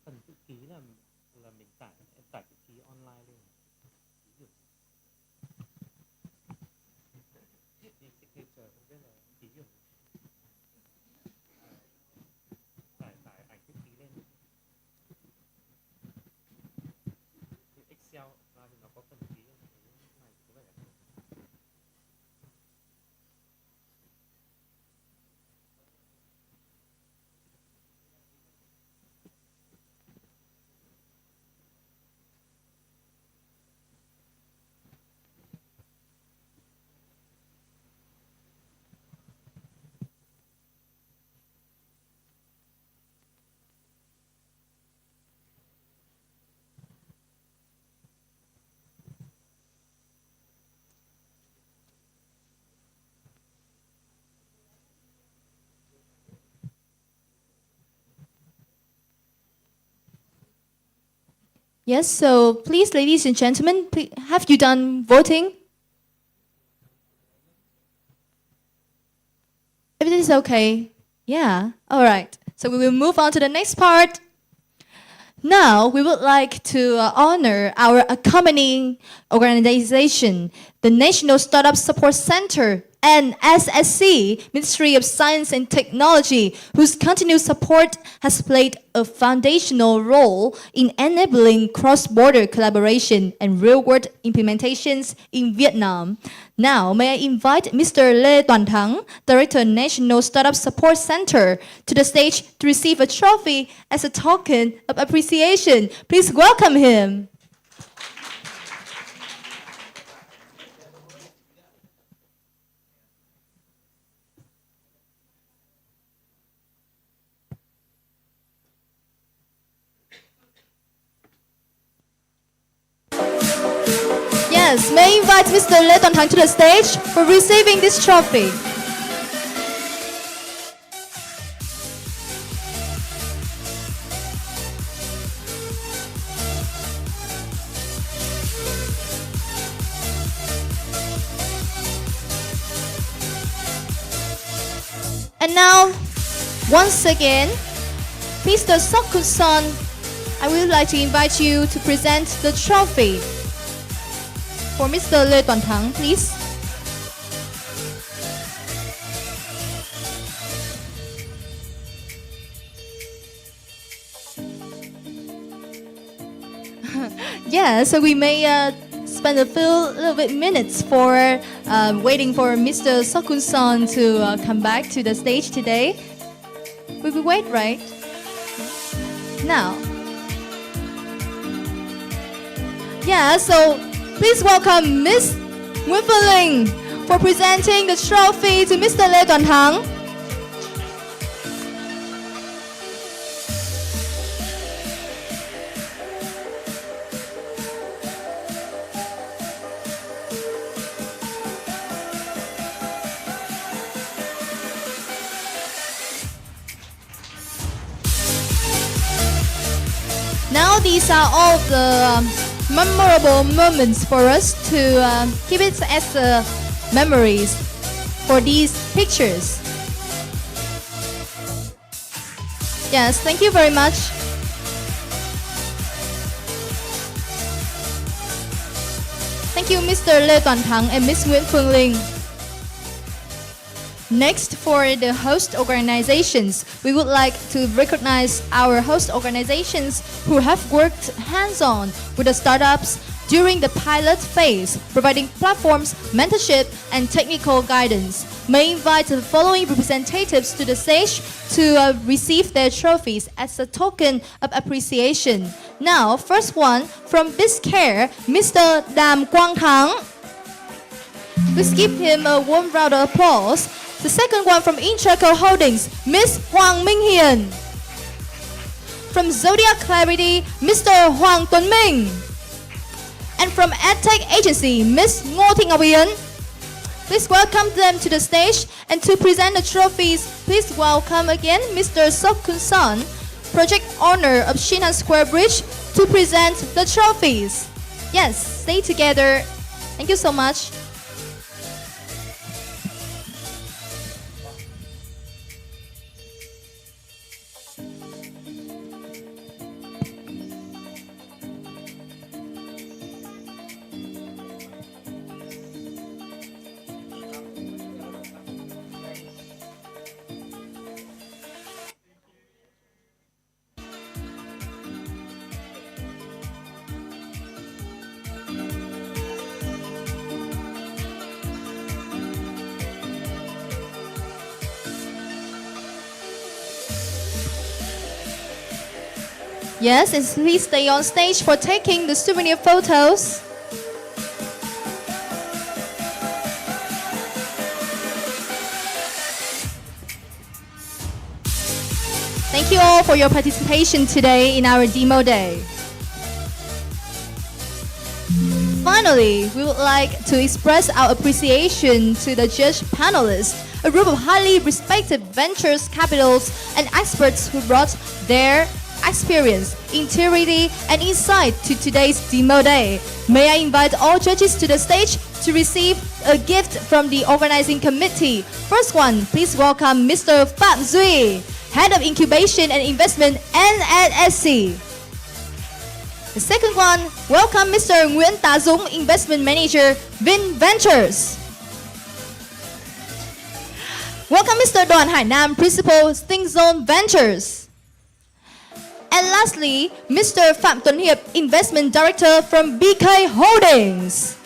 Phần chữ ký là mình tải em tải chữ ký online lên. Signature không biết là ký được. Tải ảnh chữ ký lên. Excel ra thì nó có phần ký này có vẻ Yes, so please, ladies and gentlemen, have you done voting? Everything is okay? Yeah, all right. So we will move on to the next part. Now, we would like to honor our accompanying organization, the National Startup Support Center, NSSC, Ministry of Science and Technology, whose continued support has played a foundational role in enabling cross-border collaboration and real-world implementations in Vietnam. Now, may I invite Mr. Lê Toàn Thắng, Director, National Startup Support Center, to the stage to receive a trophy as a token of appreciation. Please welcome him. Yes, may I invite Mr. Lê Toàn Thắng to the stage for receiving this trophy. And now, once again, Mr. Sok-kun-son, I would like to invite you to present the trophy. For Mr. Lê Toàn Thắng, please. Yeah, so we may spend a little bit minutes for waiting for Mr. Sok-kun-son to come back to the stage today. We will wait, right? Now, Yeah, so please welcome Miss Nguyễn Phương Linh for presenting the trophy to Mr. Lê Toàn Thắng. Now these are all the memorable moments for us to keep it as memories for these pictures. Yes, thank you very much. Thank you, Mr. Lê Toàn Thắng and Miss Nguyễn Phương Linh. Next, for the host organizations, we would like to recognize our host organizations who have worked hands-on with the startups during the pilot phase, providing platforms, mentorship, and technical guidance. May invite the following representatives to the stage to receive their trophies as a token of appreciation. Now, first one from BizCare, Mr. Đàm Quang Thắng. Please give him a warm round of applause. The second one from Intraco Holdings, Miss Hoàng Minh Hiền. From Zodiac Clarity, Mr. Hoàng Tuấn Minh. And from Edtech Agency, Miss Ngô Thị Ngọc Yến. Please welcome them to the stage, and to present the trophies, please welcome again Mr. Sok Kun Son, project owner of Shinhan Square Bridge, to present the trophies. Yes, stay together. Thank you so much. Yes, and please stay on stage for taking the souvenir photos. Thank you all for your participation today in our demo day. Finally, we would like to express our appreciation to the judge panelists, a group of highly respected ventures capitals and experts who brought their experience, integrity, and insight to today's demo day. May I invite all judges to the stage to receive a gift from the organizing committee. First one, please welcome Mr. Phạm Duy, Head of Incubation and Investment, NSC. The second one, welcome Mr. Nguyễn Tá Dũng, Investment Manager, Vin Ventures. Welcome Mr. Đoàn Hải Nam, Principal, Sting Zone Ventures. And lastly, Mr. Phạm Tuấn Hiệp, Investment Director from BK Holdings.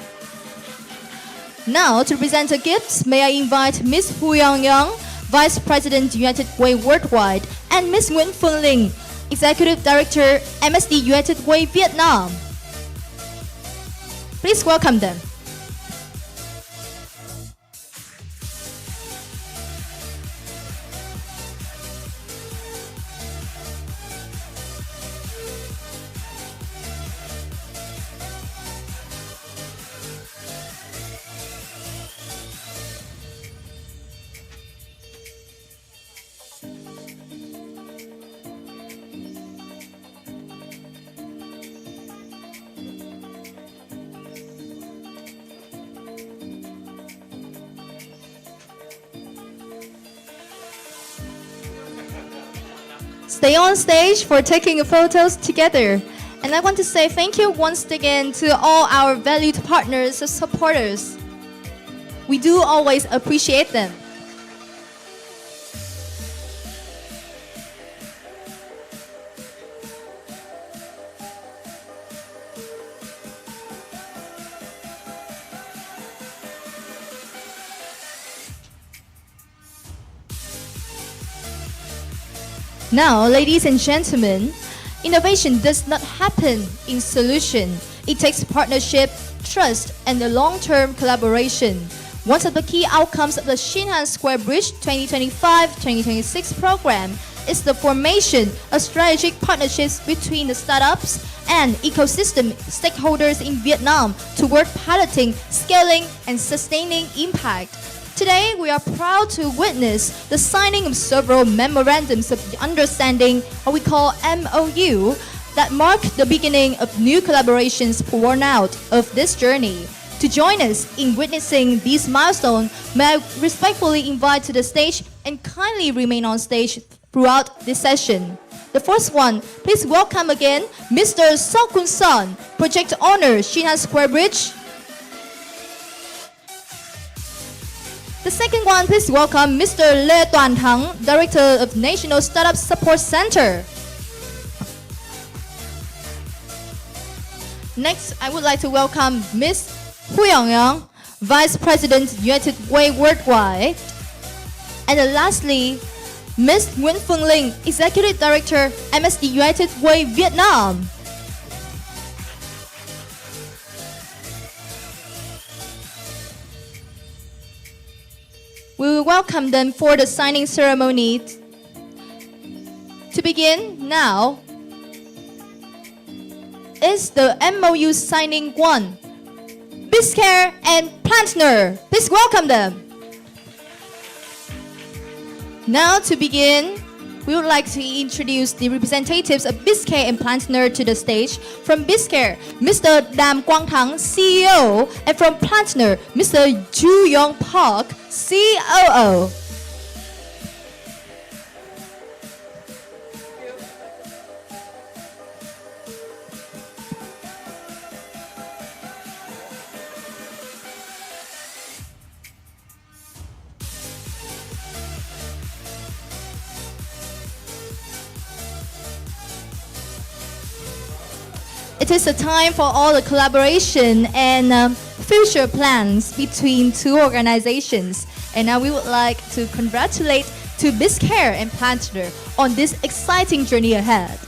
Now, to present the gifts, may I invite Ms. Hu Yang Yang, Vice President, United Way Worldwide, and Ms. Nguyễn Phương Linh, Executive Director, MSD United Way Vietnam. Please welcome them. Stay on stage for taking photos together. And I want to say thank you once again to all our valued partners and supporters. We do always appreciate them. Now, ladies and gentlemen, innovation does not happen in solution. It takes partnership, trust, and a long-term collaboration. One of the key outcomes of the Shinhan Square Bridge 2025-2026 program is the formation of strategic partnerships between the startups and ecosystem stakeholders in Vietnam toward piloting, scaling, and sustaining impact. Today, we are proud to witness the signing of several memorandums of understanding, what we call MOU, that mark the beginning of new collaborations born out of this journey. To join us in witnessing these milestones, may I respectfully invite to the stage and kindly remain on stage throughout this session. The first one, please welcome again Mr. Seok Kun Son, Project Owner, Shinhan Square Bridge. The second one, please welcome Mr. Lê Toàn Thắng, Director of National Startup Support Center. Next, I would like to welcome Ms. Hu Yongyang, Vice President, United Way Worldwide. And lastly, Ms. Nguyễn Phương Linh, Executive Director, MSD United Way Vietnam. We will welcome them for the signing ceremony. To begin now is the MOU signing one. Biscare and Plantner, please welcome them. Now to begin, we would like to introduce the representatives of Biscare and Plantner to the stage. From Biscare, Mr. Đàm Quang Thắng, CEO, and from Plantner, Mr. Ju Yong Park, COO. It is a time for all the collaboration and future plans between two organizations. And now we would like to congratulate to Biscare and Plantner on this exciting journey ahead.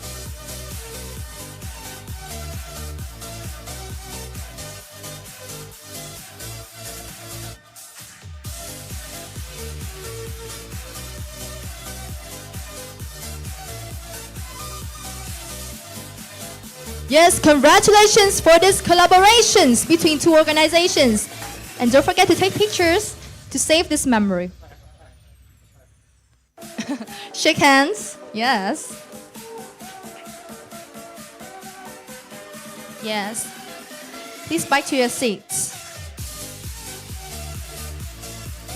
Yes, congratulations for these collaborations between two organizations. And don't forget to take pictures to save this memory. Shake hands. Yes. Yes. Please back to your seats.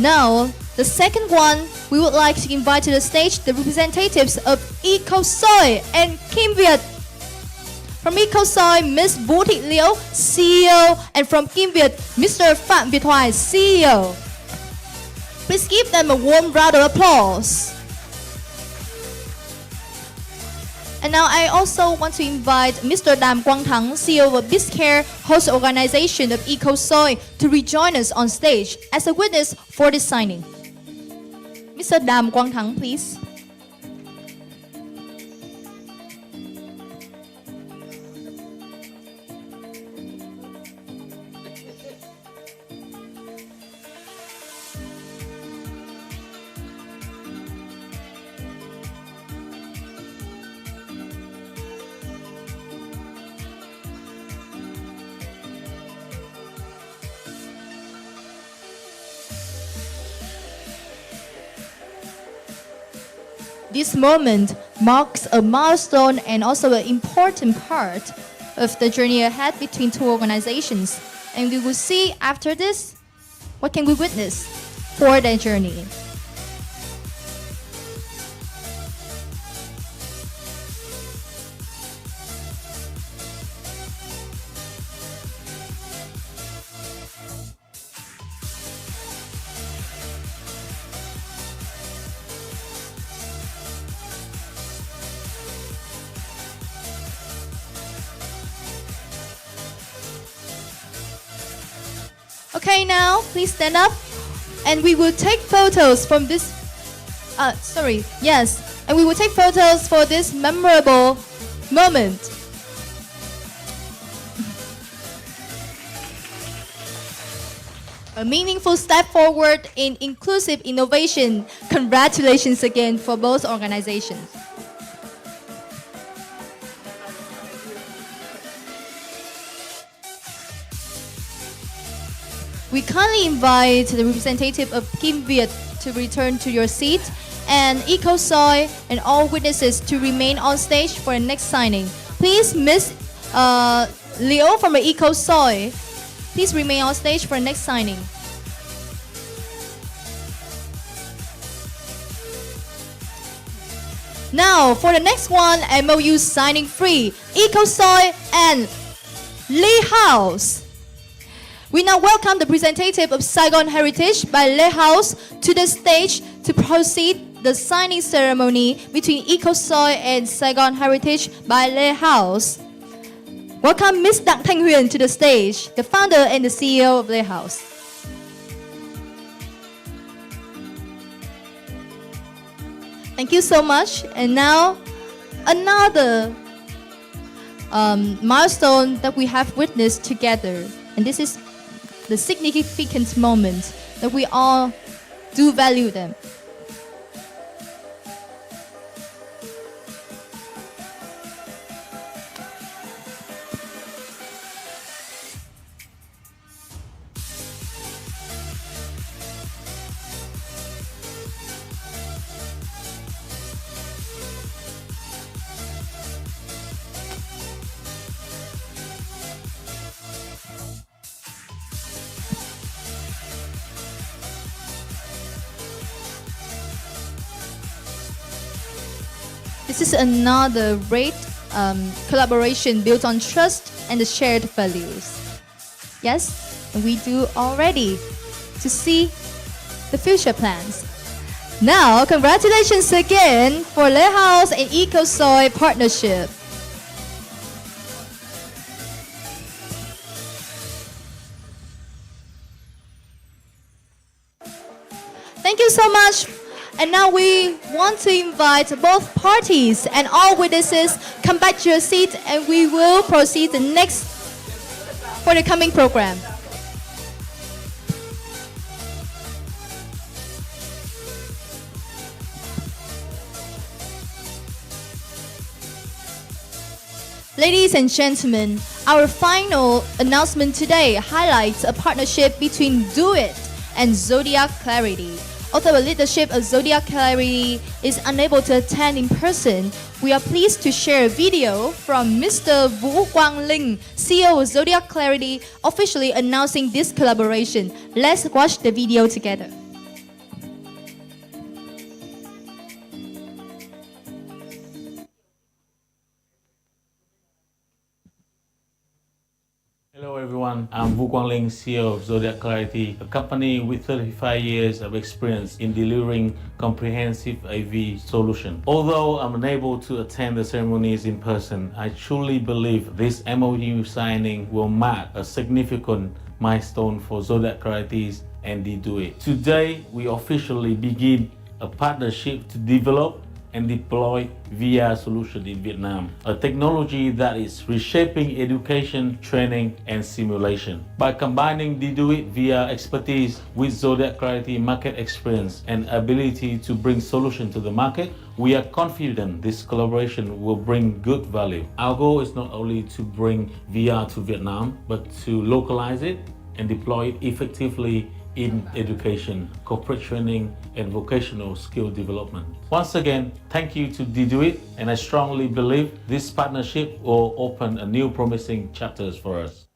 Now, the second one, we would like to invite to the stage the representatives of EcoSoy and Kim Viet. From EcoSoy, Ms. Vũ Thị Liễu, CEO, and from Kim Viet, Mr. Phạm Việt Hoài, CEO. Please give them a warm round of applause. And now I also want to invite Mr. Đàm Quang Thắng, CEO of Biscare, host organization of EcoSoy, to rejoin us on stage as a witness for this signing. Mr. Đàm Quang Thắng, please. This moment marks a milestone and also an important part of the journey ahead between two organizations. And we will see after this, what can we witness for their journey. Okay, now please stand up and we will take photos from this, and we will take photos for this memorable moment. A meaningful step forward in inclusive innovation. Congratulations again for both organizations. We kindly invite the representative of Kim Viet to return to your seat, and EcoSoy and all witnesses to remain on stage for the next signing. Please, Miss Leo from the EcoSoy, please remain on stage for the next signing. Now, for the next one, MOU signing free, EcoSoy and Lee House. We now welcome the representative of Saigon Heritage by Lê House to the stage to proceed the signing ceremony between EcoSoy and Saigon Heritage by Lê House. Welcome Ms. Đặng Thanh Huyền to the stage, the founder and the CEO of Lê House. Thank you so much. And now, another milestone that we have witnessed together. And this is the significant moment that we all do value them. This is another great collaboration built on trust and the shared values. Yes, and we do already to see the future plans. Now, congratulations again for Lê House and EcoSoy partnership. Thank you so much. And now we want to invite both parties and all witnesses come back to your seat, and we will proceed the next for the coming program. Ladies and gentlemen, our final announcement today highlights a partnership between Do It and Zodiac Clarity. Although the leadership of Zodiac Clarity is unable to attend in person, we are pleased to share a video from Mr. Vũ Quang Linh, CEO of Zodiac Clarity, officially announcing this collaboration. Let's watch the video together. Hello everyone, I'm Vũ Quang Linh, CEO of Zodiac Clarity, a company with 35 years of experience in delivering comprehensive AV solutions. Although I'm unable to attend the ceremonies in person, I truly believe this MOU signing will mark a significant milestone for Zodiac Clarity and Do It. Today, we officially begin a partnership to develop and deploy VR solution in Vietnam, a technology that is reshaping education, training, and simulation. By combining the Do It VR expertise with Zodiac Clarity market experience and ability to bring solution to the market, we are confident this collaboration will bring good value. Our goal is not only to bring VR to Vietnam, but to localize it and deploy it effectively in education, corporate training, and vocational skill development. Once again, thank you to Do It, and I strongly believe this partnership will open a new promising chapters for us.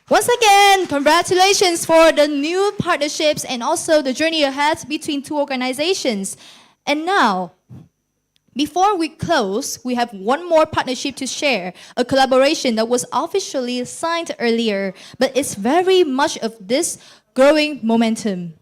Once again, congratulations for the new partnerships and also the journey ahead between two organizations. And now, before we close, we have one more partnership to share, a collaboration that was officially signed earlier, but it's very much of this growing momentum.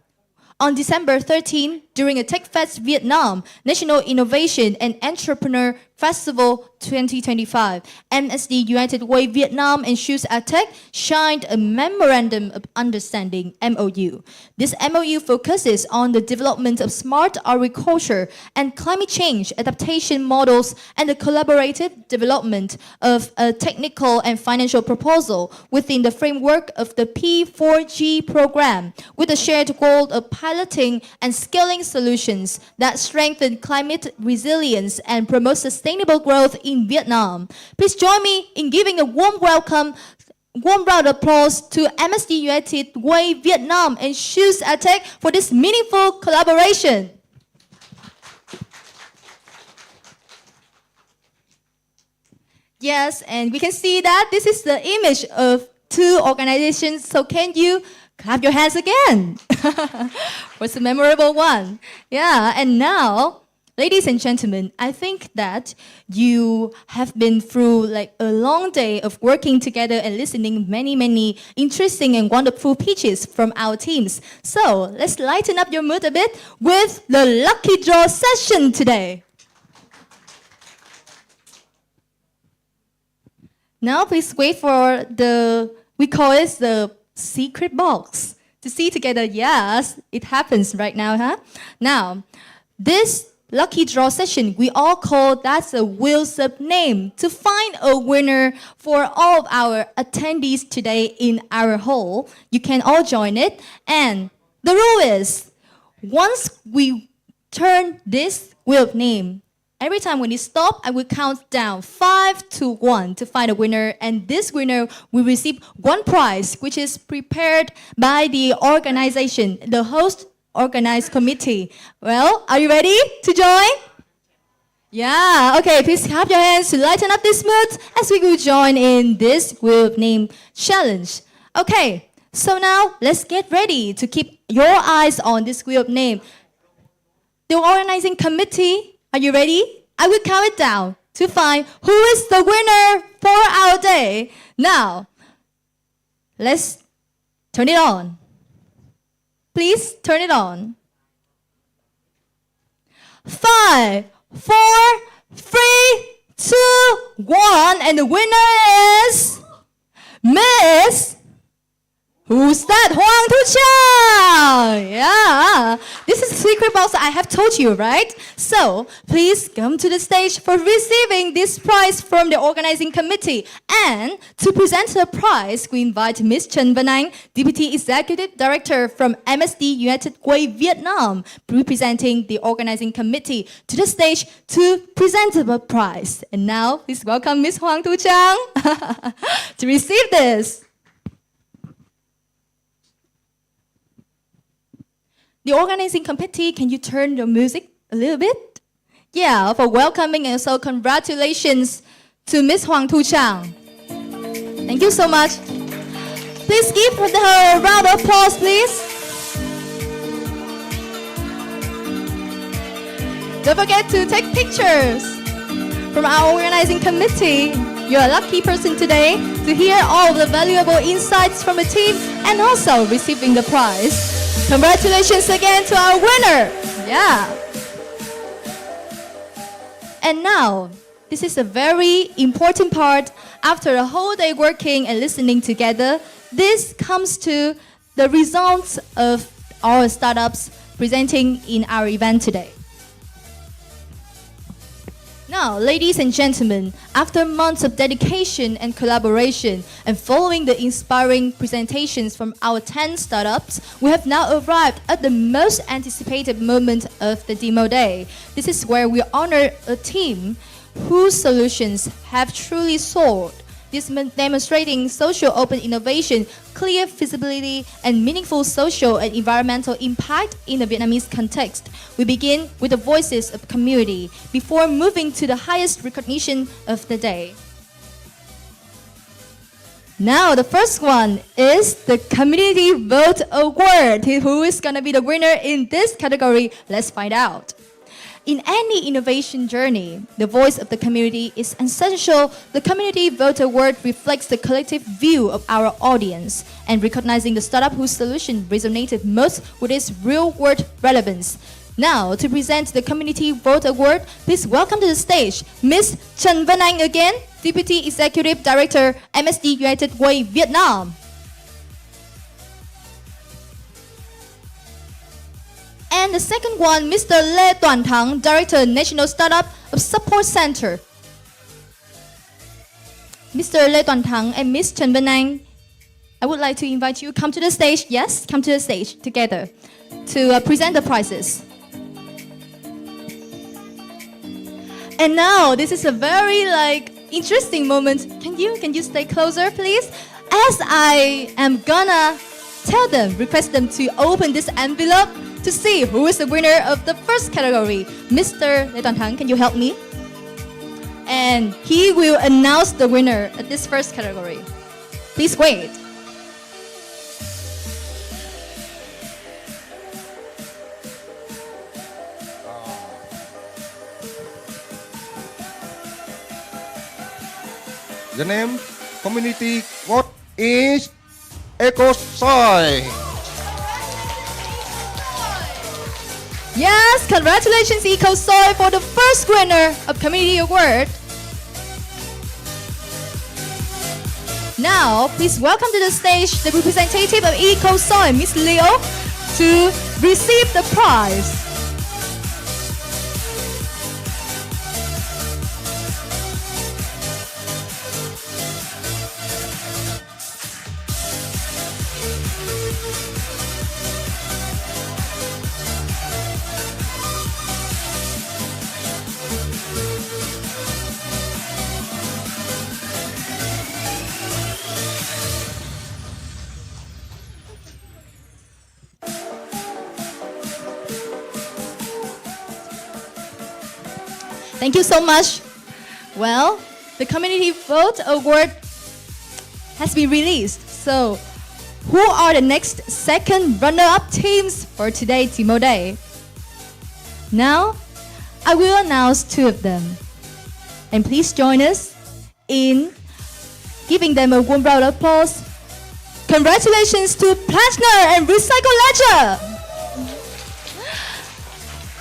On December 13, during a Tech Fest Vietnam, National Innovation and Entrepreneur Festival 2025. MSD United Way Vietnam and Edtech signed a Memorandum of Understanding (MOU). This MOU focuses on the development of smart agriculture and climate change adaptation models and the collaborative development of a technical and financial proposal within the framework of the P4G program, with a shared goal of piloting and scaling solutions that strengthen climate resilience and promote sustainable growth in Vietnam. Please join me in giving a warm round of applause to MSD United Way Vietnam and Edtech for this meaningful collaboration. Yes, and we can see that this is the image of two organizations. So can you clap your hands again? What's the memorable one? Yeah, and now, ladies and gentlemen, I think that you have been through like a long day of working together and listening many interesting and wonderful pitches from our teams. So let's lighten up your mood a bit with the lucky draw session today. Now please wait for we call it the secret box. To see together, yes, it happens right now, huh? Now, this lucky draw session, we all call that the wheels of name to find a winner for all of our attendees today in our hall. You can all join it. And the rule is, once we turn this wheel of name, every time when it stops, I will count down 5 to 1 to find a winner. And this winner will receive one prize, which is prepared by the organization, the host organized committee. Well, are you ready to join? Yeah, okay, please clap your hands to lighten up this mood as we will join in this wheel of name challenge. Okay, so now let's get ready to keep your eyes on this wheel of name. The organizing committee, are you ready? I will count it down to find who is the winner for our day. Now, let's turn it on. Please turn it on. 5, 4, 3, 2, 1, and the winner is Miss. Who's that? Huang Tu Chang! Yeah, this is the secret box I have told you, right? So, please come to the stage for receiving this prize from the organizing committee. And to present the prize, we invite Ms. Trần Văn Anh, Deputy Executive Director from MSD United Way Vietnam, representing the organizing committee, to the stage to present the prize. And now, please welcome Ms. Huang Tu Chang to receive this. The organizing committee, can you turn the music a little bit? Yeah, for welcoming and so congratulations to Ms. Huang Tu Chang. Thank you so much. Please give her a round of applause, please. Don't forget to take pictures from our organizing committee. You're a lucky person today to hear all of the valuable insights from the team and also receiving the prize. Congratulations again to our winner. Yeah. And now, this is a very important part. After a whole day working and listening together, this comes to the results of our startups presenting in our event today. Now, ladies and gentlemen, after months of dedication and collaboration and following the inspiring presentations from our 10 startups, we have now arrived at the most anticipated moment of the demo day. This is where we honor a team whose solutions have truly soared. This demonstrating social open innovation, clear feasibility, and meaningful social and environmental impact in the Vietnamese context. We begin with the voices of community before moving to the highest recognition of the day. Now, the first one is the Community Vote Award. Who is going to be the winner in this category? Let's find out. In any innovation journey, the voice of the community is essential. The Community Vote Award reflects the collective view of our audience and recognizing the startup whose solution resonated most with its real-world relevance. Now, to present the Community Vote Award, please welcome to the stage Miss Trần Vân Anh again, Deputy Executive Director, MSD United Way Việt Nam. And the second one, Mr. Lê Toàn Thắng, Director, National Startup of Support Center. Mr. Lê Toàn Thắng and Miss Trần Vân Anh, I would like to invite you come to the stage. Yes, come to the stage together to present the prizes. And now this is a very interesting moment. Can you stay closer, please? As I am gonna tell them, request them to open this envelope to see who is the winner of the first category. Mr. Lê Toàn Thắng, can you help me? And he will announce the winner at this first category. Please wait. The name community vote is EcoSoy. Yes, congratulations EcoSoy for the first winner of Community Award. Now, please welcome to the stage the representative of EcoSoy, Miss Leo, to receive the prize. Thank you so much. Well, the Community Vote Award has been released. So, who are the next second runner-up teams for today's Demo Day? Now, I will announce two of them. And please join us in giving them a warm round of applause. Congratulations to Plantner and Recycle Ledger.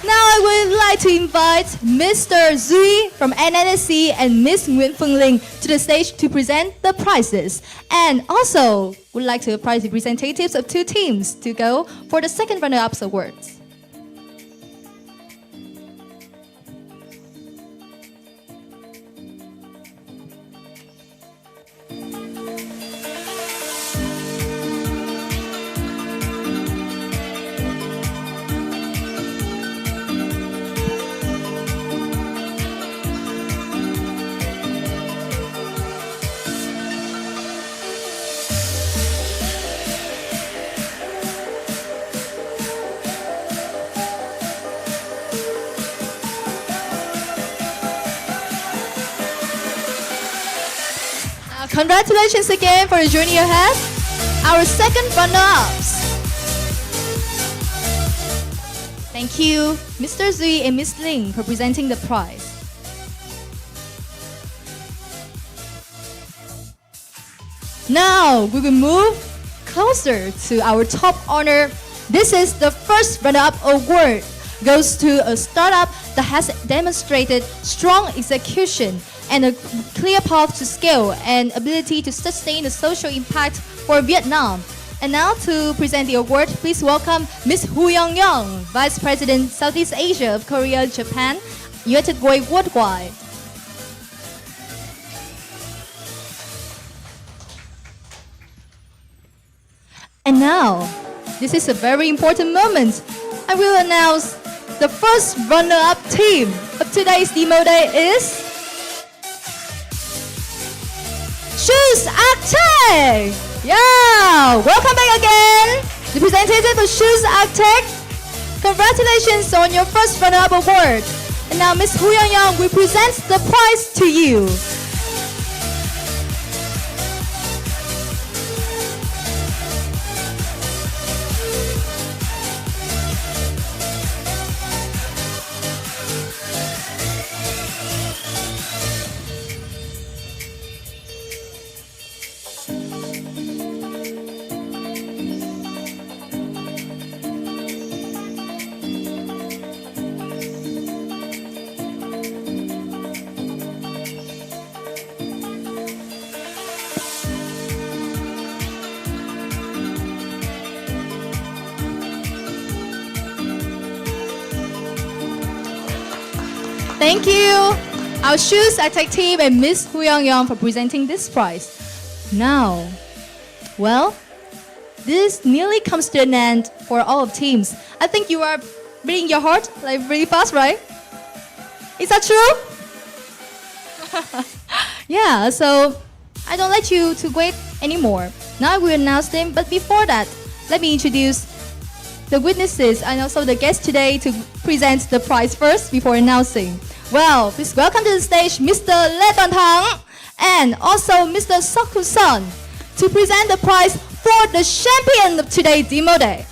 Now I would like to invite Mr. Zui from NNSC and Miss Nguyễn Phương Linh to the stage to present the prizes. And also would like to prize the representatives of two teams to go for the second runner-ups awards. Congratulations again for the journey ahead. Our second runner-ups. Thank you, Mr. Zui and Miss Ling, for presenting the prize. Now we will move closer to our top honor. This is the first runner-up award. Goes to a startup that has demonstrated strong execution and a clear path to scale and ability to sustain the social impact for Vietnam. And now to present the award, please welcome Ms. Hu Young-young, Vice President Southeast Asia of Korea, Japan, United Way Worldwide. And now, this is a very important moment. I will announce the first runner-up team of today's Demo Day is Shoes Agritech! Yeah! Welcome back again! The representative of Shoes Agritech. Congratulations on your first runner-up award. And now Ms. Hu Yang will present the prize to you. Thank you, our Shoes Edtech team and Miss Hu Young for presenting this prize. Now, well, this nearly comes to an end for all of teams. I think you are beating your heart like really fast, right? Is that true? Yeah, so I don't let you to wait anymore. Now we announce them, but before that, let me introduce the witnesses and also the guests today to present the prize first before announcing. Well, please welcome to the stage Mr. Le Tang and also Mr. Sok Son to present the prize for the champion of today's demo day.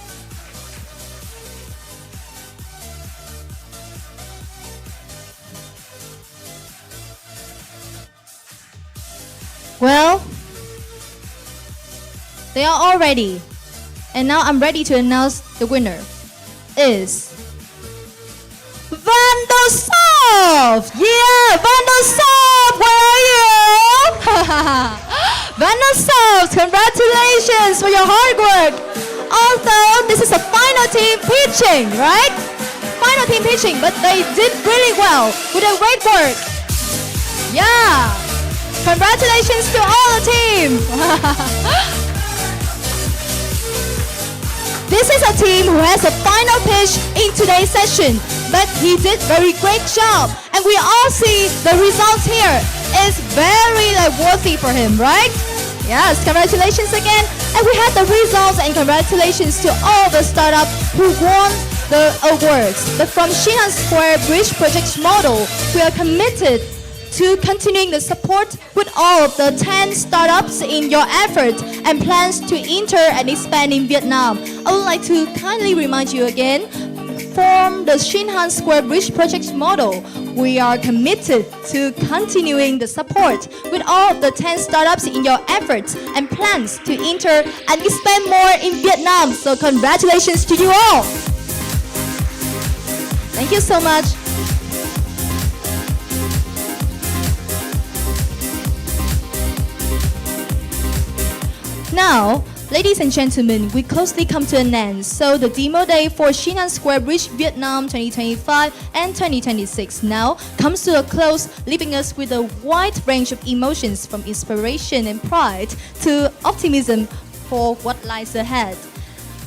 Well, they are all ready. And now I'm ready to announce the winner is Vandersoft! Yeah, Vandersoft, where are you? Vandersoft, congratulations for your hard work. Although this is a final team pitching, right? Final team pitching, but they did really well with their great work. Yeah, congratulations to all the team. This is a team who has a final pitch in today's session, but he did very great job. And we all see the results here. It's very worthy for him, right? Yes, congratulations again. And we had the results and congratulations to all the startups who won the awards. But from Shinhan Square Bridge project model, we are committed to continuing the support with all of the 10 startups in your effort and plans to enter and expand in Vietnam. I would like to kindly remind you again, from the Shinhan Square Bridge project model, we are committed to continuing the support with all of the 10 startups in your efforts and plans to enter and expand more in Vietnam. So congratulations to you all. Thank you so much. Now, ladies and gentlemen, we closely come to an end. So the demo day for Shinhan Square Bridge Vietnam 2025 and 2026 now comes to a close, leaving us with a wide range of emotions from inspiration and pride to optimism for what lies ahead.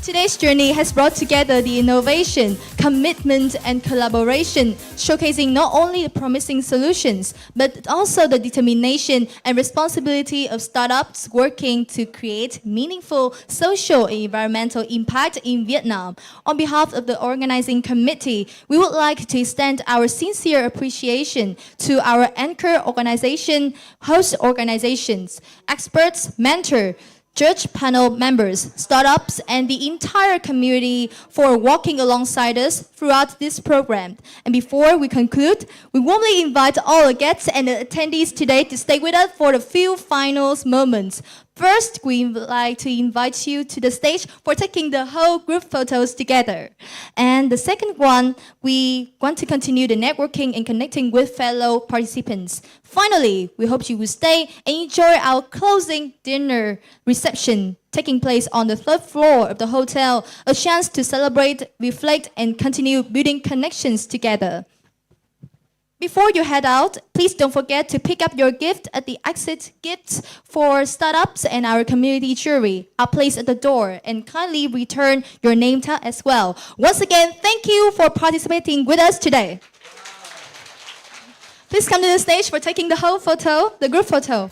Today's journey has brought together the innovation, commitment, and collaboration, showcasing not only the promising solutions, but also the determination and responsibility of startups working to create meaningful social and environmental impact in Vietnam. On behalf of the organizing committee, we would like to extend our sincere appreciation to our anchor organization, host organizations, experts, mentors, judge panel members, startups, and the entire community for walking alongside us throughout this program. And before we conclude, we warmly invite all the guests and the attendees today to stay with us for the few final moments. First, we would like to invite you to the stage for taking the whole group photos together. And the second one, we want to continue the networking and connecting with fellow participants. Finally, we hope you will stay and enjoy our closing dinner reception taking place on the 3rd floor of the hotel, a chance to celebrate, reflect, and continue building connections together. Before you head out, please don't forget to pick up your gift at the exit. Gifts for startups and our community jury are placed at the door, and kindly return your name tag as well. Once again, thank you for participating with us today. Please come to the stage for taking the whole photo, the group photo.